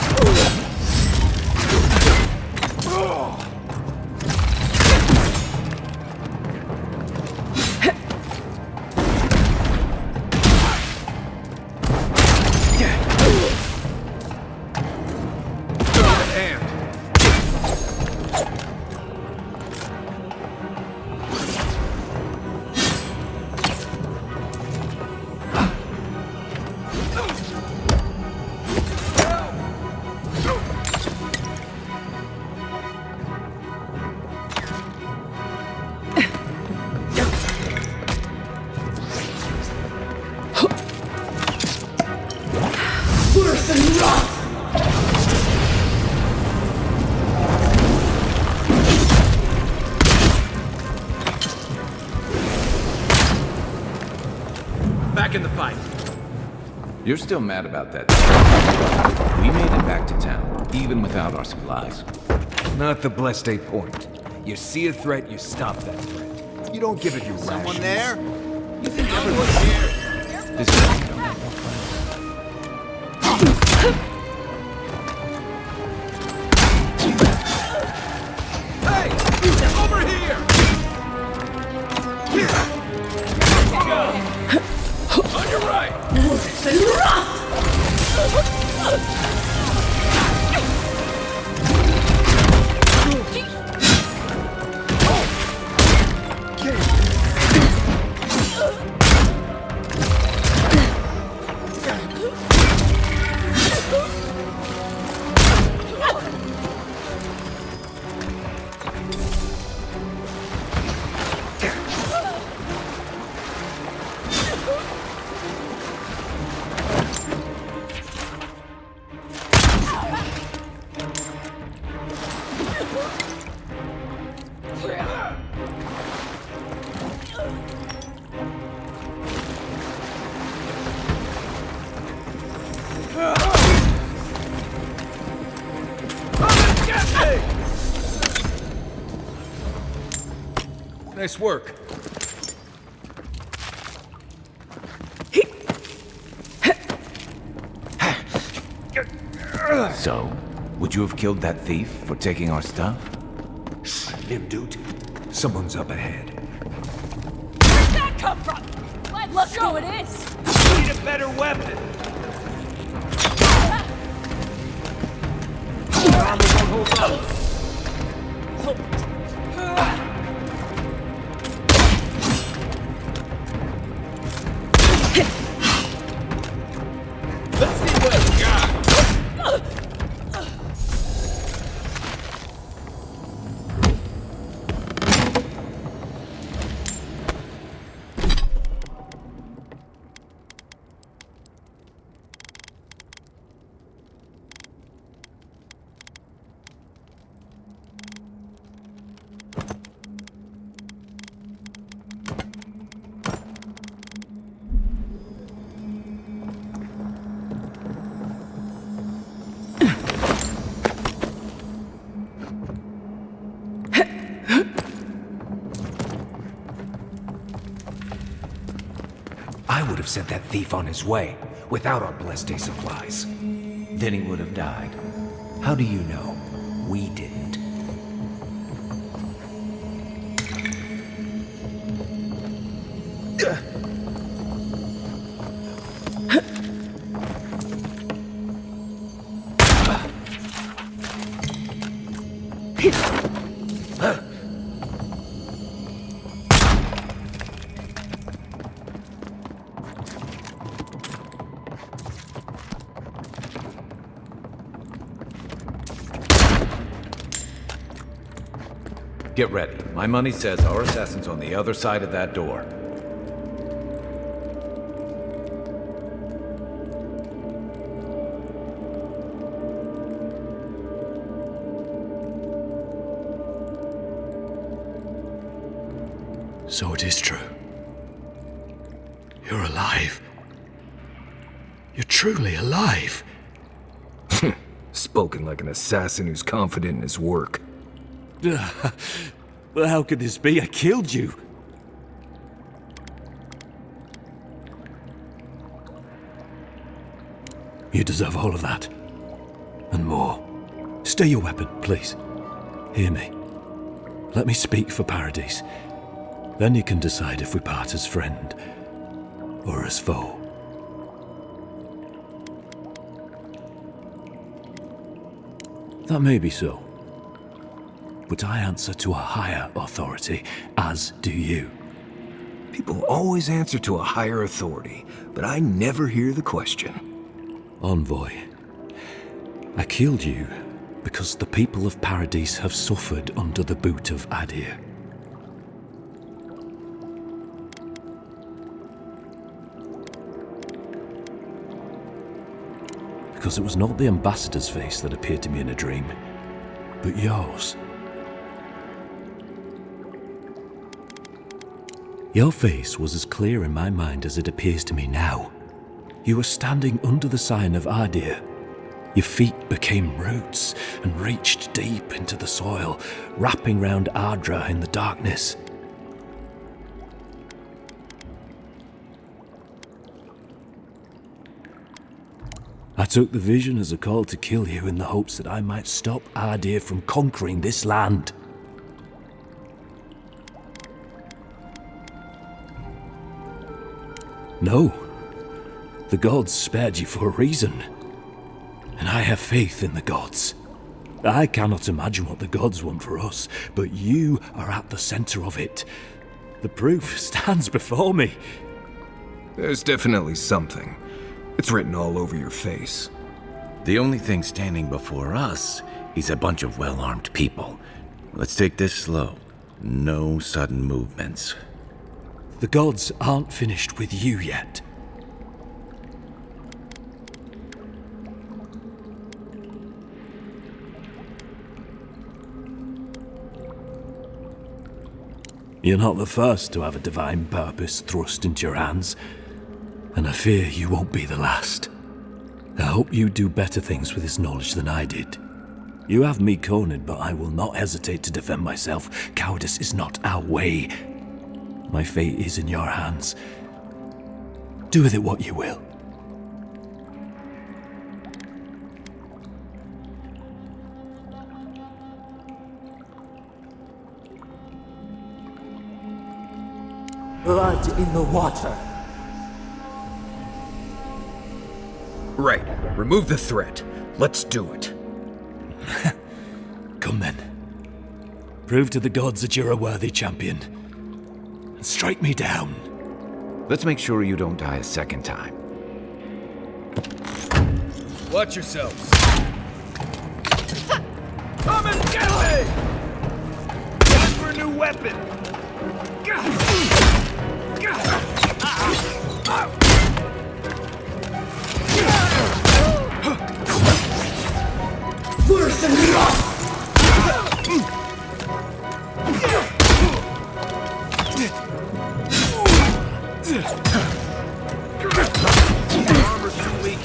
Back in the fight. You're still mad about that. We made it back to town, even without our supplies. Not the Blessed Eight point. You see a threat, you stop that threat. You don't give it your rations. Someone there? You think everyone's here? This is... Nice work. So, would you have killed that thief for taking our stuff? Nimdut, someone's up ahead. Where'd that come from? Look who it is! Need a better weapon! Armor won't hold up. Let's see what we got! I would have sent that thief on his way, without our Blessed Day supplies. Then he would have died. How do you know? We didn't. Get ready. My money says our assassin's on the other side of that door. So it is true. You're alive. You're truly alive. Spoken like an assassin who's confident in his work. Well, how could this be? I killed you. You deserve all of that. And more. Stay your weapon, please. Hear me. Let me speak for Paradise. Then you can decide if we part as friend or as foe. That may be so. But I answer to a higher authority, as do you. People always answer to a higher authority, but I never hear the question. Envoy, I killed you because the people of Paradise have suffered under the boot of Adir. Because it was not the ambassador's face that appeared to me in a dream, but yours. Your face was as clear in my mind as it appears to me now. You were standing under the sign of Ardir. Your feet became roots and reached deep into the soil, wrapping round Ardra in the darkness. I took the vision as a call to kill you in the hopes that I might stop Ardir from conquering this land. No. The gods spared you for a reason. And I have faith in the gods. I cannot imagine what the gods want for us, but you are at the center of it. The proof stands before me. There's definitely something. It's written all over your face. The only thing standing before us is a bunch of well-armed people. Let's take this slow. No sudden movements. The gods aren't finished with you yet. You're not the first to have a divine purpose thrust into your hands, and I fear you won't be the last. I hope you do better things with this knowledge than I did. You have me cornered, but I will not hesitate to defend myself. Cowardice is not our way. My fate is in your hands. Do with it what you will. Blood in the water. Right. Remove the threat. Let's do it. Come then. Prove to the gods that you're a worthy champion. And strike me down. Let's make sure you don't die a second time. Watch yourselves. Come and get me! Time for a new weapon. Worse than lost! Armor's too weak.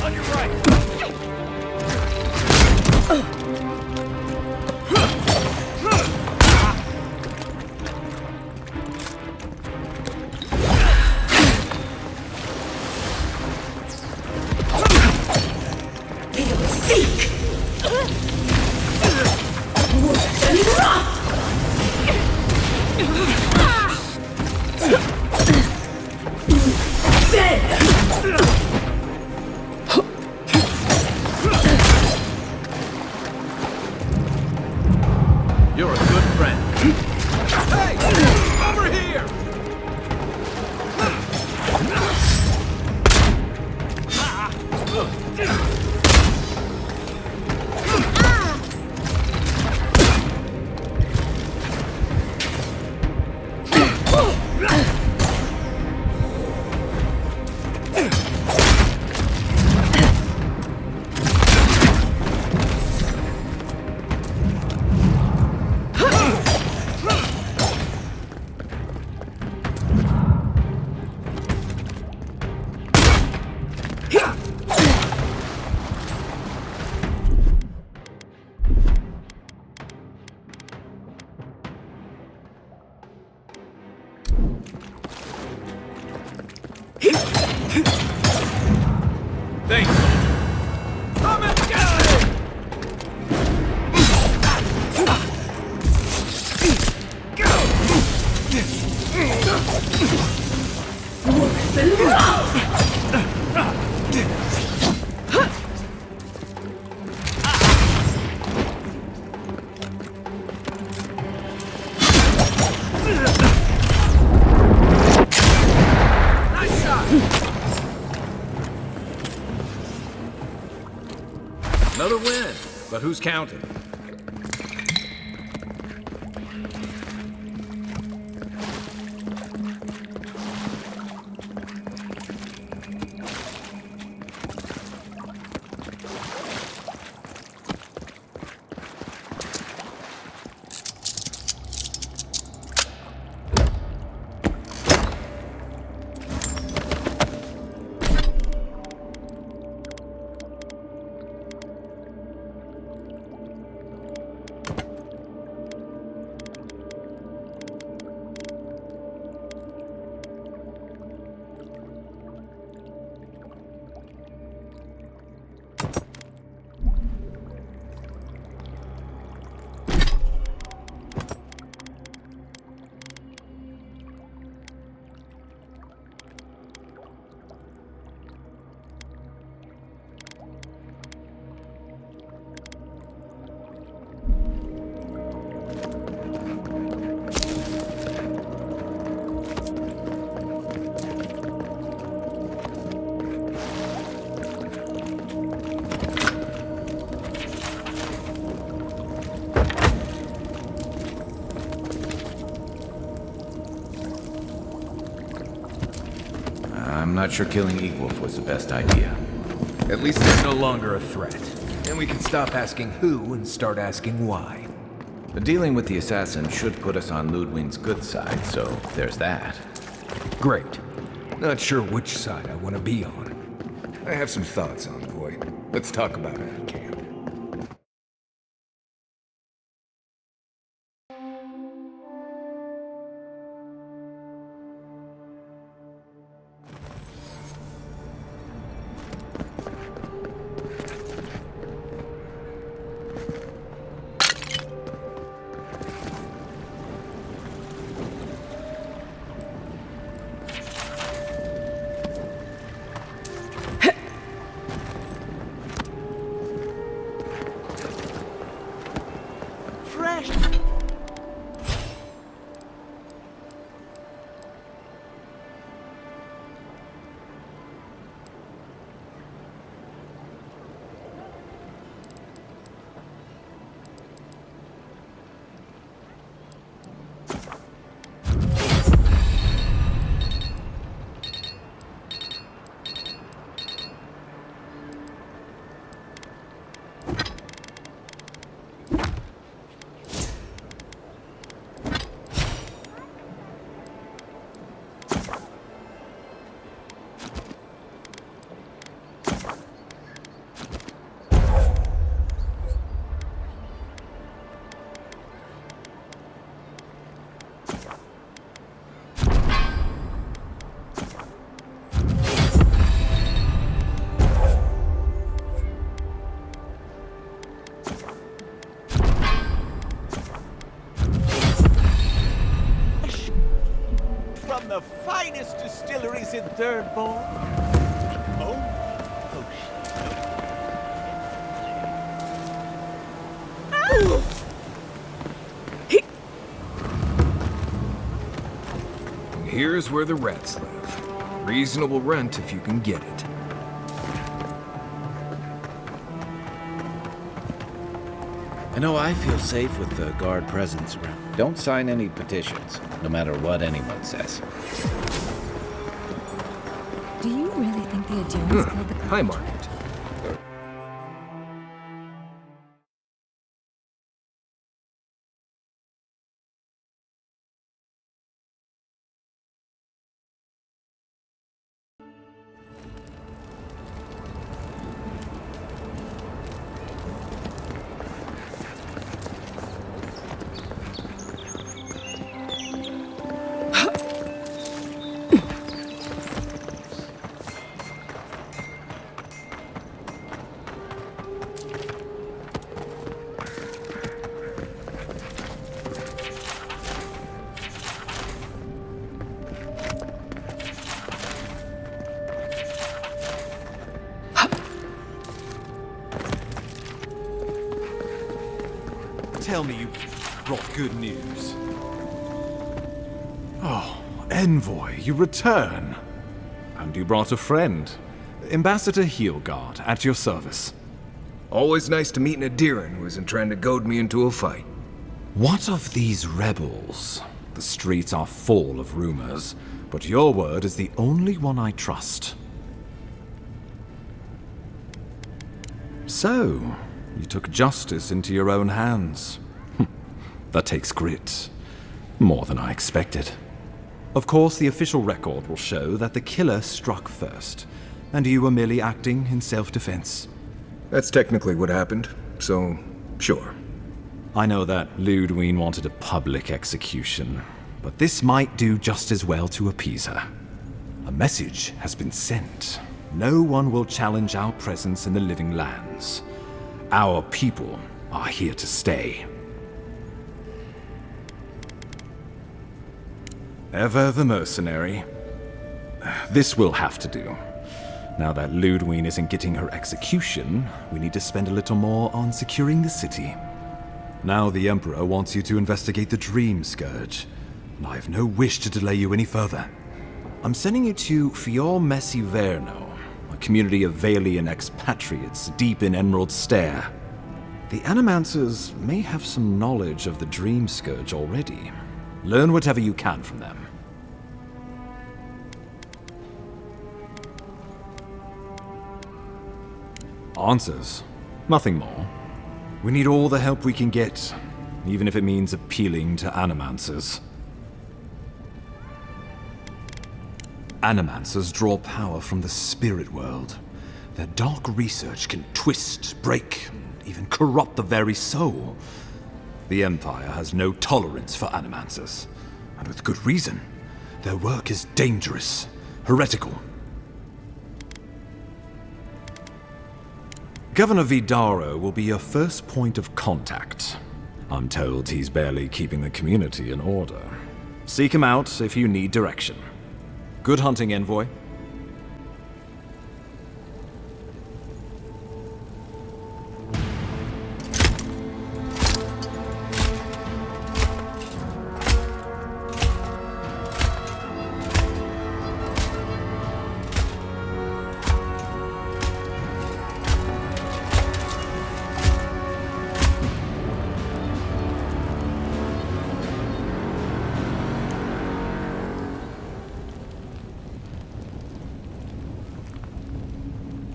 On your right. You're a good friend. Hey! Over here! Another win, but who's counting? I'm not sure killing Eagwolf was the best idea. At least they're no longer a threat. And we can stop asking who and start asking why. But dealing with the assassin should put us on Ludwig's good side, so there's that. Great. Not sure which side I want to be on. I have some thoughts, Envoy. Let's talk about it in camp. The finest distilleries in Third Born. Oh shit. Here's where the rats live. Reasonable rent if you can get it. I know I feel safe with the guard presence around. Don't sign any petitions, no matter what anyone says. Do you really think the adherents killed the High market. Tell me you brought good news. Oh, Envoy, you return. And you brought a friend. Ambassador Heelguard, at your service. Always nice to meet an Adiran who isn't trying to goad me into a fight. What of these rebels? The streets are full of rumors, but your word is the only one I trust. So, you took justice into your own hands. That takes grit. More than I expected. Of course, the official record will show that the killer struck first, and you were merely acting in self-defense. That's technically what happened, so sure. I know that Ludwine wanted a public execution, but this might do just as well to appease her. A message has been sent. No one will challenge our presence in the living lands. Our people are here to stay. Ever the mercenary. This will have to do. Now that Ludwine isn't getting her execution, we need to spend a little more on securing the city. Now the Emperor wants you to investigate the Dream Scourge, and I have no wish to delay you any further. I'm sending you to Fior Messi Verno, a community of Valian expatriates deep in Emerald Stair. The Animancers may have some knowledge of the Dream Scourge already. Learn whatever you can from them. Answers. Nothing more. We need all the help we can get, even if it means appealing to Animancers. Animancers draw power from the spirit world. Their dark research can twist, break, and even corrupt the very soul. The Empire has no tolerance for Animancers, and with good reason. Their work is dangerous, heretical. Governor Vidaro will be your first point of contact. I'm told he's barely keeping the community in order. Seek him out if you need direction. Good hunting, Envoy.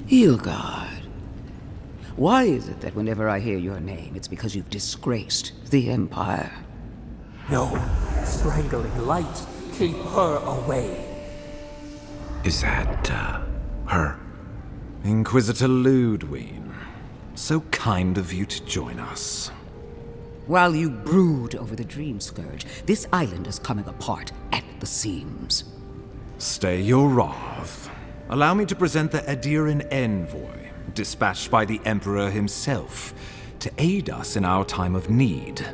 Hilgard. Why is it that whenever I hear your name, it's because you've disgraced the Empire? No, strangling light. Keep her away. Is that, her? Inquisitor Ludwine. So kind of you to join us. While you brood over the Dream Scourge, this island is coming apart at the seams. Stay your wrath. Allow me to present the Adiran Envoy, dispatched by the Emperor himself, to aid us in our time of need.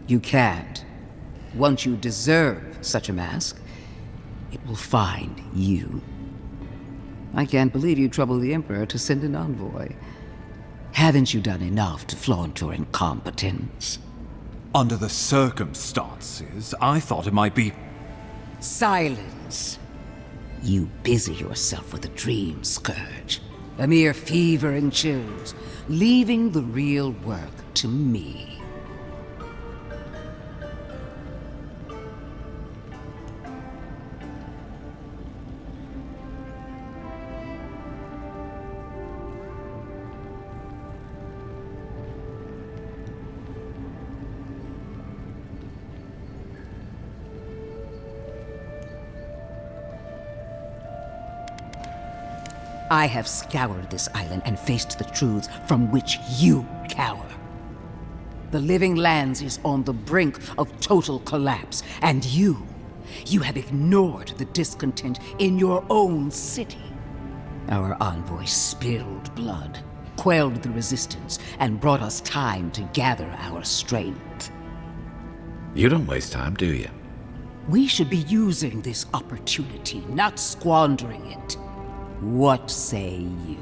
You can't. Once you deserve such a mask, it will find you. I can't believe you troubled the Emperor to send an envoy. Haven't you done enough to flaunt your incompetence? Under the circumstances, I thought it might be... Silence! You busy yourself with the Dream Scourge. A mere fever and chills, leaving the real work to me. I have scoured this island and faced the truths from which you cower. The living lands is on the brink of total collapse, and you have ignored the discontent in your own city. Our envoy spilled blood, quelled the resistance, and brought us time to gather our strength. You don't waste time, do you? We should be using this opportunity, not squandering it. What say you?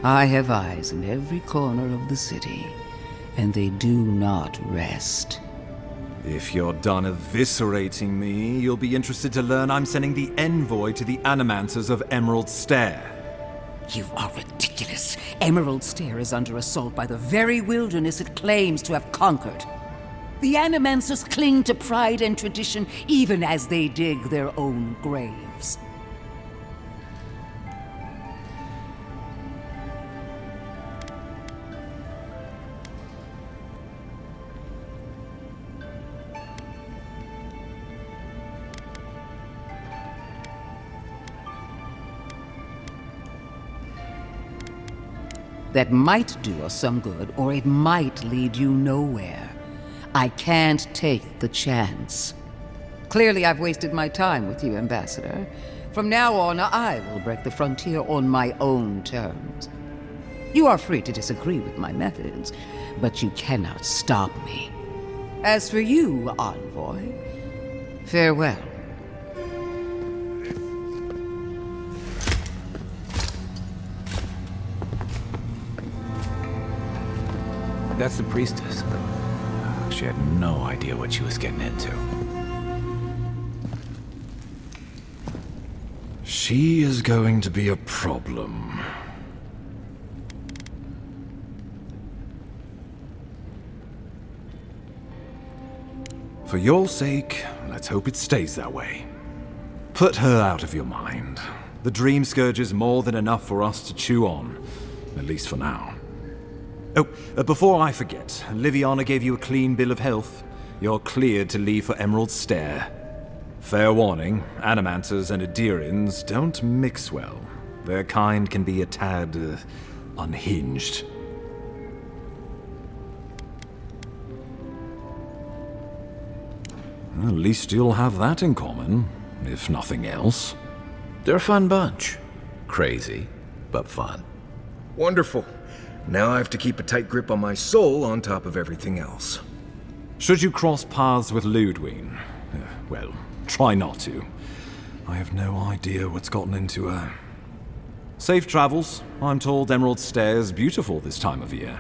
I have eyes in every corner of the city, and they do not rest. If you're done eviscerating me, you'll be interested to learn I'm sending the envoy to the Animancers of Emerald Stair. You are ridiculous. Emerald Stair is under assault by the very wilderness it claims to have conquered. The Animancers cling to pride and tradition even as they dig their own graves. That might do us some good, or it might lead you nowhere. I can't take the chance. Clearly, I've wasted my time with you, Ambassador. From now on, I will break the frontier on my own terms. You are free to disagree with my methods, but you cannot stop me. As for you, Envoy, farewell. That's the priestess. She had no idea what she was getting into. She is going to be a problem. For your sake, let's hope it stays that way. Put her out of your mind. The Dream Scourge is more than enough for us to chew on, at least for now. Oh, before I forget, Liviana gave you a clean bill of health. You're cleared to leave for Emerald Stair. Fair warning, Animancers and Adirians don't mix well. Their kind can be a tad unhinged. At least you'll have that in common, if nothing else. They're a fun bunch. Crazy, but fun. Wonderful. Now I have to keep a tight grip on my soul on top of everything else. Should you cross paths with Ludwig, well, try not to. I have no idea what's gotten into her. Safe travels. I'm told Emerald Stair's beautiful this time of year.